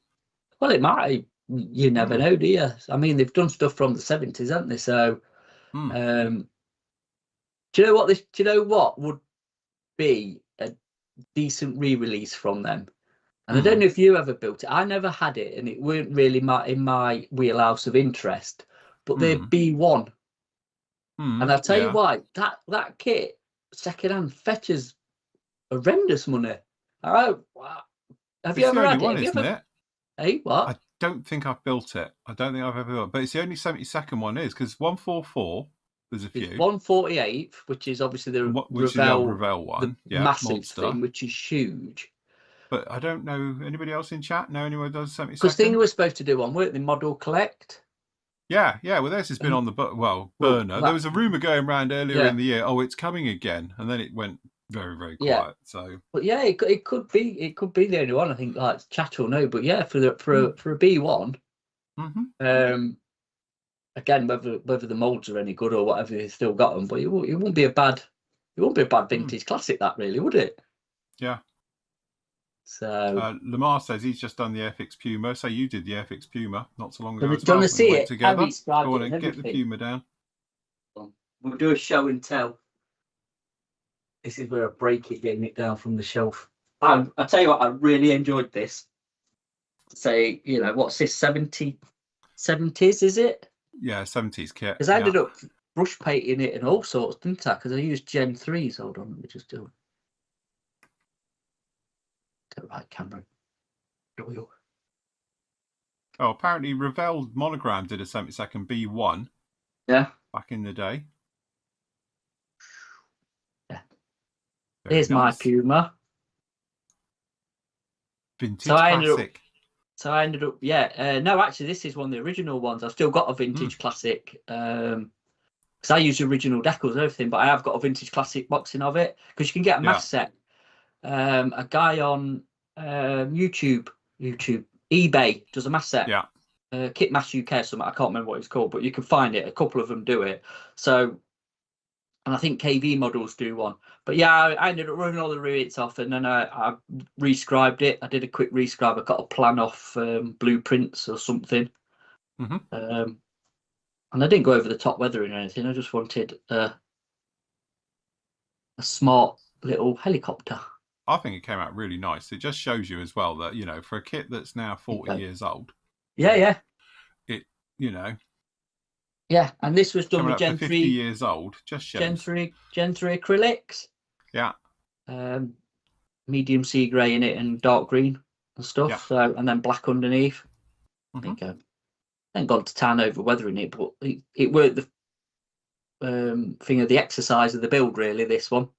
Well, it might. You never know, do you? I mean, they've done stuff from the 70s, haven't they? So, do you know what? Do you know what would be a decent re-release from them? And I don't know if you ever built it. I never had it, and it weren't really in my wheelhouse of interest. But they're B1, and I'll tell you why. That kit secondhand fetches horrendous money. Have you ever had it? Isn't it? Hey, what? I don't think I've built it. I don't think I've ever built it. But it's the only 72nd one is, because 144, there's a few. It's 148th, which is obviously the Revell one. The massive monster thing, which is huge. But I don't know, anybody else in chat know anyone who does 72nd? Because thing we're supposed to do one, weren't they? Model collect. Yeah. Well, this has been on the burner. There was a rumor going around earlier in the year. Oh, it's coming again, and then it went very, very quiet. Yeah. So, but yeah, it could be the only one. I think like chat will know. But yeah, for a B1, again, whether the molds are any good or whatever, they've still got them. But it won't be a bad vintage classic, that really, would it? Yeah. So Lamar says he's just done the FX Puma. So you did the FX Puma not so long ago. Do you want to see it? Together. Go on and get the Puma down. We'll do a show and tell. This is where I break it, getting it down from the shelf. I tell you what, I really enjoyed this. Say, what's this, 70s, is it? Yeah, 70s kit. Because I ended up brush painting it and all sorts, didn't I? Because I used Gen 3s. Hold on, let me just do it. Get the right camera. Oh, apparently Revell Monogram did a 72nd B1. Yeah. Back in the day. Yeah. Here's my Puma. Vintage classic. So I ended up, no, actually, this is one of the original ones. I've still got a vintage classic. Because I use the original decals and everything, but I have got a vintage classic boxing of it. Because you can get a mass set. A guy on YouTube, eBay does a mass set. Yeah. Kit Mass UK or something. I can't remember what it's called, but you can find it. A couple of them do it. So, and I think KV models do one. But yeah, I ended up running all the rivets off, and then I rescribed it. I did a quick rescribe. I got a plan off blueprints or something. And I didn't go over the top weathering or anything. I just wanted a smart little helicopter. I think it came out really nice. It just shows you as well that, for a kit that's now 40 years old. Yeah. It, Yeah, and this was done with Gen 3. 50 years old, just shows. Gen 3 acrylics. Yeah. Medium sea grey in it and dark green and stuff. Yeah. So, and then black underneath. I think I ain't gone to town over weathering it, but it worked the thing of the exercise of the build, really, this one.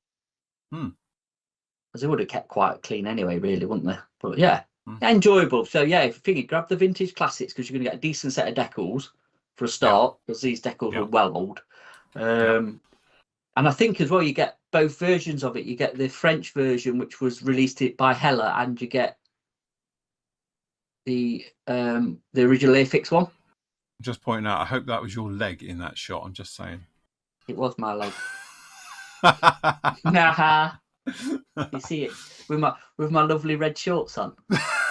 Because they would have kept quite clean anyway, really, wouldn't they? But yeah, enjoyable. So yeah, if you think, grab the vintage classics, because you're going to get a decent set of decals for a start, because these decals are well old. And I think as well, you get both versions of it. You get the French version, which was released by Hella, and you get the original Airfix one. Just pointing out, I hope that was your leg in that shot. I'm just saying. It was my leg. Nah. You see it with my lovely red shorts on.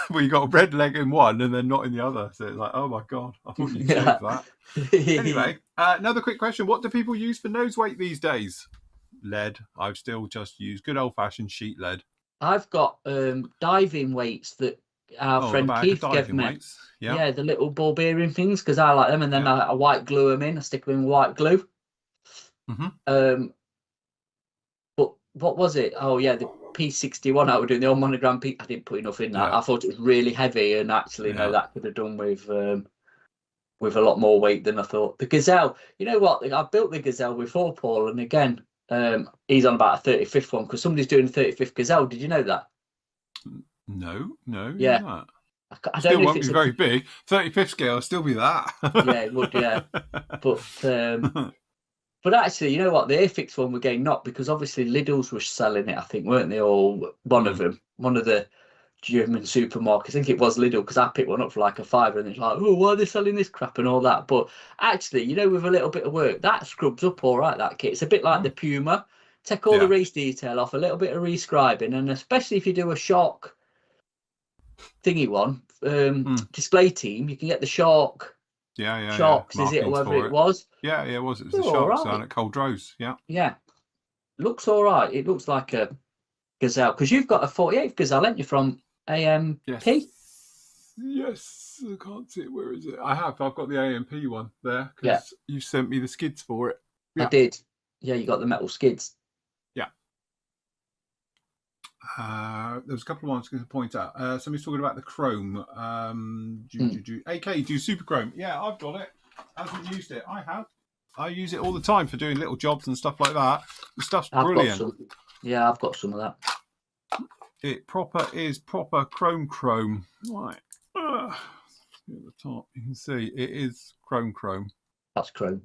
Well, you got a red leg in one and then not in the other, so it's like, oh my god, I thought you'd save that. Anyway, another quick question: what do people use for nose weight these days? Lead. I've still just used good old-fashioned sheet lead. I've got diving weights that our friend Keith gave me. Yeah, the little ball bearing things, because I like them, and then I white glue them in. I stick them in white glue. But what was it? Oh yeah, the P61 I was doing, the old monogram P. I didn't put enough in that. I thought it was really heavy, and actually no, that could have done with with a lot more weight than I thought. The gazelle, you know what? I built the gazelle before, Paul, and again, he's on about a 35th one because somebody's doing a 35th gazelle. Did you know that? No, Yeah. That. I don't still know won't if it's be very big. 35th scale will still be that. Yeah, it would. Yeah, but actually, you know what? The Airfix one we're getting not because obviously Lidl's was selling it. I think weren't they all? One of them, one of the German supermarkets. I think it was Lidl because I picked one up for like a £5, and it's like, oh, why are they selling this crap and all that? But actually, you know, with a little bit of work, that scrubs up all right. That kit. It's a bit like the Puma. Take all the race detail off, a little bit of rescribing, and especially if you do a Shark thingy one, display team, you can get the Shark. Sharks, is it, or whatever it was? Yeah, it was. It was the Sharks down at Coldrose. Yeah. Looks all right. It looks like a gazelle because you've got a 48th gazelle, haven't you, from AMP? Yes. I can't see it. Where is it? I've got the AMP one there because you sent me the skids for it. I did. Yeah, you got the metal skids. Yeah. There's a couple of ones I was going to point out. Somebody's talking about the chrome. AK, do super chrome. Yeah, I've got it. I haven't used it. I have. I use it all the time for doing little jobs and stuff like that. The stuff's brilliant. Yeah, I've got some of that. It is proper chrome. Right. At the top, you can see it is chrome. That's chrome.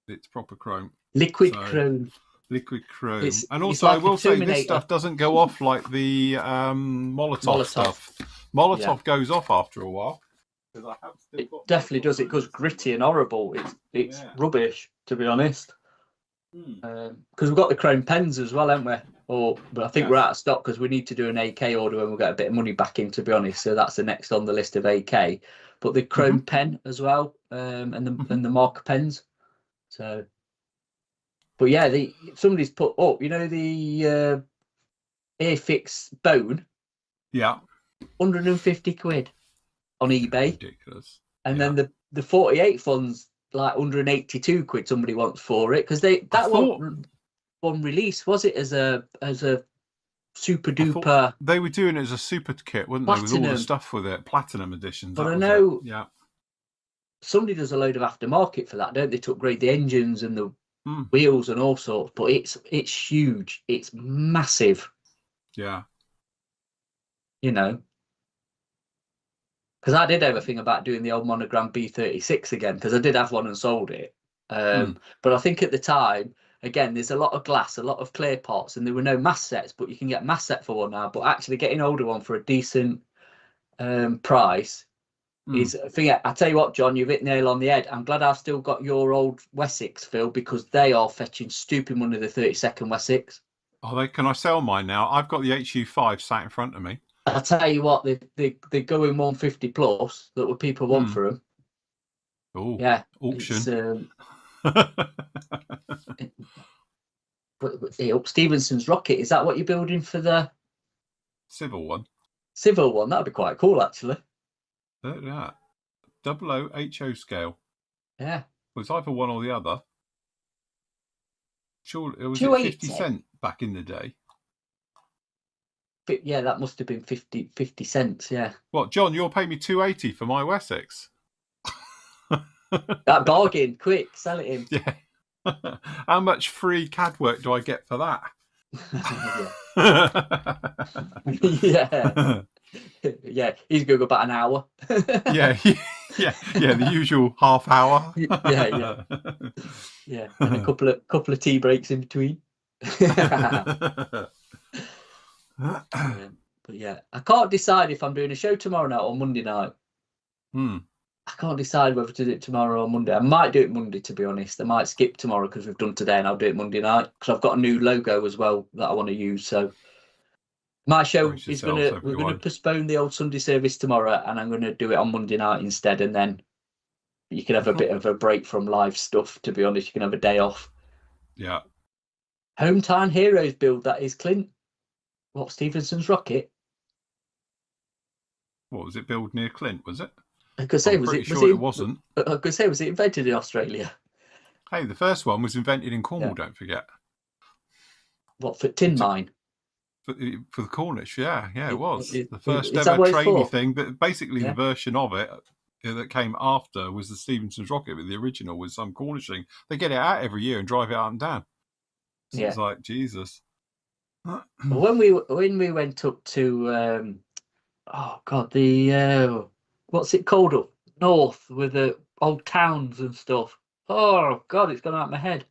It's proper chrome. Liquid chrome. And also, I will say this stuff doesn't go off like the Molotov stuff. Molotov goes off after a while. It definitely does. It goes gritty and horrible. It's rubbish, to be honest. Because we've got the chrome pens as well, haven't we? But I think we're out of stock because we need to do an AK order when we'll get a bit of money back in, to be honest. So that's the next on the list of AK. But the chrome pen as well, and the marker pens. So, but yeah, somebody's put up, you know, the Airfix bone. Yeah. 150 quid on eBay. Ridiculous. And then the 48 funds like 182 quid somebody wants for it because that one release, was it as a super duper? They were doing it as a super kit, weren't they, with all the stuff with it, platinum editions. But I know somebody does a load of aftermarket for that, don't they, to upgrade the engines and the wheels and all sorts. But it's huge, it's massive. Yeah. You know, because I did have a thing about doing the old Monogram B36 again because I did have one and sold it. But I think at the time, again, there's a lot of glass, a lot of clear parts, and there were no mass sets, but you can get mass set for one now. But actually getting older one for a decent price is a thing. I tell you what, John, you've hit nail on the head. I'm glad I've still got your old Wessex, Phil, because they are fetching stupid money, the 32nd Wessex. Are they? Can I sell mine now? I've got the HU5 sat in front of me. I tell you what, they go in 150 plus that what people want for them. Oh, yeah, auction. But Stevenson's rocket, is that what you're building for the civil one? Civil one, that'd be quite cool, actually. Look at that. 00 HO scale. Yeah. Well, it's either one or the other. Sure, it was 50 cent back in the day. But yeah, that must have been 50 cents, yeah. What, John, you'll pay me $2.80 for my Wessex? That bargain, quick, sell it in. Yeah. How much free CAD work do I get for that? Yeah, he's going to go about an hour. yeah, the usual half hour. yeah, and a couple of tea breaks in between. But yeah, I can't decide if I'm doing a show tomorrow night or Monday night. I can't decide whether to do it tomorrow or Monday. I might do it Monday, to be honest. I might skip tomorrow because we've done today, and I'll do it Monday night because I've got a new logo as well that I want to use. So my show is we're going to postpone the old Sunday service tomorrow, and I'm going to do it on Monday night instead. And then you can have a bit of a break from live stuff. To be honest, you can have a day off. Yeah. Hometown Heroes build, that is Clint. What, Stevenson's rocket? What was it? Built near Clint, was it? I could say, it wasn't. I could say, was it invented in Australia? Hey, the first one was invented in Cornwall. Don't forget. What, for tin mine? For the Cornish, yeah, it was the first ever trainee thing. But basically, the version of it that came after was the Stephenson's rocket, but the original was some Cornishing. They get it out every year and drive it up and down. So it's like Jesus. When we went up to oh god, the what's it called up north with the old towns and stuff. Oh god, it's gone out of my head.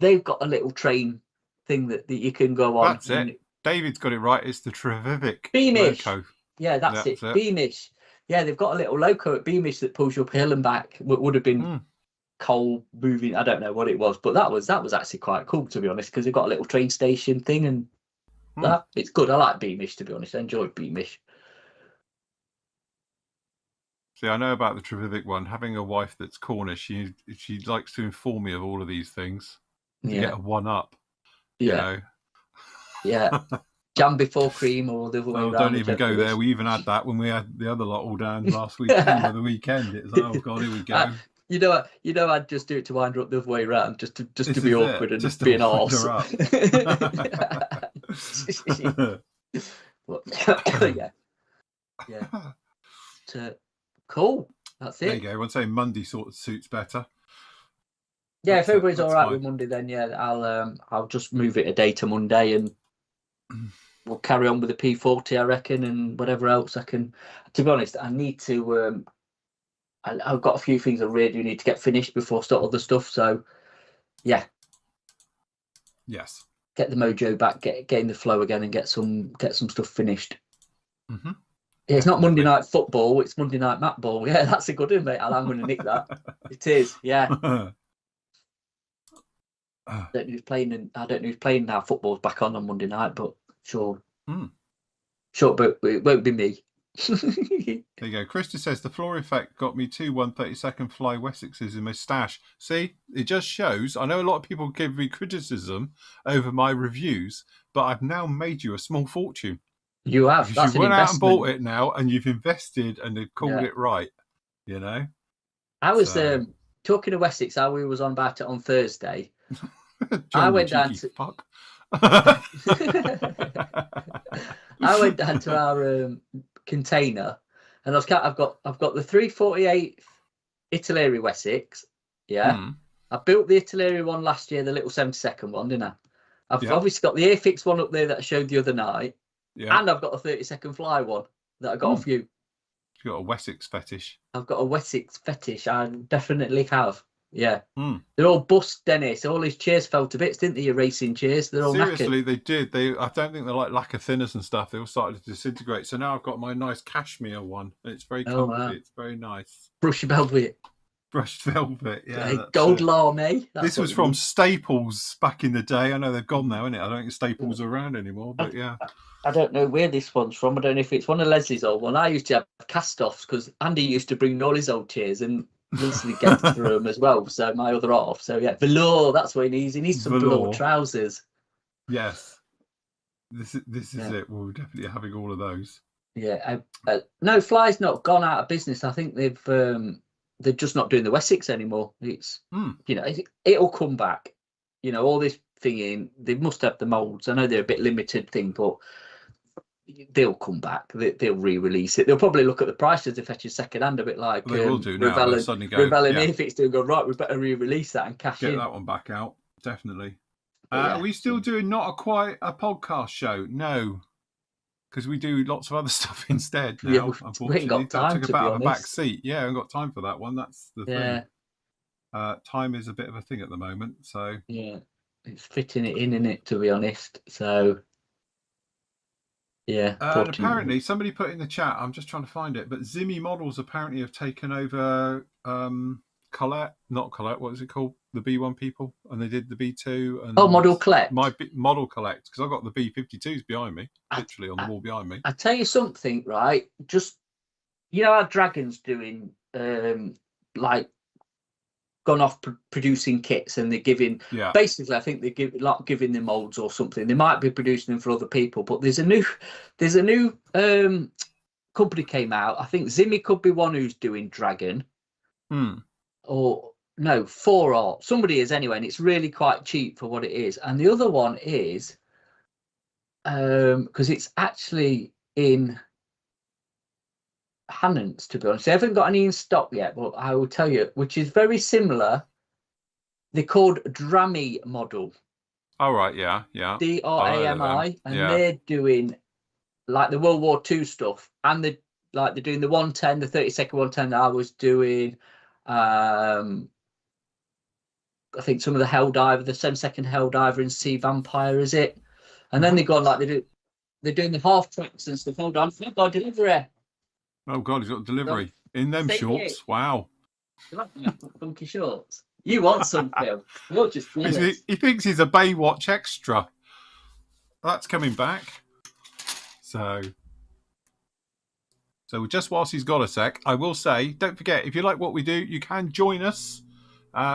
They've got a little train thing that you can go on. That's it. David's got it right. It's the Trevivick Beamish. loco. Yeah, that's it. Beamish. Yeah, they've got a little loco at Beamish that pulls you uphill and back. What would have been coal moving. I don't know what it was, but that was actually quite cool, to be honest, because they've got a little train station thing, and it's good. I like Beamish, to be honest. I enjoy Beamish. See, I know about the Trevivick one. Having a wife that's Cornish, she likes to inform me of all of these things to get a one-up. Yeah. You know? Yeah. Jam before cream or the other way around. Don't even go there. We even had that when we had the other lot all down last weekend or the weekend. It was like, oh God, here we go. You know, I'd just do it to wind her up the other way around, just to be awkward and just be an arse. Yeah. Cool. That's it. There you go. I'd say Monday sort of suits better. Yeah, if everybody's all right with Monday, then I'll just move it a day to Monday, and we'll carry on with the P40, I reckon, and whatever else I can. To be honest, I need to. I've got a few things I really need to get finished before I start other stuff. So, yeah. Yes. Get the mojo back, get in the flow again, and get some stuff finished. Mm-hmm. Yeah, it's not Monday night football; it's Monday night mat ball. Yeah, that's a good one, mate. I'm going to nick that. It is. Yeah. I don't know who's playing now. Football's back on Monday night, but sure. Sure, but it won't be me. There you go. Krista says the Flory effect got me 2 1/32 fly Wessexes in my stash. See, it just shows. I know a lot of people give me criticism over my reviews, but I've now made you a small fortune. You have. Because you went out and bought it now, and you've invested and they've called it right. You know. I was talking to Wessex. How we was on about it on Thursday. I went down to fuck. I went down to our container, and I've got the 348 Italeri Wessex. Yeah, I built the Italeri one last year, the little 72nd one, didn't I? I've obviously got the Airfix one up there that I showed the other night, and I've got a 32nd Fly one that I got off you. You've got a Wessex fetish. I've got a Wessex fetish. I definitely have. Yeah, they're all bust, Dennis. All his chairs fell to bits, didn't they? Your racing chairs. They're all seriously, knackered. They did. I don't think they're like lacquer thinners and stuff. They all started to disintegrate. So now I've got my nice cashmere one. It's very comfy. Wow. It's very nice. Brushed velvet. Brushed velvet. Yeah. Gold lame. This was from Staples back in the day. I know they've gone now, isn't it? I don't think Staples are around anymore. But yeah. I don't know where this one's from. I don't know if it's one of Leslie's old one. I used to have cast-offs because Andy used to bring all his old chairs and easily get through them as well. So my other half. So yeah, velour. That's what he needs. He needs some velour trousers. Yes. This is it. We're definitely having all of those. Yeah. No, Fly's not gone out of business. I think they're just not doing the Wessex anymore. It's it'll come back. All this thing in. They must have the molds. I know they're a bit limited thing, but they'll come back. They'll re-release it. They'll probably look at the prices to fetch a second hand, a bit like they will do now. Suddenly go, Revell and Airfix do go right. We better re-release that and cash in. Get that one back out, definitely. Are we still doing not quite a podcast show? No, because we do lots of other stuff instead now. Yeah, unfortunately, we ain't got time, that took about a back seat. Yeah, I haven't got time for that one. That's the thing. Time is a bit of a thing at the moment. So yeah, it's fitting it in it, to be honest. So. Yeah. And apparently, somebody put in the chat, I'm just trying to find it, but Zimmy Models apparently have taken over Colette, not Colette, what is it called? The B1 people, and they did the B2. And Model Collect. My Model Collect, because I've got the B52s behind me, literally on the wall behind me. I tell you something, right? Just, how Dragon's doing, like, gone off producing kits, and they're giving basically I think they giving them molds or something. They might be producing them for other people, but there's a new company came out. I think Zimmy could be one who's doing Dragon, or no, 4 Art, somebody is anyway, and it's really quite cheap for what it is. And the other one is because it's actually in Hannants, to be honest. They haven't got any in stock yet, but I will tell you, which is very similar. They're called Drami model. All right, yeah. DRAMI, and they're doing like the World War II stuff, and they're doing the 110, the 30-second 110 that I was doing. I think some of the Helldiver, the 10-second Helldiver in Sea Vampire, is it? And then they go on they're doing the half tracks and stuff. Hold on, I've got delivery. Oh God, he's got delivery in them shorts. Wow. Funky shorts. You want some, Phil? You're just he thinks he's a Baywatch extra. That's coming back. So just whilst he's got a sec, I will say, don't forget, if you like what we do, you can join us.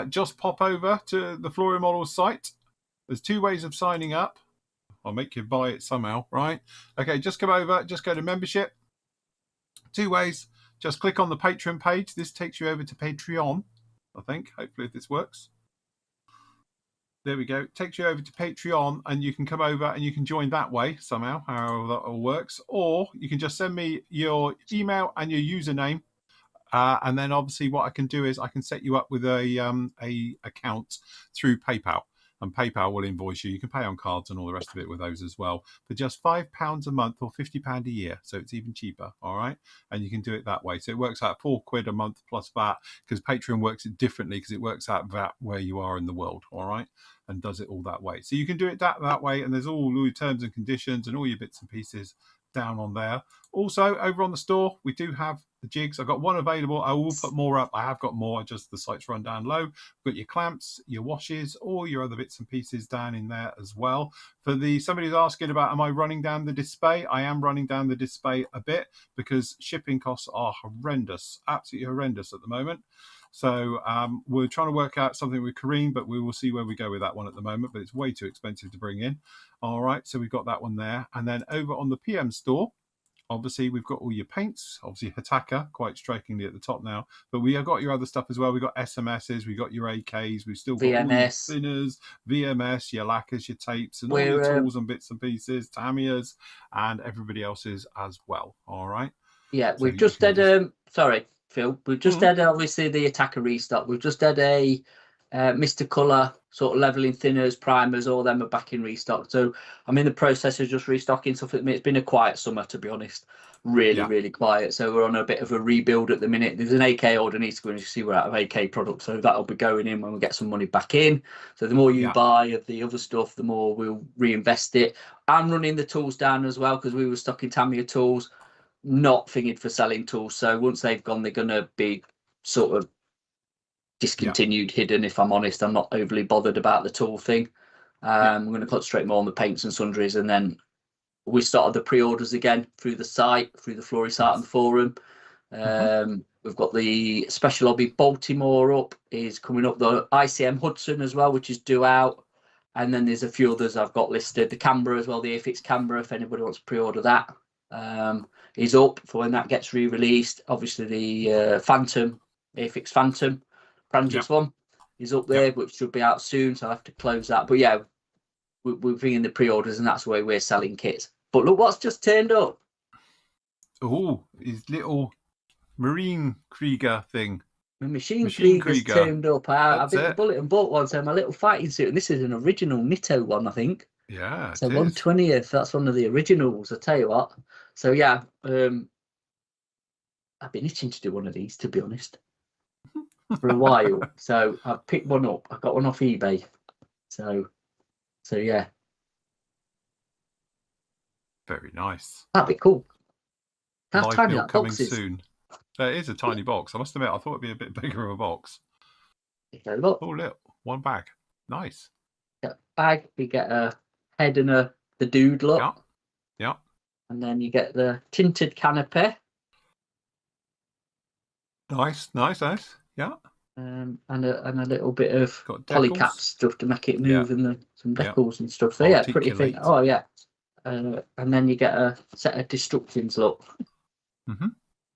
Just pop over to the Flory Models site. There's 2 ways of signing up. I'll make you buy it somehow, right? Okay, just come over, just go to membership. 2 ways. Just click on the Patreon page. This takes you over to Patreon, I think. Hopefully, if this works. There we go. Takes you over to Patreon, and you can come over and you can join that way somehow, however that all works. Or you can just send me your email and your username. And then obviously what I can do is I can set you up with a account through PayPal, and PayPal will invoice you. You can pay on cards and all the rest of it with those as well for just £5 a month or £50 a year. So it's even cheaper. All right. And you can do it that way. So it works out £4 a month plus VAT, because Patreon works it differently, because it works out VAT where you are in the world. All right. And does it all that way. So you can do it that way. And there's all your terms and conditions and all your bits and pieces down on there. Also, over on the store, we do have the jigs. I've got one available. I will put more up. I have got more, just the site's run down low. We've got your clamps, your washes, all your other bits and pieces down in there as well. For somebody's asking about, am I running down the display? I am running down the display a bit, because shipping costs are horrendous, absolutely horrendous at the moment. So we're trying to work out something with Kareem, but we will see where we go with that one at the moment. But it's way too expensive to bring in. All right, so we've got that one there. And then over on the PM store, obviously, we've got all your paints. Obviously, Hataka, quite strikingly at the top now. But we have got your other stuff as well. We've got SMSs, we've got your AKs, we've still got all your thinners, VMS, your lacquers, your tapes, and all your tools and bits and pieces, Tamiyas, and everybody else's as well. All right? Yeah, we've just had... sorry, Phil. We've just had, obviously, the Attacker restock. We've just had a Mr. Colour sort of leveling thinners, primers, all them are back in restock. So I'm in the process of just restocking stuff. It's been a quiet summer, to be honest. Really quiet. So we're on a bit of a rebuild at the minute. There's an AK order needs to go and see we're out of AK products. So that'll be going in when we get some money back in. So the more you buy of the other stuff, the more we'll reinvest it. I'm running the tools down as well, because we were stocking Tamiya tools, not thinking for selling tools. So once they've gone, they're going to be sort of discontinued, hidden. If I'm honest, I'm not overly bothered about the tool thing. I'm going to concentrate more on the paints and sundries, and then we started the pre-orders again through the site, through the Flory site and the forum. We've got the Special Hobby Baltimore up, is coming up, the ICM Hudson as well, which is due out, and then there's a few others I've got listed. The Canberra as well, the Afix Canberra, if anybody wants to pre-order that, is up for when that gets re-released. Obviously the Phantom, Afix Phantom Pranjix one is up there, which should be out soon, so I'll have to close that. But yeah, we're bringing the pre-orders, and that's the way we're selling kits. But look what's just turned up. Oh, his little Marine Krieger thing. My Machine Krieger's turned up. I bit the bullet and bought one, so my little fighting suit, and this is an original Nitto one, I think. Yeah, so 1/20th. That's one of the originals, I tell you what. So yeah, I've been itching to do one of these, to be honest, for a while. So I've picked one up. I got one off eBay. So yeah. Very nice. That'd be cool. How Live tiny build that coming box is. soon. It is a tiny box. I must admit, I thought it'd be a bit bigger of a box. Okay, look. Oh, look, one bag. Nice. Get a bag. You get a head and the dude look. Yeah. And then you get the tinted canopy. Nice. Yeah. And a little bit of Got polycap stuff to make it move, and some decals and stuff. So yeah, pretty thing. Oh yeah. And then you get a set of destructions. Look.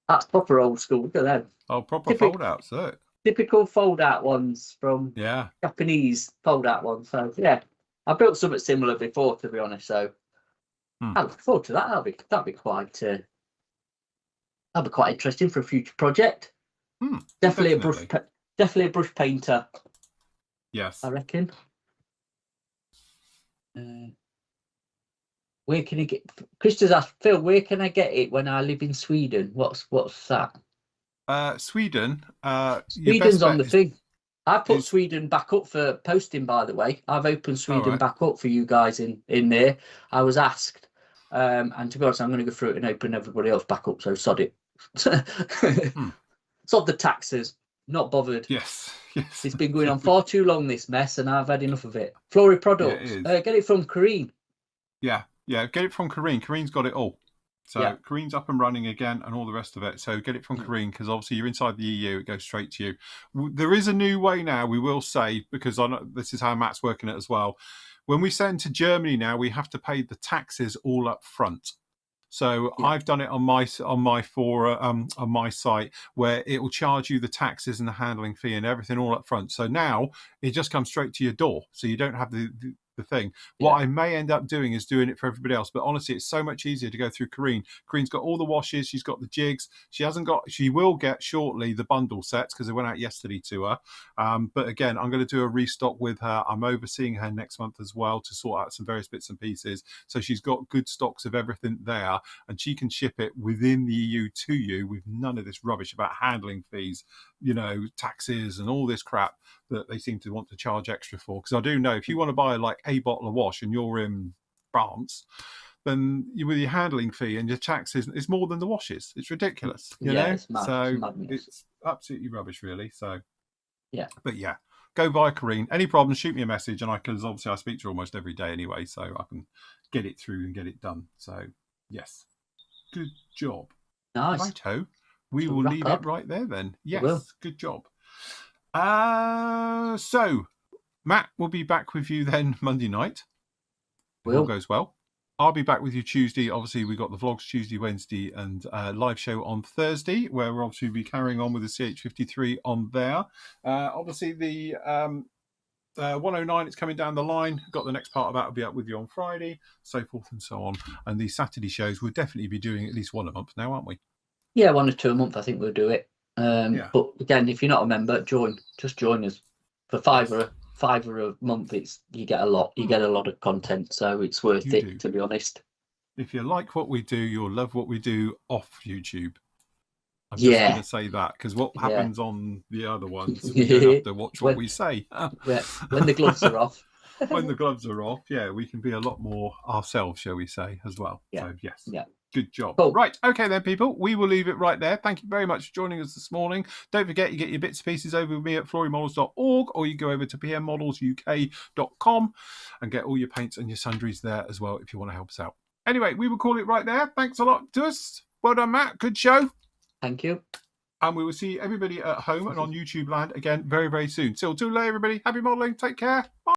That's proper old school. Look at them. Oh, proper fold outs. Look. Typical fold out ones from Japanese fold out ones. So yeah, I built something similar before, to be honest. So I look forward to that. That'll be quite That'd be quite interesting for a future project. Definitely a brush painter. Yes, I reckon. Where can you get? Christian's asked Phil, where can I get it when I live in Sweden? What's that? Sweden. Sweden's on the thing. I put Sweden back up for posting, by the way. I've opened Sweden back up for you guys in there. I was asked, and to be honest, I'm going to go through it and open everybody else back up. So sod it. Sod the taxes. Not bothered. Yes. It's been going on far too long, this mess, and I've had enough of it. Flory products. Get it from Kareen. Yeah. Get it from Kareen. Kareen's got it all. So Kareen's up and running again and all the rest of it. So get it from Kareen, because obviously you're inside the EU. It goes straight to you. There is a new way now, we will say, because I know this is how Matt's working it as well. When we send to Germany now, we have to pay the taxes all up front. So I've done it on my site, where it will charge you the taxes and the handling fee and everything all up front. So now it just comes straight to your door. So you don't have the thing. What I may end up doing is doing it for everybody else, but honestly, it's so much easier to go through Kareen. Kareen's got all the washes, she's got the jigs. She will get shortly the bundle sets, because they went out yesterday to her. But again, I'm going to do a restock with her. I'm overseeing her next month as well to sort out some various bits and pieces. So she's got good stocks of everything there, and she can ship it within the EU to you with none of this rubbish about handling fees, taxes and all this crap that they seem to want to charge extra for. Because I do know, if you want to buy like a bottle of wash and you're in France, then with your handling fee and your taxes, it's more than the washes. It's ridiculous, you know. It's mad. So it's absolutely rubbish, really. So but go via Kareen. Any problems, shoot me a message, and because obviously I speak to her almost every day anyway, so I can get it through and get it done. So yes, good job. Nice. Righto. We will leave it right there then. Yes, good job. So Matt will be back with you then Monday night. If all goes well. I'll be back with you Tuesday. Obviously, we got the vlogs Tuesday, Wednesday, and live show on Thursday, where we'll obviously be carrying on with the CH53 on there. Obviously, the 109 is coming down the line. Got the next part of that will be up with you on Friday, so forth and so on. And these Saturday shows, we'll definitely be doing at least one a month now, aren't we? Yeah, 1 or 2 a month. I think we'll do it. But again, if you're not a member, just join us for £5 a month. You get a lot of content, so it's worth it, to be honest. If you like what we do, you'll love what we do off YouTube. I'm just going to say that, because what happens on the other ones, we don't have to watch what we say. When the gloves are off. When the gloves are off, we can be a lot more ourselves, shall we say, as well. So yes. Good job. Cool. Right. Okay, then, people. We will leave it right there. Thank you very much for joining us this morning. Don't forget, you get your bits and pieces over with me at florymodels.org, or you go over to pmmodelsuk.com and get all your paints and your sundries there as well if you want to help us out. Anyway, we will call it right there. Thanks a lot to us. Well done, Matt. Good show. Thank you. And we will see everybody at home and on YouTube land again very, very soon. So, till everybody. Happy modelling. Take care. Bye.